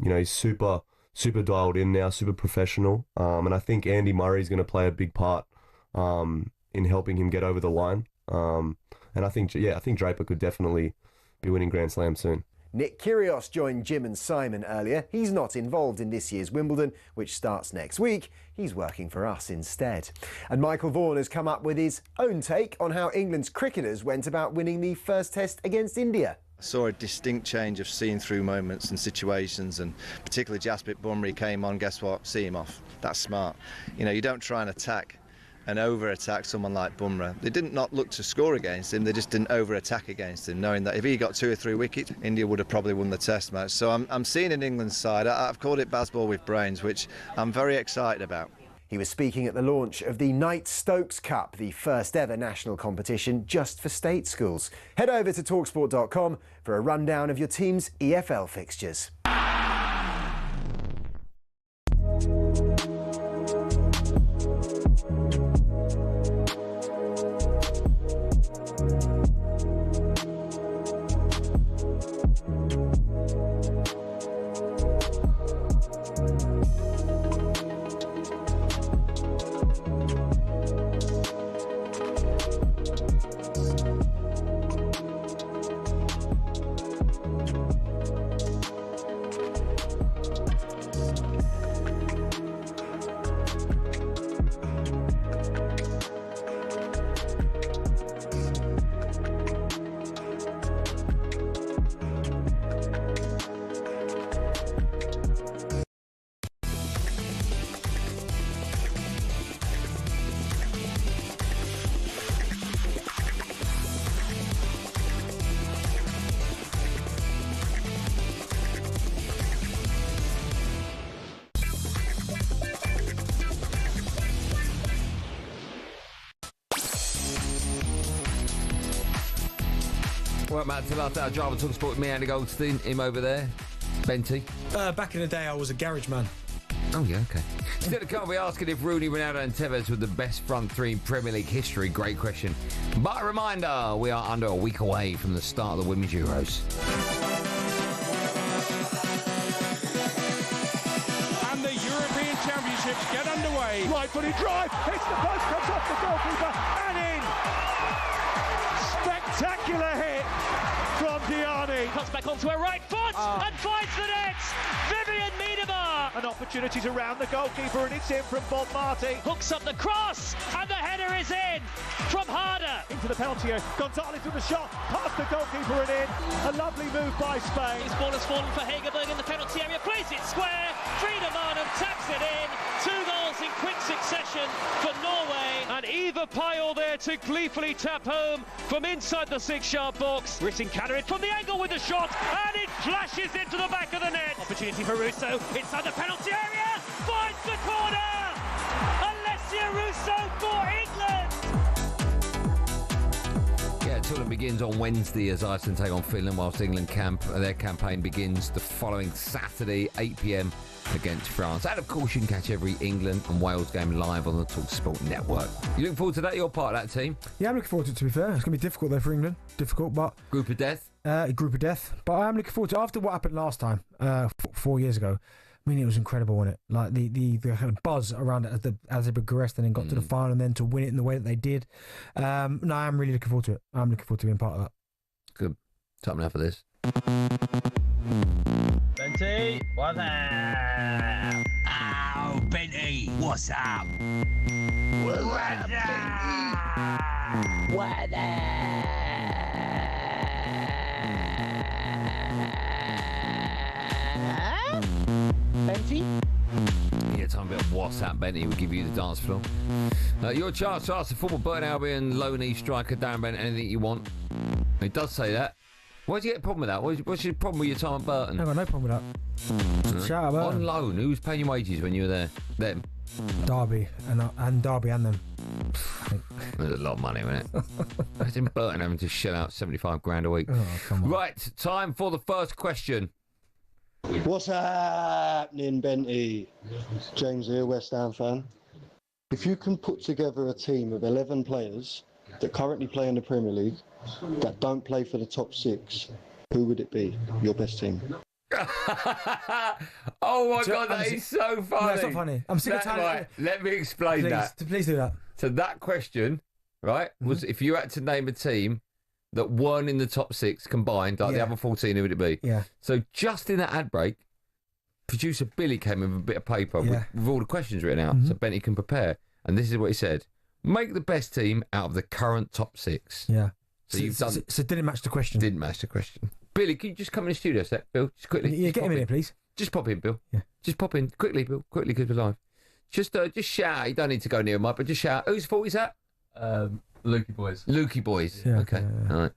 He's super dialed in now, super professional. And I think Andy Murray's going to play a big part in helping him get over the line. And I think Draper could definitely be winning Grand Slam soon. Nick Kyrgios joined Jim and Simon earlier. He's not involved in this year's Wimbledon, which starts next week. He's working for us instead. And Michael Vaughan has come up with his own take on how England's cricketers went about winning the first test against India. I saw a distinct change of seeing through moments and situations, and particularly Jasprit Bumrah came on, guess what? See him off. That's smart. You don't try and attack and over-attack someone like Bumrah. They didn't not look to score against him, they just didn't over-attack against him, knowing that if he got 2 or 3 wickets, India would have probably won the test match. So I'm seeing an England side, I've called it baseball with brains, which I'm very excited about. He was speaking at the launch of the Knight Stokes Cup, the first ever national competition just for state schools. Head over to talksport.com for a rundown of your team's EFL fixtures. Well, Matt, to last hour, Driver talkSPORT with me, Andy Goldstein, him over there, Benty. Back in the day, I was a garage man. Oh, yeah, OK. Still to come, we're asking if Rooney, Ronaldo and Tevez were the best front three in Premier League history. Great question. But a reminder, we are under a week away from the start of the Women's Euros. And the European Championships get underway. Right-footed drive, hits the post, comes off the goalkeeper and in. Spectacular hit from Diani. Cuts back onto her right foot and finds the net. Vivian Miedema. An opportunity to round the goalkeeper and it's in from Bob Marty. Hooks up the cross and the header is in from Harder. Into the penalty area. Gonzalez with the shot. Past the goalkeeper and in. A lovely move by Spain. His ball has fallen for Hegerberg in the penalty area. Plays it square. Frida Marnham taps it in. 2 goals in quick succession for Norway. And Eva Pyle there to gleefully tap home from inside the 6-yard box. Rising Kaderin from the angle with the shot, and it flashes into the back of the net. Opportunity for Russo inside the penalty area. Finds the corner. Alessia Russo for England. Yeah, the tournament begins on Wednesday as Iceland take on Finland, whilst England their campaign begins the following Saturday, 8 p.m. against France. And of course, you can catch every England and Wales game live on the talkSPORT network. You looking forward to that? You're part of that team? Yeah, I'm looking forward to it, to be fair. It's going to be difficult, though, for England. Difficult, but... Group of death? Group of death. But I am looking forward to it. After what happened last time, 4 years ago, I mean, it was incredible, wasn't it? Like, the kind of buzz around it as they progressed and then got to the final and then to win it in the way that they did. No, I am really looking forward to it. I'm looking forward to being part of that. Good. Time now for this. Benty, what's up? Oh, Benty, what's up? What's up? What's up? WhatsApp, Benty will give you the dance floor. Your chance to ask the former Burton Albion low knee striker Darren Bent anything you want. It does say that. Why do you get a problem with that? What's your problem with your time at Burton? I've got no problem with that. Shout out Burton. On loan, who was paying your wages when you were there? Them. Derby and Derby and them. There's a lot of money, wasn't it? Imagine Burton having to shell out 75 grand a week. Oh, come on. Right, time for the first question. What's happening, Benty? James here, West Ham fan. If you can put together a team of 11 players that currently play in the Premier League that don't play for the top 6, who would it be? Your best team? Oh my God, that is so funny. No, it's not funny. I'm sick of tired. Right, let me explain that. Please do that. So that question, right, was if you had to name a team that weren't in the top 6 combined, like the other 14, who would it be? Yeah. So just in that ad break, producer Billy came in with a bit of paper with all the questions written out, so Benty can prepare. And this is what he said: make the best team out of the current top 6. Yeah. So you've done. So it didn't match the question. Didn't match the question. Billy, can you just come in the studio a sec, Bill? Just quickly. Yeah, get him in here, please. Just pop in, Bill. Yeah. Just pop in quickly, Bill. Quickly, because we're live. Just shout. You don't need to go near him, but just shout. Whose fault is that? Lukey boys. Lukey boys. Yeah, okay. All right.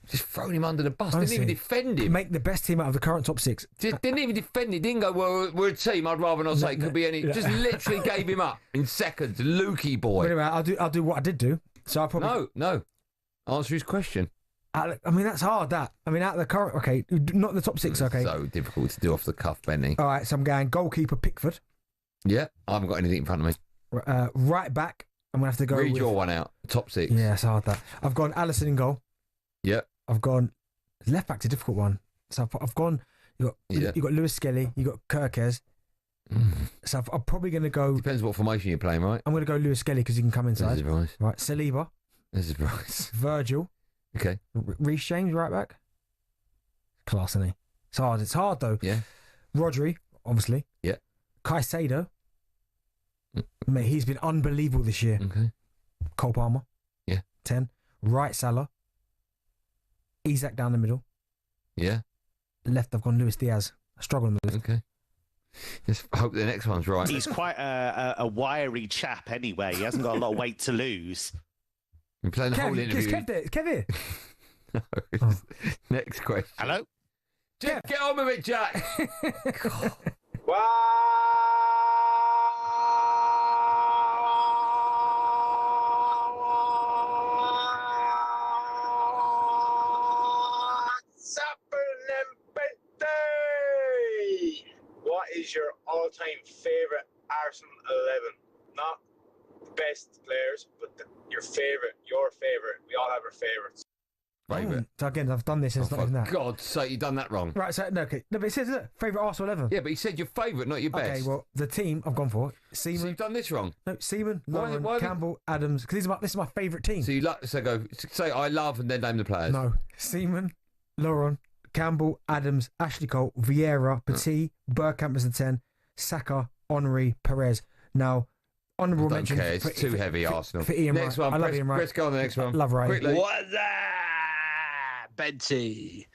Just throwing him under the bus. Honestly, didn't even defend him. Make the best team out of the current top 6. Didn't even defend him. Didn't go, well, we're a team. I'd rather not say it could be any. Just literally gave him up in seconds. Lukey boy. Anyway, I'll do what I did do. So I probably no. Answer his question. I mean, that's hard. Out of the current. Okay, not the top 6. Okay. So difficult to do off the cuff, Benny. All right, so I'm going goalkeeper Pickford. Yeah, I haven't got anything in front of me. Right back, I'm gonna have to go. Read your one out. Top 6. Yeah, it's hard that. I've gone Alisson in goal. Yep. I've gone left back's a difficult one. So I've gone. You got Lewis Skelly. You got Kirkes. So I'm probably going to go. Depends what formation you're playing, right? I'm going to go Lewis Skelly because he can come inside. This is right. Right, Saliba. This is right. Virgil. Okay. Reece James, right back. Class, isn't he? It's hard. It's hard though. Yeah. Rodri, obviously. Yeah. Caicedo. Mate, he's been unbelievable this year. Okay. Cole Palmer. Yeah. 10. Right, Salah. Isak down the middle. Yeah. Left, I've gone Luis Diaz. I struggle on the left. Okay. Just hope the next one's right. He's quite a wiry chap anyway. He hasn't got a lot of weight to lose. We're playing the whole interview. It's Kev here. No, next question. Hello? Get on with it, Jack. What's happening, Benty? What is your all-time favourite Arsenal 11? Not the best players, but your favourite. We all have our favourites. Favourite. So again, I've done this and it's not even that. For God's sake, you've done that wrong. Right, so, no, okay. No, but it says, look, favourite Arsenal 11. Yeah, but he said your favourite, not your best. Okay, well, the team I've gone for, Seaman. So you've done this wrong? No, Seaman, Why- Lauren, why- Campbell, Adams, because this is my favourite team. So you say I love and then name the players. No, Seaman, Lauren, Campbell, Adams, Ashley Cole, Vieira, Petit, Bergkamp as a 10, Saka, Henry, Perez. Now, honourable Don't mention. care, it's too heavy, Arsenal. For Ian Next Wright. one, I love press- Ian Wright. press go on the next one. Love Wright. Quickly. What's that? Benty.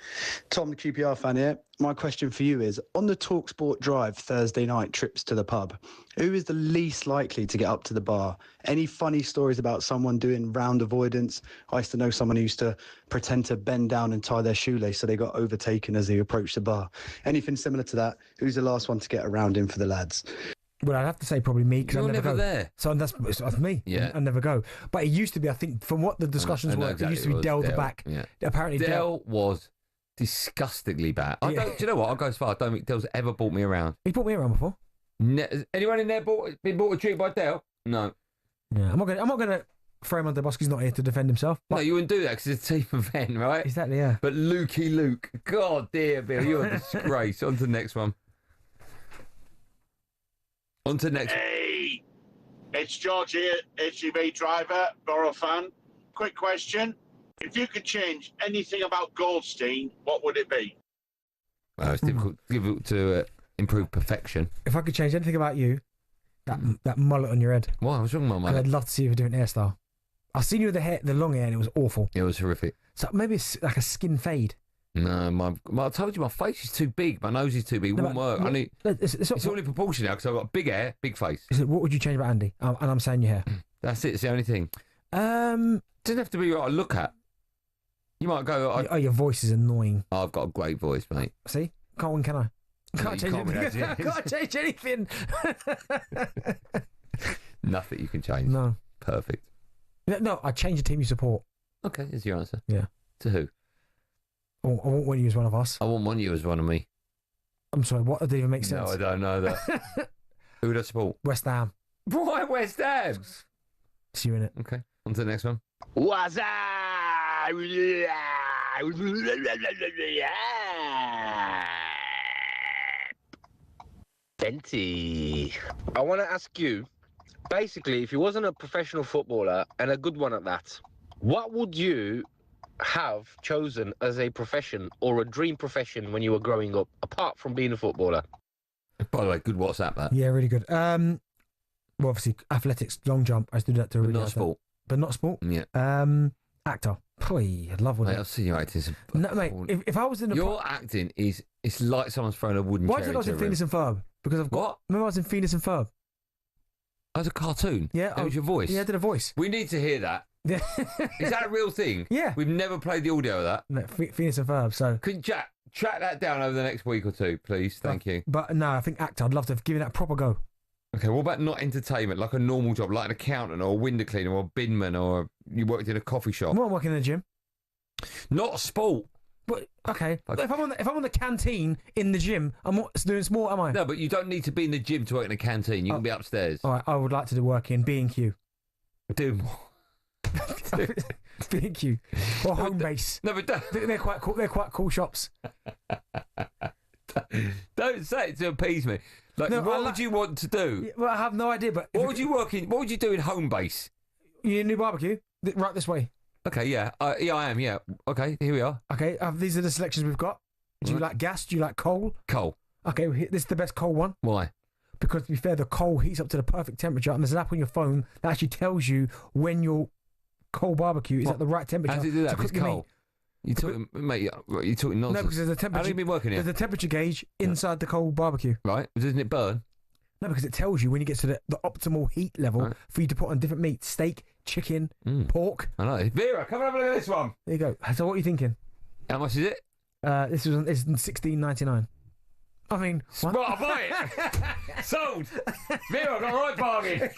Tom, the QPR fan here. My question for you is, on the talkSPORT drive Thursday night trips to the pub, who is the least likely to get up to the bar? Any funny stories about someone doing round avoidance? I used to know someone who used to pretend to bend down and tie their shoelace so they got overtaken as they approached the bar. Anything similar to that? Who's the last one to get around in for the lads? Well, I'd have to say probably me because I You're never never go. there. So that's me. Yeah. I never go. But it used to be, I think, from what the discussions I know were, exactly it used to be what it Dell was, the Dell. back. Yeah. Apparently Dell was disgustingly bad. Do you know what? I'll go as far. I don't think Dell's ever brought me around. He brought me around before. Has anyone in there been bought a treat by Dell? No. Yeah, I'm not gonna throw him under the bus because he's not here to defend himself. No, you wouldn't do that because it's a team event, right? Exactly, yeah. But Lukey Luke, God dear, Bill, you're a disgrace. On to the next one. On to the next one. Hey, it's George here, HGV driver, Borough fan. Quick question. If you could change anything about Goldstein, what would it be? Well, it's difficult to improve perfection. If I could change anything about you, that mullet on your head. Why? What's wrong with my mullet? I'd love to see you do an hairstyle. I've seen you with the long hair, and it was awful. It was horrific. So maybe it's like a skin fade. No, I told you my face is too big. My nose is too big. It won't work. It's all in proportion now because I've got big hair, big face. What would you change about Andy? And I'm saying your hair. That's it. It's the only thing. Doesn't have to be what I look at. You might go. Your voice is annoying. I've got a great voice, mate. See, can't win, can I? Can't change anything. I can't change anything. Nothing you can change. No. Perfect. No, I change the team you support. Okay, there's your answer. Yeah. To who? I won't want you as one of us. I won't want you as one of me. I'm sorry, what? That didn't even make sense. No, I don't know that. Who would I support? West Ham. Why West Ham? See you in it. Okay, on to the next one. What's up? Benty. I want to ask you, basically, if you wasn't a professional footballer, and a good one at that, what would you have chosen as a profession or a dream profession when you were growing up, apart from being a footballer? By the way, good WhatsApp that. Yeah, really good. Well, obviously, athletics, long jump. I used to do that to not sport. But not sport. Yeah. Actor. Boy, I'd love one. Mate, I've seen you acting. No, mate, if I was in your acting is, it's like someone's throwing a wooden chair. Why do you think I was in Phineas and Ferb? Because I've got. What? Remember I was in Phineas and Ferb? As a cartoon? Yeah. That was your voice? Yeah, I did a voice. We need to hear that. Yeah. Is that a real thing? Yeah. We've never played the audio of that. No, Phineas and Ferb, so. Can Jack track that down over the next week or two, please? Thank you. But no, I think actor, I'd love to have given that a proper go. Okay, what about not entertainment, like a normal job, like an accountant or a window cleaner or a binman, or you worked in a coffee shop? I'm not working in a gym. Not sport. But okay, if I'm on the canteen in the gym, I'm not doing sport, am I? No, but you don't need to be in the gym to work in a canteen. You can be upstairs. All right, I would like to do work in B&Q. Do more. B&Q or Home Base. No, but they're quite cool. They're quite cool shops. Don't say it to appease me. Like, No, what would you want to do? Yeah, well, I have no idea. But what would you work in? What would you do in Home Base? You new barbecue right this way. Okay, yeah, yeah, I am. Yeah, okay, here we are. Okay, these are the selections we've got. Do you like gas? Do you like coal? Coal. Okay, this is the best coal one. Why? Because to be fair, the coal heats up to the perfect temperature, and there's an app on your phone that actually tells you when your coal barbecue is at the right temperature. How do you do that? to cook It's your meat. coal. You talking, mate? You talking nonsense? No, because there's a temperature. How long have you been working here? There's a temperature gauge inside the coal barbecue. Right? Doesn't it burn? No, because it tells you when you get to the optimal heat level for you to put on different meats: steak, chicken, pork. I know. Vera, come and have a look at this one. There you go. So what are you thinking? How much is it? It's $16.99. I mean, well, I'll buy it. Sold. Vera, got a right bargain.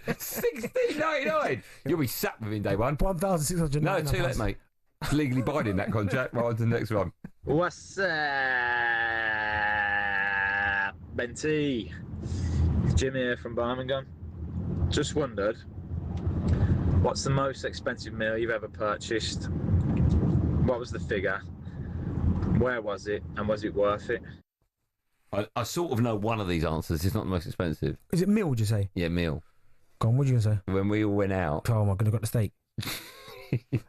$16.99. You'll be sacked within day one. £1,699. No, too late, mate. It's legally binding that contract. Right on to the next one. What's up, Benty? Jim here from Birmingham. Just wondered, what's the most expensive meal you've ever purchased? What was the figure? Where was it? And was it worth it? I sort of know one of these answers. It's not the most expensive. Is it meal, would you say? Yeah, meal. Go on, what are you going to say? When we all went out. Oh, my God, I got the steak.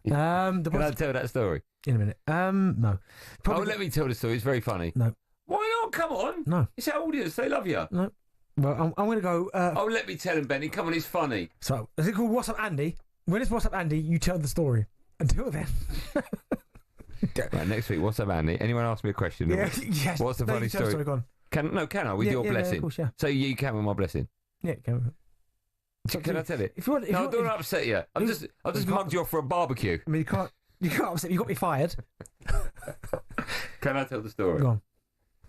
Can I tell that story? In a minute. No. Probably... Oh, let me tell the story. It's very funny. No. Why not? Come on. No. It's our audience. They love you. No. Well, I'm going to go... Oh, let me tell him, Benny. Come on, it's funny. So, is it called What's Up, Andy? When it's What's Up, Andy, you tell the story. Until then... Right, next week, What's Up, Andy? Anyone ask me a question? Yeah, yes. What's the funny story? Go on. Can I? With your blessing. Yeah, of course, yeah. So you can with my blessing. Yeah, can. Can I tell it? If you want, no, don't upset you. I've just mugged you off for a barbecue. I mean, you can't upset me. You got me fired. Can I tell the story? Go on.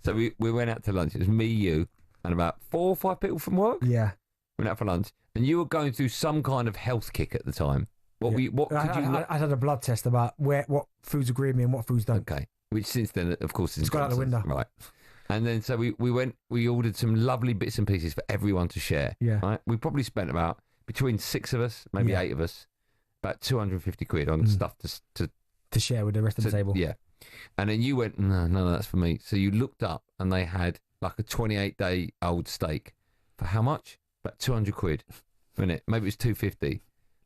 So we went out to lunch. It was me, you, and about 4 or 5 people from work. Yeah. Went out for lunch, and you were going through some kind of health kick at the time. I had a blood test about what foods agree with me and what foods don't. Okay. Which since then, of course, it's gone out the window. Right. And then so we ordered some lovely bits and pieces for everyone to share. Yeah. Right. We probably spent about between 6 of us, maybe 8 of us, about 250 quid on stuff to share with the rest of the table. Yeah. And then you went, no, that's for me. So you looked up and they had like a 28-day-old steak for how much? About 200 quid. Wasn't it? Maybe it was 250.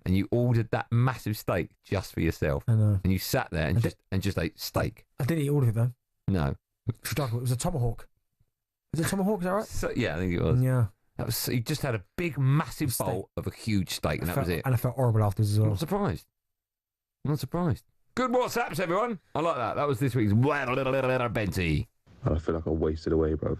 And you ordered that massive steak just for yourself. I know. And you sat there and just ate steak. I didn't eat all of it though. No. It was a tomahawk. Was it tomahawk? Is that right? So, yeah, I think it was. Yeah. You just had a big, massive bowl of a huge steak, and that was it. And I felt horrible afterwards as well. I'm not surprised. Good WhatsApps, everyone. I like that. That was this week's Benty. I feel like I wasted away, bro.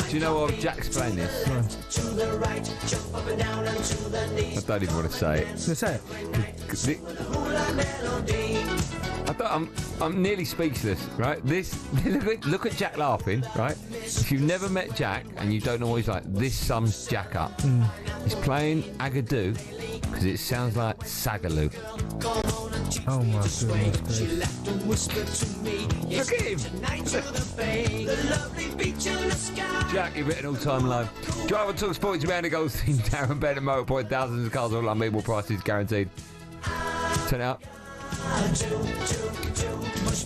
Do you know what Jack's playing this? I don't even want to say it. Say it. I'm nearly speechless, right? This look at Jack laughing, right? If you've never met Jack and you don't know what he's like, this sums Jack up. He's playing Agadoo because it sounds like Sagaloo. Oh my goodness. Look at him! Jack, you've hit an all-time low. Drive on talkSPORT to Andy Goldstein Darren Bent and Motorpoint. Thousands of cars, all unbeatable prices guaranteed. Turn it up. Do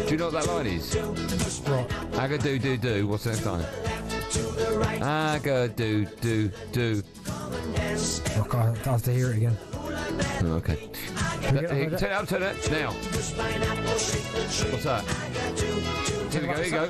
you know what that line is? What? Aga do do do. What's the next line? Aga do do do. Oh, God, I have to hear it again. Oh, okay. Turn it up, turn it. Now. What's that? Here we go, here you go.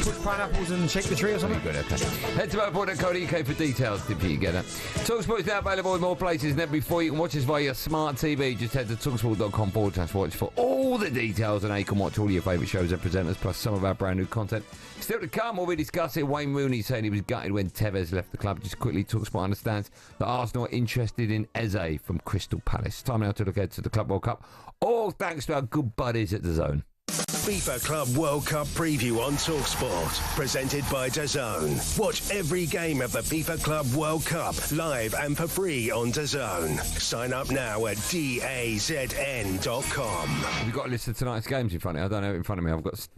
Push pineapples and shake the tree or something? Good, okay. Head to motorsport.co.uk for details if you get it. TalkSport is now available in more places than ever before. You can watch us via your smart TV. Just head to talksport.com/watch for all the details, and you can watch all your favourite shows and presenters, plus some of our brand new content. Still to come, we'll be discussing Wayne Rooney saying he was gutted when Tevez left the club. Just quickly, TalkSport understands that Arsenal are interested in Eze from Crystal Palace. Time now to look ahead to the Club World Cup. All thanks to our good buddies at DAZN. FIFA Club World Cup preview on talkSPORT, presented by DAZN. Watch every game of the FIFA Club World Cup live and for free on DAZN. Sign up now at DAZN.com. Have you got a list of tonight's games in front of you? I don't have it in front of me. I've got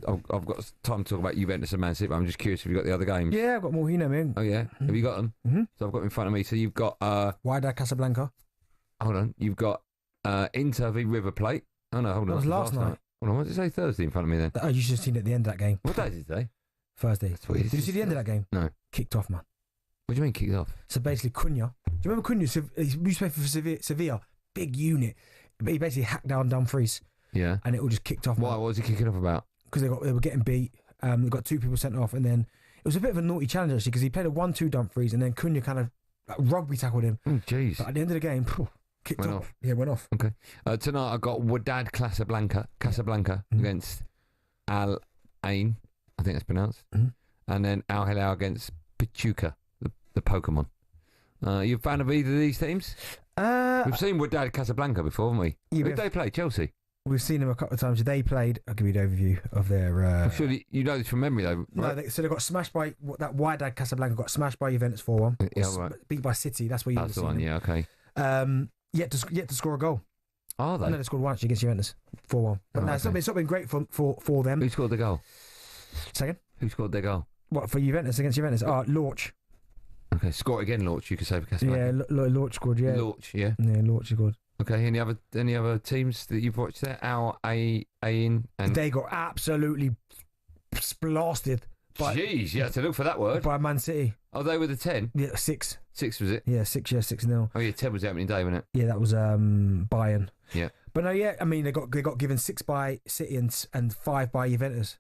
time to talk about Juventus and Man City, but I'm just curious if you've got the other games. Yeah, I've got more. You know me. Oh, yeah? Have you got them? Mm-hmm. So I've got them in front of me. So you've got... Wydad Casablanca. Hold on. You've got Inter v River Plate. Oh, no, hold on. That was last night. Hold on, what did it say Thursday in front of me then? Oh, you should have seen it at the end of that game. What day did it say? Thursday. Did you see the end of that game? No. Kicked off, man. What do you mean kicked off? So basically, Cunha. Do you remember Cunha? He used to play for Sevilla. Big unit. But he basically hacked down Dumfries. Yeah. And it all just kicked off. Why? What was he kicking off about? Because they were getting beat. They got 2 people sent off. And then it was a bit of a naughty challenge, actually, because he played a 1-2 Dumfries. And then Cunha kind of rugby tackled him. Oh, jeez. But at the end of the game... Kicked went off. Yeah, went off. Okay. Tonight I got Wydad Casablanca against Al Ain, I think that's pronounced, and then Al Hilal against Pachuca, the Pokemon. You a fan of either of these teams? We've seen Wydad Casablanca before, haven't we? Yeah, who did they play? Chelsea. We've seen them a couple of times. They played. I'll give you an overview of their. Surely you know this from memory, though. Right? No, so they got smashed by that Wydad Casablanca. Got smashed by Juventus 4-1. Yeah, right. Beat by City. That's where you. That's the one. Yeah, okay. Yet to score a goal. Are they? No, they scored one actually against Juventus, 4-1. But it's not been great for them. Who scored the goal? Second. Who scored their goal? What for Juventus against Juventus? Lorch. Okay, score it again, Lorch. You could say for Casablanca. Yeah, Lorch scored. Yeah, Lorch. Yeah. Yeah, Lorch scored. Okay, any other teams that you've watched there? Al Ain and they got absolutely blasted. Jeez, you had to look for that word. By Man City. Oh, they were the 10? Yeah, 6. 6 was it? Yeah, 6. Yeah, 6-0. Oh yeah, 10 was the opening day, wasn't it? Yeah, that was Bayern. Yeah. But no, yeah, I mean they got given 6 by City and 5 by Juventus.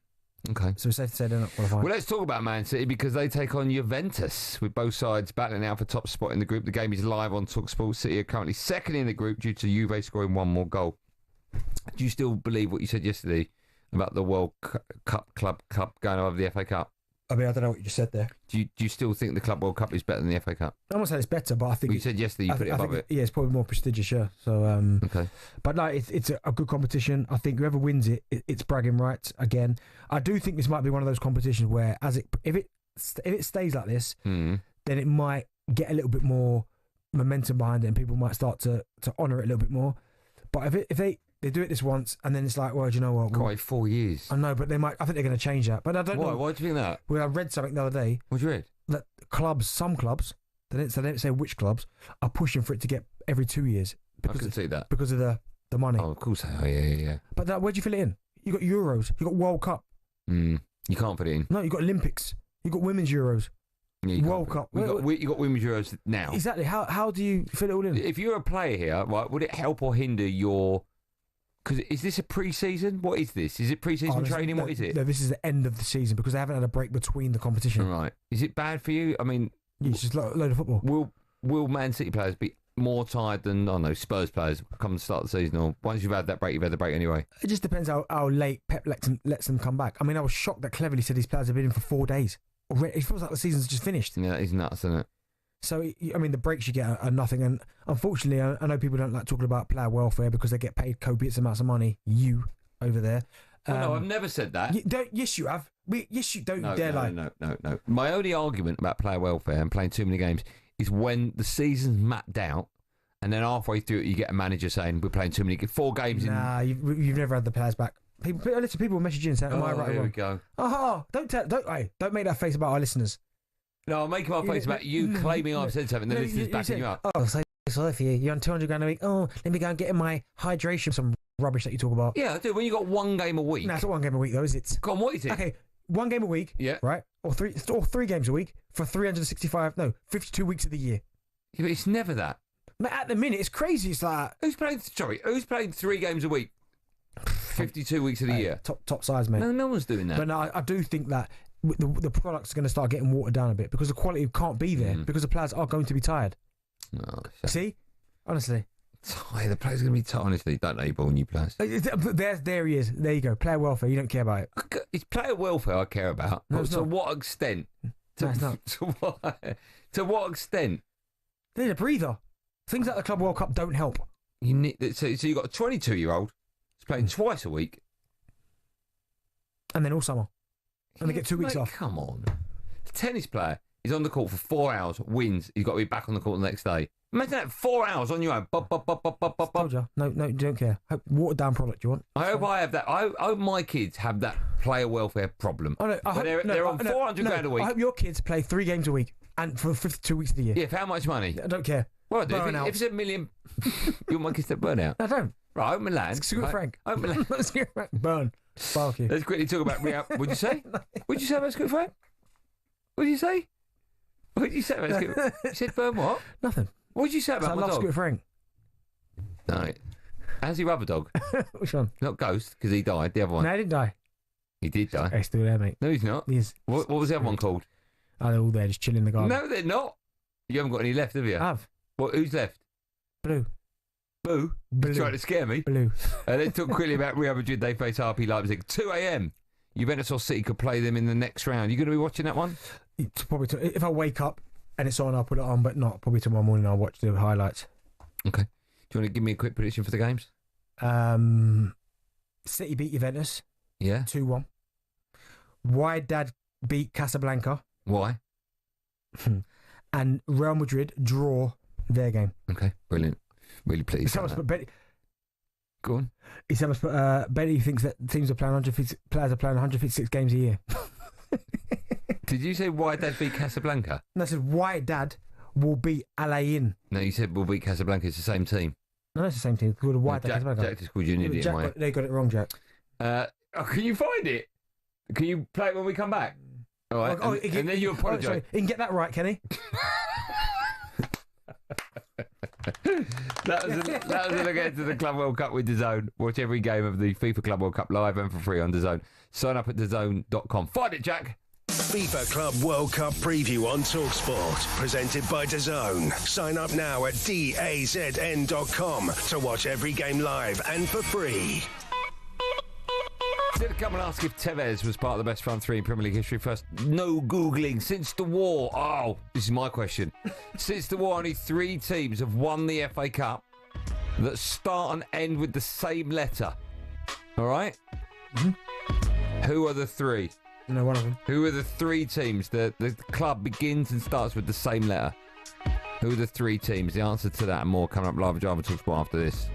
Okay. So it's safe to say they're not qualified. Well, let's talk about Man City because they take on Juventus with both sides battling out for top spot in the group. The game is live on talkSPORT. City are currently second in the group due to Juve scoring one more goal. Do you still believe what you said yesterday about the World Cup Club Cup going over the FA Cup? I mean, I don't know what you just said there. Do you still think the Club World Cup is better than the FA Cup? I'm not saying it's better, but I think... Well, you said yesterday you put it above it. Yeah, it's probably more prestigious, yeah. So, okay. But no, it's a good competition. I think whoever wins it's bragging rights again. I do think this might be one of those competitions where if it stays like this, then it might get a little bit more momentum behind it and people might start to honour it a little bit more. But if they do it this once, and then it's like, well, do you know what? Quite 4 years. I know, but they might. I think they're going to change that. But I don't know. Why do you think that? Well, I read something the other day. What did you read? That some clubs, they didn't say which clubs, are pushing for it to get every 2 years. I can see that. Because of the money. Oh, of course. Oh, yeah. But where do you fill it in? You got Euros. You got World Cup. You can't put it in. No, you got Olympics. You got Women's Euros. Yeah, World Cup. You got Women's Euros now. Exactly. How do you fit it all in? If you're a player here, right, would it help or hinder your... Because is this a pre-season? What is this? Is it pre-season training? What is it? No, this is the end of the season because they haven't had a break between the competition. Right. Is it bad for you? I mean... It's just a load of football. Will Man City players be more tired than, I don't know, Spurs players come to start the season? Or once you've had that break, you've had the break anyway? It just depends how late Pep lets them come back. I mean, I was shocked that Cleverley said his players have been in for 4 days. It feels like the season's just finished. Yeah, he's nuts, isn't it? So, I mean, the breaks you get are nothing. And unfortunately, I know people don't like talking about player welfare because they get paid copious amounts of money. You, over there. No, I've never said that. Yes, you have. Yes, you don't No. lie. My only argument about player welfare and playing too many games is when the season's mapped out and then halfway through it you get a manager saying we're playing too many 4 games Nah, you've never had the players back. People message in saying, am I right or wrong? Here we go. Don't make that face about our listeners. No, I'm making my face about you claiming I've said something, the listeners backing you up. Oh, say sorry for you. You're on 200 grand a week. Oh, let me go and get in my hydration. Some rubbish that you talk about. Yeah, I do. When you got one game a week. No, it's not one game a week though, is it? Go on, what is it? Okay, one game a week. Yeah. Right? Or three games a week for 52 weeks of the year. Yeah, but it's never that. But at the minute, it's crazy. It's like who's playing 3 games a week? 52 weeks of the year. Top size, mate. No one's doing that. But no, I do think that the product's going to start getting watered down a bit because the quality can't be there because the players are going to be tired. No, see, honestly, tired. The players are going to be tired. Honestly, don't they, ball new players? There he is. There you go. Player welfare. You don't care about it. It's player welfare I care about. No, to what extent? No, it's not. To what extent? There's a breather. Things like the Club World Cup don't help. You need so you got a 22-year-old who's playing twice a week, and then all summer, and they get 2 weeks off. Come on, a tennis player is on the court for 4 hours, wins. He's got to be back on the court the next day. Imagine that 4 hours on your own. Told you. No, you don't care. Watered down product you want. I hope I have that. I hope my kids have that player welfare problem. Oh, no, they're on 400 grand a week. I hope your kids play 3 games a week and for 52 weeks of the year. Yeah, for how much money? I don't care. Well, I do. If it's $1 million, you want my kids to burn out? I don't. Right, I hope Milan. Screw Frank. I hope Milan. Burn. Barbecue. Let's quickly talk about Real. What'd you say? What'd you say about Screw Frank? What did you say? What did you say about Screw? You said burn what? Nothing. What did you say about my dog? I love Screw Frank. No. How's your other dog? Which one? Not Ghost, because he died. The other one. No, he didn't die. He did die. He's still there, mate. No, he's not. He is. What was the other one called? Oh, they're all there, just chilling in the garden. No, they're not. You haven't got any left, have you? I have. What? Who's left? Blue. Blue? You're trying to scare me? Blue. Let's talk quickly about Real Madrid. They face RB Leipzig. 2 a.m. Juventus or City could play them in the next round. You going to be watching that one? It's probably if I wake up and it's on, I'll put it on, but not. Probably tomorrow morning I'll watch the highlights. Okay. Do you want to give me a quick prediction for the games? City beat Juventus. Yeah. 2-1. Wydad beat Casablanca. Why? And Real Madrid draw their game. Okay, brilliant. Really pleased. Go on. He said, Benty thinks that players are playing 156 games a year. Did you say Wydad beat Casablanca? No, I said Wydad will beat Alain. No, you said we'll beat Casablanca. It's the same team. No, it's the same team. It's called Wydad Casablanca. Jack just called you an idiot. Jack, they got it wrong, Jack. Can you find it? Can you play it when we come back? All right. And then you apologise. You can get that right, Kenny. That was a look ahead to the Club World Cup with DAZN. Watch every game of the FIFA Club World Cup live and for free on DAZN. Sign up at DAZN.com. Find it, Jack. FIFA Club World Cup preview on talkSPORT, presented by DAZN. Sign up now at DAZN.com to watch every game live and for free. Did come and ask if Tevez was part of the best front three in Premier League history. First, no Googling. Since the war, this is my question. Since the war, only 3 teams have won the FA Cup that start and end with the same letter. All right? Mm-hmm. Who are the 3? No, one of them. Who are the 3 teams? The club begins and starts with the same letter. Who are the 3 teams? The answer to that and more coming up live at Java talkSPORT after this.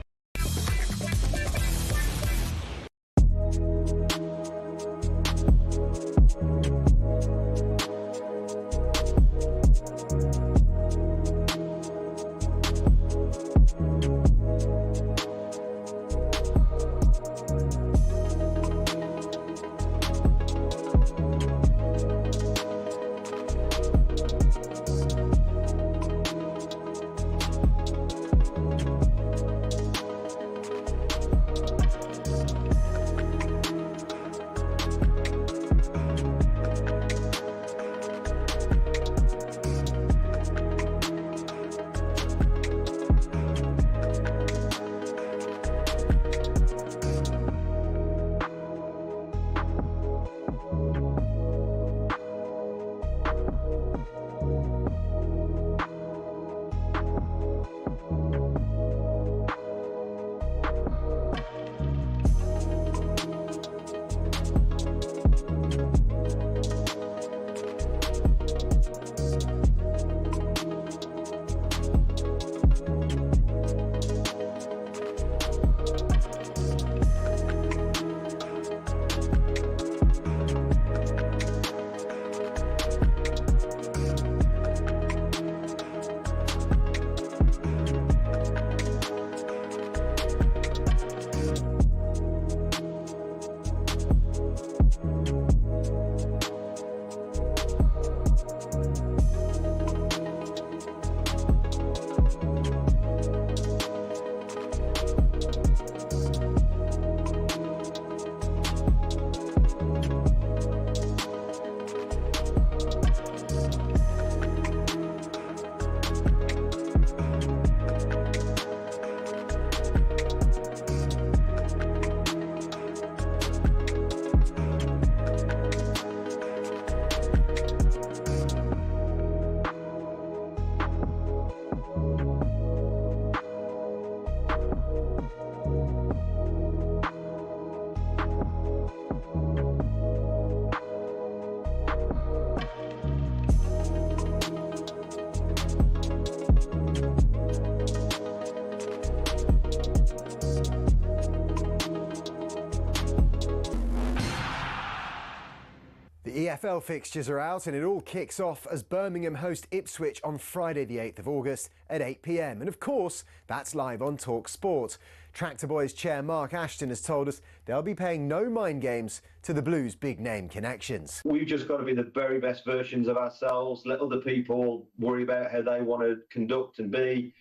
The EFL fixtures are out and it all kicks off as Birmingham host Ipswich on Friday the 8th of August at 8 p.m. And of course, that's live on talkSPORT. Tractor Boys chair Mark Ashton has told us they'll be paying no mind games to the Blues' big name connections. We've just got to be the very best versions of ourselves, let other people worry about how they want to conduct and be.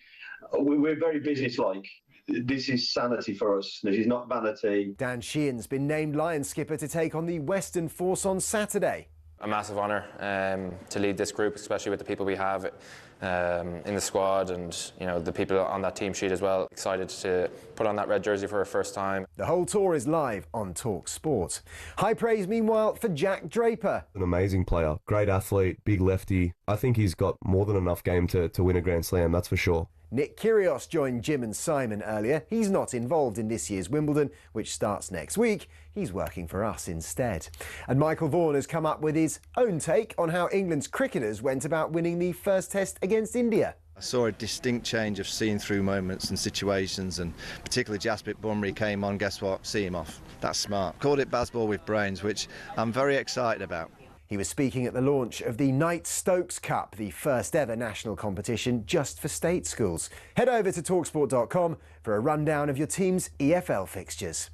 We're very businesslike. This is sanity for us. This is not vanity. Dan Sheehan's been named Lions skipper to take on the Western Force on Saturday. A massive honour to lead this group, especially with the people we have in the squad and the people on that team sheet as well. Excited to put on that red jersey for a first time. The whole tour is live on talkSPORT. High praise meanwhile for Jack Draper. An amazing player, great athlete, big lefty. I think he's got more than enough game to win a Grand Slam, that's for sure. Nick Kyrgios joined Jim and Simon earlier. He's not involved in this year's Wimbledon, which starts next week. He's working for us instead. And Michael Vaughan has come up with his own take on how England's cricketers went about winning the first test against India. I saw a distinct change of seeing through moments and situations, and particularly Jasprit Bumrah came on, guess what, see him off. That's smart. Called it Bazball with brains, which I'm very excited about. He was speaking at the launch of the Knight Stokes Cup, the first ever national competition just for state schools. Head over to talksport.com for a rundown of your team's EFL fixtures.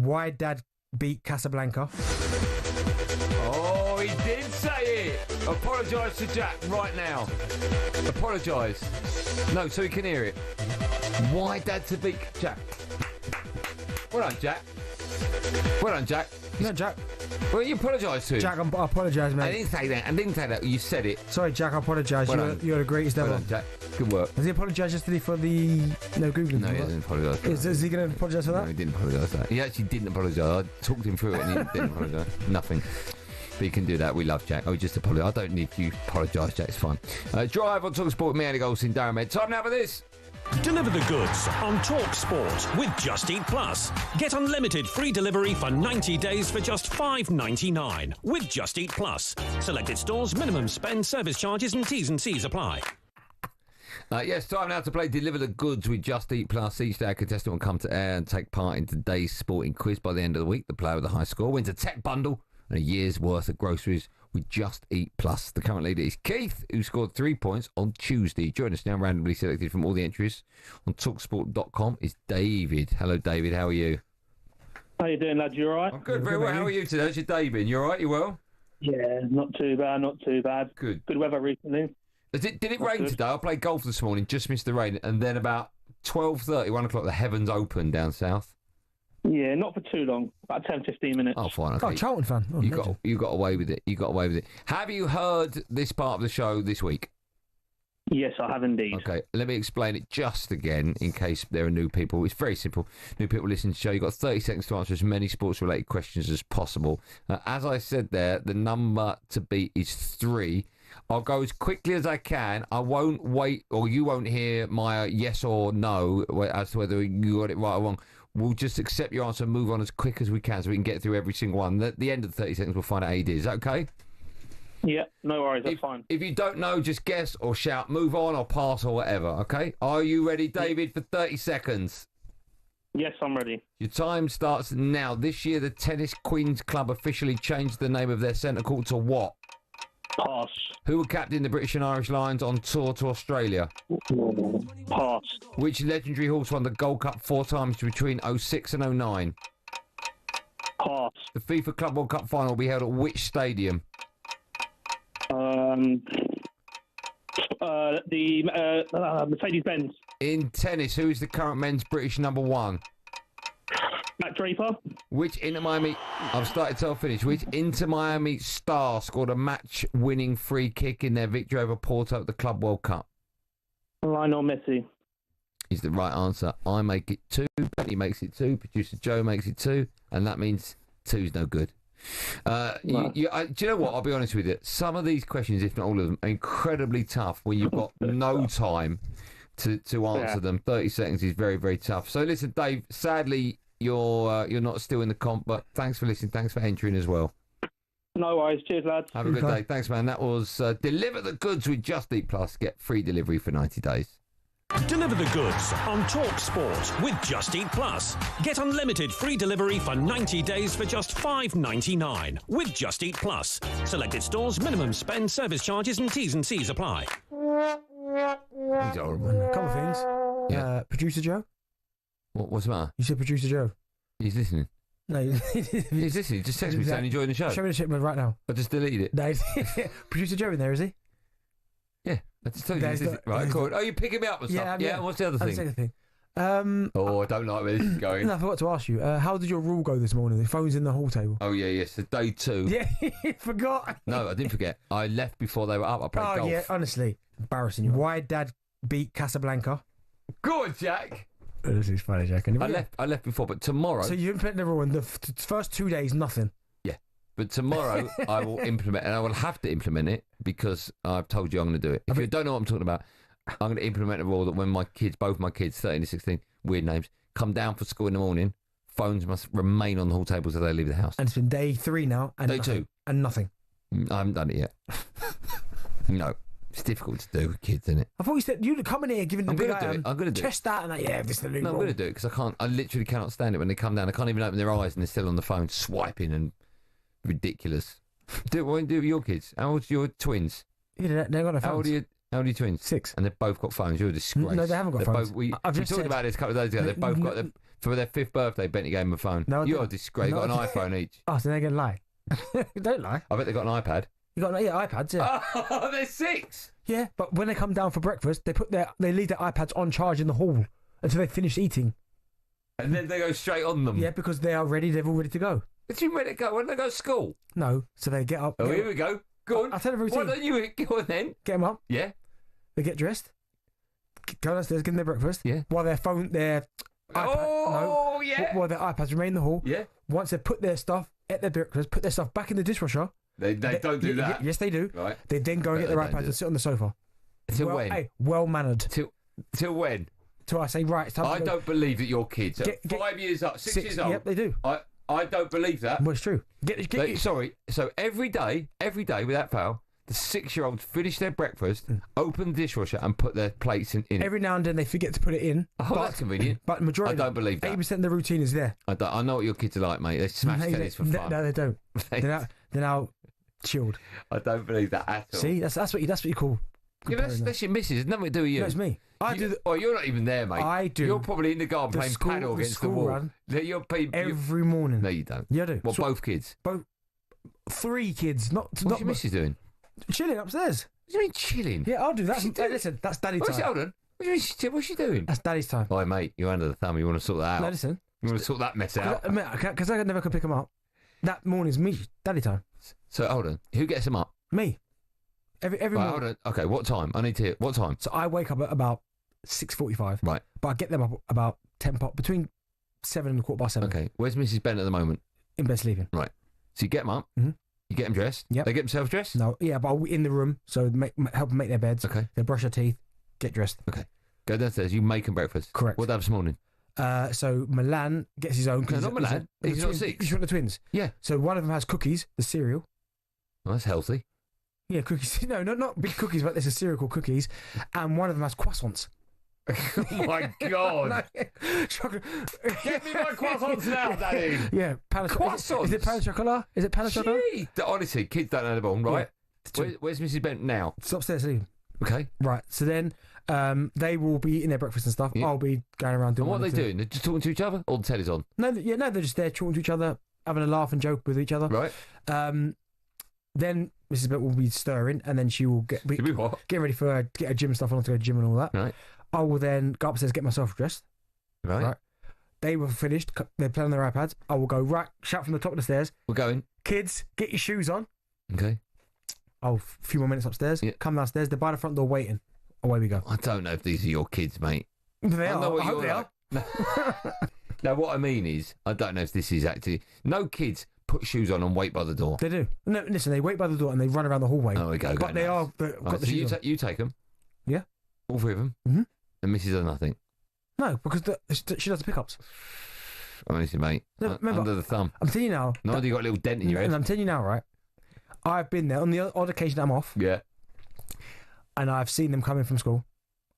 Why Dad beat Casablanca. Oh, he did say it. Apologise to Jack right now. Apologise. No, so he can hear it. Why Dad to beat Jack? Well done, Jack. Well done, Jack. No, Jack. Well, you apologise to him. Jack, I apologise, mate. I didn't say that. I didn't say that. You said it. Sorry, Jack, I apologise. Well You're the greatest ever. Well done, Jack. Good work. Has he apologised yesterday for the Googling? No, he hasn't apologised for that. Is he going to apologise for that? No, he didn't apologise for that. He actually didn't apologise. I talked him through it and he didn't apologise. Nothing. But he can do that. We love Jack. Oh, just apologise. I don't need you to apologise, Jack. It's fine. Drive on talkSPORT with me, Andy Goldstein Darren Bent. Time now for this. Deliver the goods on talkSPORT with Just Eat Plus. Get unlimited free delivery for 90 days for just $5.99 with Just Eat Plus. Selected stores, minimum spend, service charges and T's apply. Yes, time now to play Deliver the Goods with Just Eat Plus. Each day a contestant will come to air and take part in today's sporting quiz. By the end of the week, the player with the high score wins a tech bundle and a year's worth of groceries with Just Eat Plus. The current leader is Keith, who scored 3 points on Tuesday. Join us now, randomly selected from all the entries on talksport.com, is David. Hello, David. How are you? How you doing, lads? You all right? I'm good, very well. How are you today? It's your David. You all right? You well? Yeah, not too bad, not too bad. Good. Good weather recently. Did it rain today? I played golf this morning, just missed the rain, and then about 12:30, 1 o'clock, the heavens opened down south. Yeah, not for too long. About 10, 15 minutes. Oh, fine. Okay. Oh, Charlton fan. Oh, you got away with it. You got away with it. Have you heard this part of the show this week? Yes, I have indeed. Okay, let me explain it just again in case there are new people. It's very simple. New people listening to the show, you've got 30 seconds to answer as many sports-related questions as possible. As I said there, the number to beat is 3. I'll go as quickly as I can. I won't wait, or you won't hear my yes or no as to whether you got it right or wrong. We'll just accept your answer and move on as quick as we can so we can get through every single one. At the end of the 30 seconds, we'll find out how you did. Is that okay? Yeah, no worries, that's fine. If you don't know, just guess or shout, move on or pass or whatever, okay? Are you ready, David, for 30 seconds? Yes, I'm ready. Your time starts now. This year, the Tennis Queens Club officially changed the name of their centre court to what? Pass. Who were captain the British and Irish Lions on tour to Australia? Pass. Which legendary horse won the Gold Cup 4 times between 06 and 09? Pass. The FIFA Club World Cup final will be held at which stadium? The Mercedes-Benz. In tennis, who is the current men's British number 1? Matt Draper. Which Inter Miami... I've started till finish. Which Inter Miami star scored a match-winning free kick in their victory over Porto at the Club World Cup? Lionel Messi. Is the right answer. I make it 2. Benty makes it 2. Producer Joe makes it 2. And that means 2's no good. Do you know what? I'll be honest with you. Some of these questions, if not all of them, are incredibly tough when you've got no time to answer them. 30 seconds is very, very tough. So listen, Dave, sadly, you're not still in the comp, but thanks for listening. Thanks for entering as well. No worries. Cheers, lads. Have a good day. Thanks, man. That was Deliver the Goods with Just Eat Plus. Get free delivery for 90 days. Deliver the goods on talkSPORT with Just Eat Plus. Get unlimited free delivery for 90 days for just $5.99 with Just Eat Plus. Selected stores, minimum spend, service charges and T's and C's apply. He's horrible. A couple of things. Yeah. Producer Joe? What's the matter? You said Producer Joe. He's listening. No, he's listening. Just text me saying enjoying the show. Show me the shipment right now. I just deleted it. No, Producer Joe in there, is he? Yeah, I just told you. Right, cool. Oh, you picking me up with stuff? Yeah, what's the other thing? The thing. Oh, I don't like where this is going. No, I forgot to ask you. How did your rule go this morning? The phone's in the hall table. Oh, yeah. So day 2. Yeah, forgot. No, I didn't forget. I left before they were up. I played golf. Oh, yeah, honestly. Embarrassing you. Why Dad beat Casablanca? Good, Jack. Oh, this is funny, Jack. I left before, but tomorrow... So you implement the rule in the first 2 days, nothing? Yeah. But tomorrow I will implement, and I will have to implement it because I've told you I'm going to do it. If you don't know what I'm talking about, I'm going to implement a rule that when both my kids, 13 and 16, weird names, come down for school in the morning, phones must remain on the hall table until they leave the house. And it's been day 3 now. And day 2. And nothing. I haven't done it yet. No. It's difficult to do with kids, isn't it? I thought you said you'd come in here giving the big iron. I'm going to do it. Test that and that. Yeah, this is the new rule. I'm going to do it because I literally cannot stand it when they come down. I can't even open their eyes and they're still on the phone swiping and ridiculous. Do it with your kids. How old's your twins? Yeah, they've got no phones. How old are your twins? 6. And they've both got phones. You're a disgrace. No, they haven't got phones. We talked about this a couple of days ago. They've both got for their 5th birthday, Benty gave them a phone. No, you're a disgrace. You've got an iPhone each. Oh, so they're going to lie. Don't lie. I bet they've got an iPad. You got iPads, yeah. Oh, they're 6. Yeah, but when they come down for breakfast, they leave their iPads on charge in the hall until they finish eating. And then they go straight on them. Yeah, because they are ready. They're all ready to go. But you ready to go? When they go to school? No, so they get up. Oh, here we go. Go on. I'll tell the routine. Why don't you go on then? Get them up. Yeah. They get dressed. Go downstairs, give them their breakfast. Yeah. While their iPad. Oh, yeah. While their iPads remain in the hall. Yeah. Once they put their stuff at their breakfast, put their stuff back in the dishwasher. They don't do that. Yes, they do. Right. They then go and get their iPads and sit on the sofa. Till when? Hey, well mannered. Till when? Till I say right. It's time I don't believe that your kids are 5 years up, 6 years old. Yep, they do. I don't believe that. Well, it's true. Sorry. So every day, without fail, the 6-year-olds finish their breakfast, open the dishwasher, and put their plates in it. Every now and then they forget to put it in. Oh, that's convenient. But majority, I don't believe that. 80% of the routine is there. I know what your kids are like, mate. They smash tennis for fun. No, they don't. They're now chilled. I don't believe that at all. See, that's what you call. Yeah, that's your missus. It's nothing to do with you. No, it's me. You're not even there, mate. I do. You're probably in the garden playing paddle against the wall. Run every morning. No, you don't. Yeah, I do. Well, both kids. 3 kids. What's your missus doing? Chilling upstairs. What do you mean chilling? Yeah, I'll do that. Listen, that's daddy time. Hold on. What's she doing? That's daddy's time. Oh, mate, you're under the thumb. You want to sort that out. No, listen. You want to sort that mess out. Because I never could pick them up. That morning's me. Daddy time. So, hold on. Who gets them up? Me. Every morning. Hold on. Okay, what time? I need to hear. What time? So I wake up at about 6:45. Right. But I get them up about 10 past, between 7 and 7:15. Okay. Where's Mrs. Bent at the moment? In bed sleeping. Right. So you get them up. Mm-hmm. You get them dressed. Yep. They get themselves dressed. No. Yeah, but I'll in the room, so help them make their beds. Okay. They brush their teeth, get dressed. Okay. Go downstairs. You make them breakfast. Correct. What did this morning? So Milan gets his own. No, not Milan. He's not 6. He's one of the twins. Yeah. So one of them has cookies, the cereal. Well, that's healthy. Yeah, cookies. No, not big cookies, but there's a cereal called Cookies, and one of them has croissants. Oh my God! Chocolate. Get me my croissants now, Daddy. Yeah, croissants. Is it pain au chocolat? Is it pain au chocolat? Honestly, kids don't know the ball, right? Yeah. Where's Mrs. Bent now? It's upstairs, Liam. Okay. Right. So then, they will be eating their breakfast and stuff. Yeah. I'll be going around doing. And what are they doing? They're just talking to each other, or the telly's on? No, they're just there talking to each other, having a laugh and joke with each other. Right. Then Mrs. Bent will be stirring, and then she will get ready for get her gym stuff on to go to gym and all that. Right. I will then go upstairs, get myself dressed. Right. They were finished. They're playing on their iPads. I will go shout from the top of the stairs. We're going. Kids, get your shoes on. Okay. A few more minutes upstairs. Yeah. Come downstairs. They're by the front door waiting. Away we go. I don't know if these are your kids, mate. They are. I hope they are. No, what I mean is, I don't know if this is actually... No kids put shoes on and wait by the door. They do. No, listen, they wait by the door and they run around the hallway. Oh, we go. But they are... Right, so you take them? Yeah. All three of them? Mm-hmm. And Mrs. does nothing? No, because she does the pickups. Honestly, mate. No, remember, under the thumb. I'm telling you now. No wonder you got a little dent in your head. And I'm telling you now, right? I've been there on the odd occasion I'm off. Yeah. And I've seen them coming from school.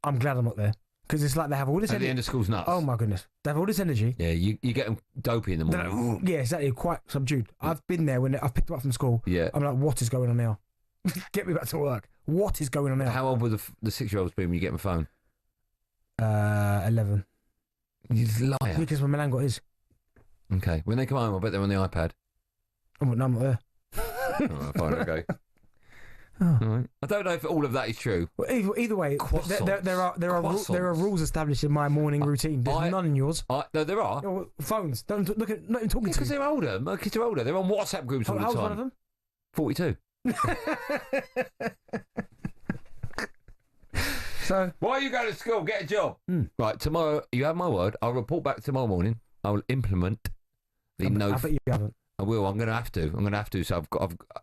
I'm glad I'm not there. Because it's like they have all this energy. At the end of school's nuts. Oh, my goodness. They have all this energy. Yeah, you get them dopey in the morning. Like, yeah, exactly. Quite subdued. I've been there when I've picked them up from school. Yeah. I'm like, what is going on now? Get me back to work. What is going on now? How old were the 6-year-olds been when you get them a phone? 11. You liar. Because when Milan got his. Okay. When they come home, I bet they're on the iPad. Oh, no, I'm not there. All right, fine, okay. Oh. All right. I don't know if all of that is true. Well, either way, there are rules established in my morning routine. There's none in yours. No, there are. No, phones. Don't look at. Not even talking to. Because they're older. My kids are older. They're on WhatsApp groups all the time. How's one of them? 42. So why are you going to school? Get a job. Right, tomorrow, you have my word. I'll report back tomorrow morning. I will implement the no. I bet you haven't. I will. I'm going to have to. So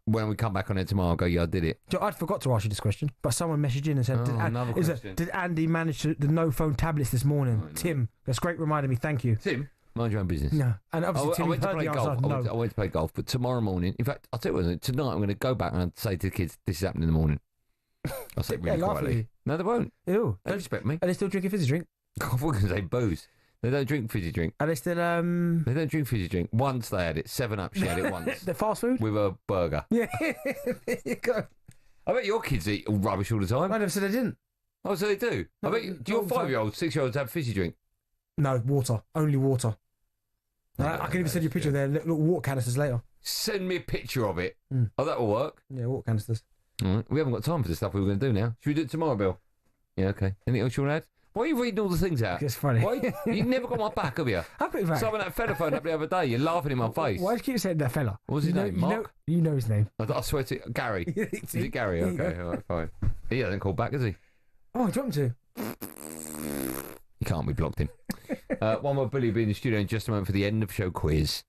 when we come back on it tomorrow, I'll go, yeah, I did it. I'd forgot to ask you this question, but someone messaged in and said, did Andy manage the no phone tablets this morning? Tim, that's great. Reminded me. Thank you. Tim, mind your own business. No, and obviously Tim, I went to play golf. I went to play golf, but tomorrow morning, in fact, I'll tell you what, tonight I'm going to go back and say to the kids, this is happening in the morning. I'll say it really quietly. No, they won't. Ew. They respect me. Are they still drinking fizzy drink? I was going to say booze. They don't drink fizzy drink. Are they still, They don't drink fizzy drink. Once they had it. 7-Up, she had it once. The fast food? With a burger. Yeah, there you go. I bet your kids eat all rubbish all the time. I never said they didn't. Oh, so they do? No, I bet do your 5-year-olds, 6-year-olds have fizzy drink? No, water. Only water. I can even send you a picture of their little water canisters later. Send me a picture of it. Oh, that will work. Yeah, water canisters. All right. We haven't got time for the stuff we were going to do now. Should we do it tomorrow, Bill? Yeah, okay. Anything else you want to add? Why are you reading all the things out? It's funny. You never got my back, have you? I've got your back. Someone that fella phoned up the other day. You're laughing in my face. Why do you keep saying that fella? What's his name? Mark? You know his name. I swear to Gary. Is it Gary? Okay, all right, fine. He hasn't called back, has he? Oh, I dropped him to. You can't be blocked in. One more Billy will be in the studio in just a moment for the end of show quiz.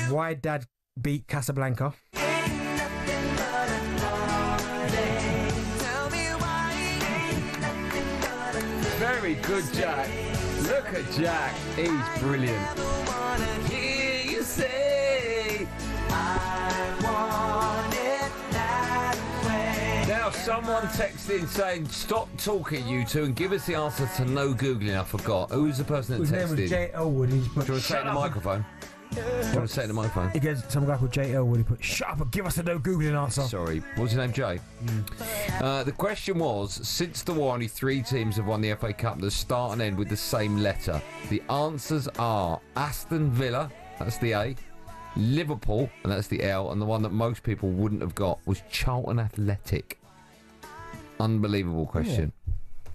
Why Dad beat Casablanca. Very good, Jack. Look at Jack. He's brilliant. Hear you say, I want it that way. Now, someone texted in saying, stop talking, you two, and give us the answer to no Googling. I forgot. Who's the person that His name texted? was J. Elwood. He put, Do you want to say it in the microphone? Do you want to say it in the microphone? He goes, some guy called J. Elwood. He put, shut up and give us a no Googling answer. Sorry. What's your name, Jay? The question was, since the war, only 3 teams have won the FA Cup that start and end with the same letter. The answers are Aston Villa, that's the A, Liverpool, and that's the L, and the one that most people wouldn't have got was Charlton Athletic. Unbelievable question.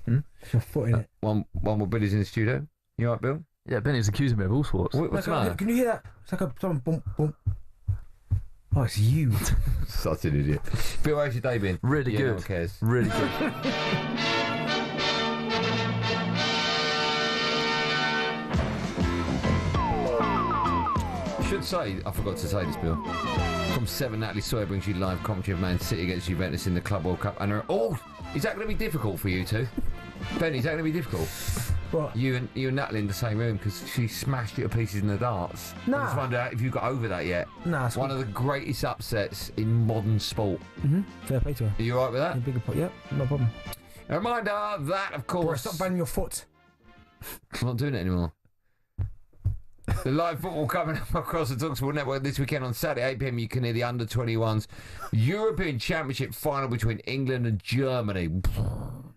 Your foot in it. One more Billy's in the studio. You all right, Bill? Yeah, Benny's accusing me of all sorts. What's the matter? Can you hear that? It's like a someone bump, bump. Oh, it's you. Such an idiot. Bill, how's your day been? Really good. No one cares. Really good. Should say, I forgot to say this, Bill. From 7, Natalie Sawyer brings you live commentary of Man City against Juventus in the Club World Cup. And is that going to be difficult for you two? Benny, is that going to be difficult? What? You and Natalie in the same room because she smashed you to pieces in the darts. Nah. I just wonder if you got over that yet. Nah, it's one of the greatest upsets in modern sport. Fair play to her. Are you alright with that? Bigger pot, yep, no problem. A reminder that, of course. Bro, stop banging your foot. I'm not doing it anymore. The live football coming up across the talkSPORT network this weekend on Saturday, 8 p.m. You can hear the under-21s European Championship final between England and Germany.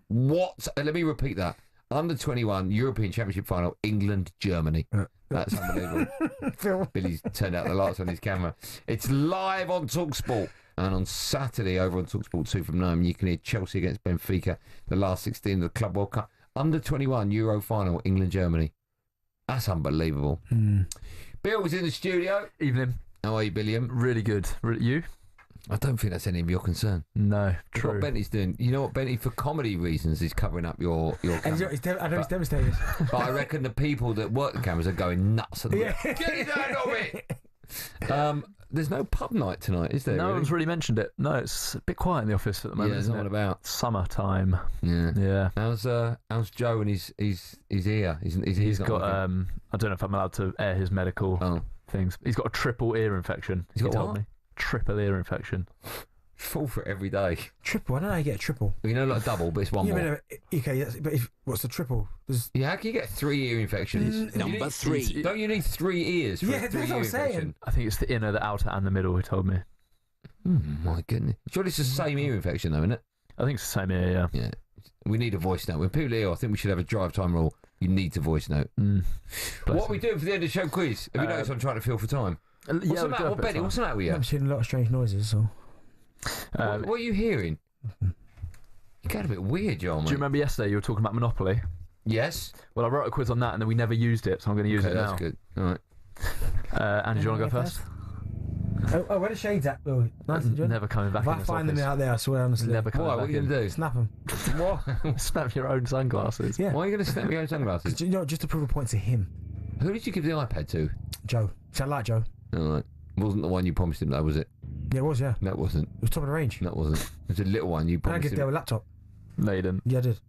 What? Let me repeat that. Under-21 European Championship final, England-Germany. That's unbelievable. Billy's turned out the lights on his camera. It's live on talkSPORT. And on Saturday, over on talkSPORT 2 from 9, you can hear Chelsea against Benfica, the last 16 of the Club World Cup. Under-21 Euro final, England-Germany. That's unbelievable. Bill's in the studio. Evening. How are you, Billiam? Really good. You? I don't think that's any of your concern. No, true. What Benty's doing. You know what, Benty, for comedy reasons, is covering up your camera. I know he's devastated. But I reckon the people that work the cameras are going nuts at the moment. Get it out of it! There's no pub night tonight, is there? No one's really mentioned it. No, it's a bit quiet in the office at the moment. Yeah, there's isn't not it? about. Summertime. Yeah. How's Joe and his ear? He's got I don't know if I'm allowed to air his medical things. He's got a triple ear infection. He's got told what? me. Triple ear infection. Fall for it every day. Triple? I don't know how you get a triple. You know, like a double, but it's one more. Okay, but what's the triple? How can you get 3 ear infections? Number 3. Don't you need 3 ears for a 3-year that's what I'm saying. infection? I think it's the inner, the outer, and the middle. He told me. My goodness. Surely it's the same ear infection, though, isn't it? I think it's the same ear. Yeah. We need a voice note. When people are ill, I think we should have a drive time rule. You need to voice note. What are we doing for the end of the show quiz? Have you noticed I'm trying to feel for time? What's the matter? Benny, what's the matter with you? I'm hearing a lot of strange noises. So. What are you hearing? You got a bit weird, John. Do you remember yesterday you were talking about Monopoly? Yes. Well, I wrote a quiz on that and then we never used it, so I'm going to use it now. That's good. All right. Andy, do you want to go first? Oh, where the shades at, Bill? Nice and never coming back. If I find them out there, I swear honestly. Never coming back. What are you going to do? Snap them. What? Snap your own sunglasses. Yeah. Why are you going to snap your own sunglasses? You know, just to prove a point to him. Who did you give the iPad to? Joe. Sound like Joe. All right. Wasn't the one you promised him though, was it? Yeah, it was, yeah. No, it wasn't. It was top of the range. No, it wasn't. It was a little one you I promised gave him. Dale a laptop. No, you didn't. Yeah, I did.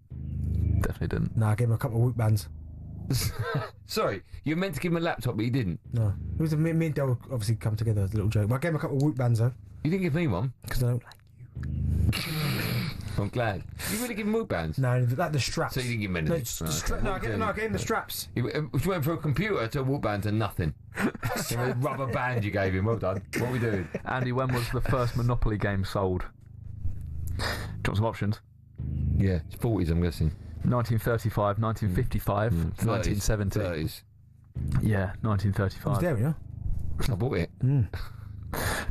Definitely didn't. No, I gave him a couple of Whoop bands. Sorry, you meant to give him a laptop, but you didn't. No. It was me and Dale obviously come together as a little joke. But I gave him a couple of Whoop bands, though. You didn't give me one? Because I don't like I'm glad. You really give him Whoop bands? No, like the straps. So you didn't give him anything? I gave him the straps. You went from a computer to a Whoop band to nothing. A rubber band you gave him. Well done. What are we doing? Andy, when was the first Monopoly game sold? Do you want some options? Yeah, it's 40s, I'm guessing. 1935, 1955, 1970. 30s. Yeah, 1935. It's there, yeah. I bought it.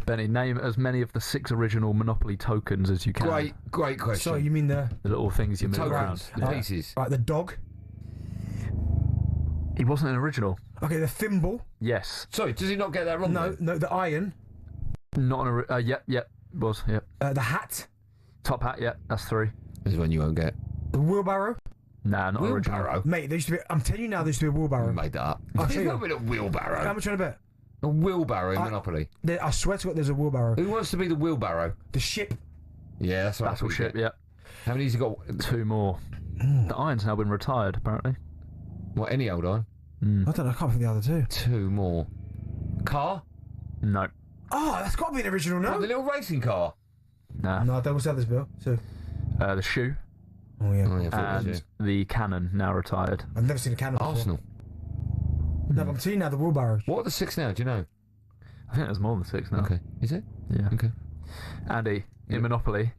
Benny, name as many of the 6 original Monopoly tokens as you can. Great question. So you mean the little things you move around? The pieces. Right, the dog. He wasn't an original. Okay, the thimble. Yes. Sorry, does he not get that wrong? No, the iron. Not an yep, was, yep. The hat. Top hat, yep, that's 3. This is one you won't get. The wheelbarrow. Nah, not original. Mate, there used to be. I'm telling you now, there used to be a wheelbarrow. You made that up. I'll show There's you. not been a wheelbarrow. How much on a bet? A wheelbarrow in Monopoly. I swear to God, there's a wheelbarrow. Who wants to be the wheelbarrow? The ship. Yeah, that's right. Battleship, yeah. How many has he got? 2 more. The iron's now been retired, apparently. What, any old iron? I don't know, I can't think the other 2. 2 more. Car? No. Oh, that's got to be an original, no? What, the little racing car? Nah. No, that was the others, Bill. So. The shoe. Oh, yeah. And the cannon, now retired. I've never seen a cannon before. Arsenal. No, but I'm telling you now, the wheelbarrow. What are the 6 now, do you know? I think there's more than 6 now. Okay. Is it? Yeah. Okay. Andy, in Monopoly,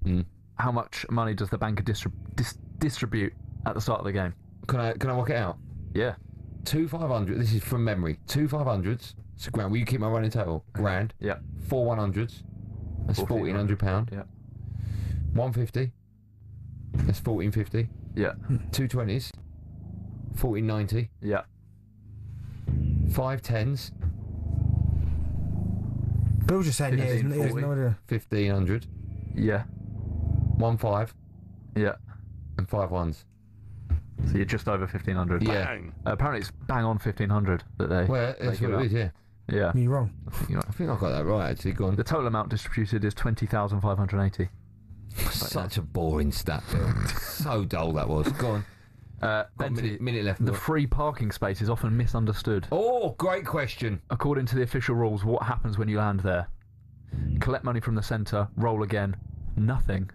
how much money does the banker distribute at the start of the game? Can I work it out? Yeah. 2 500. This is from memory. 2 500s. It's a grand. Will you keep my running total? Grand. Yeah. 4 100s. That's £1,400. Yeah. 150. That's 1450. Yeah. 2 20s. 1490. Yeah. 5 10s. Bill just saying, yeah, 15, he has no idea. 1500. Yeah. 1 5. Yeah. And 5 1s. So you're just over 1,500. Yeah. Bang. Apparently it's bang on 1,500 that they. Well, that's what it is, yeah. Yeah. You're wrong. I think I got that right, actually. Go on. The total amount distributed is 20,580. Such a boring stat, Bill. So dull that was. Go on. Benty, minute left. The free parking space is often misunderstood. Oh, great question. According to the official rules, what happens when you land there? Collect money from the centre, roll again, nothing.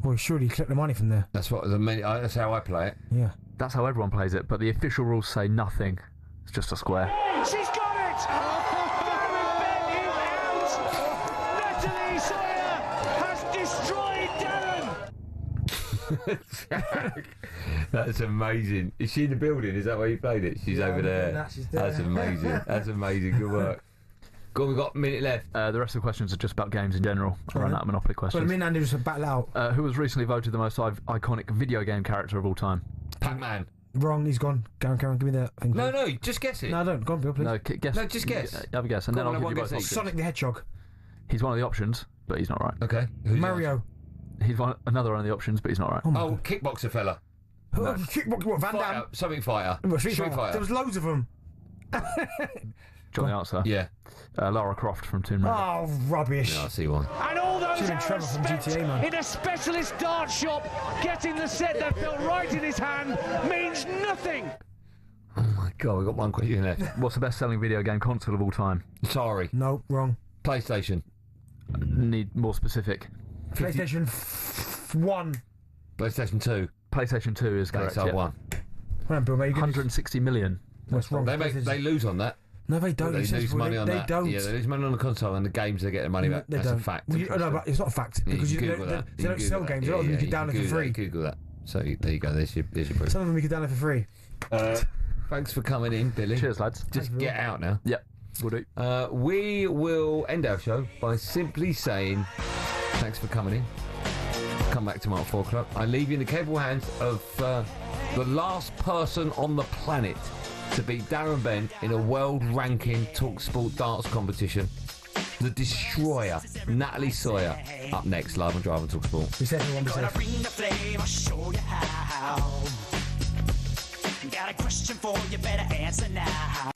Well, surely you collect the money from there. That's how I play it. Yeah. That's how everyone plays it, but the official rules say nothing. It's just a square. She's got it! Darren Bent is out! Natalie Sawyer has destroyed Darren! That's amazing. Is she in the building? Is that where you played it? She's over there. That's amazing. That's amazing. Good work. Go on, we've got a minute left. The rest of the questions are just about games in general. I ran out of Monopoly questions. Well, me and Andy just battle out. Who was recently voted the most iconic video game character of all time? Pac-Man. Wrong, he's gone. Karen, give me that thing. No, just guess it. No, don't. Go on, Bill, please. No, guess. No, just guess. Have a guess, and then I'll give you both options. Sonic the Hedgehog. He's one of the options, but he's not right. Okay. Mario. He's another one of the options, but he's not right. Oh, kickboxer fella. No. Kickboxer, what, Van Damme? Something fighter. Street Fighter. There was loads of them. Do you want the answer? Yeah. Lara Croft from Tomb Raider. Oh, rubbish. Yeah, I see one. And all those Should've been hours Trevor from spent GTA, man. in a specialist dart shop getting the set that fell right in his hand means nothing. Oh my God, we've got one question left. What's the best-selling video game console of all time? Sorry. No, wrong. PlayStation. Need more specific. PlayStation 1. PlayStation 2. PlayStation 2 is correct. Thanks, I won. Right, Bill, mate, 160 million. What's wrong? They lose on that. No, they don't. They lose money on that. Don't. Yeah, they lose money on the console and the games they get their money back. They That's don't. a fact. Well, no, but it's not a fact because you Google that. they don't sell games. A lot of them you can download for free. Google that. So there you go. There's your proof. Some of them you can download for free. Thanks for coming in, Billy. Cheers, lads. Just get out now. Yep, we'll do. We will end our show by simply saying thanks for coming in. Come back tomorrow at 4 o'clock. I leave you in the capable hands of the last person on the planet to beat Darren Bent in a world-ranking talkSPORT darts competition. The Destroyer, Natalie Sawyer, up next, live on Drive on talkSPORT. We said everyone be safe. Bring the flame, I'll show you how. Got a question for you, better answer now.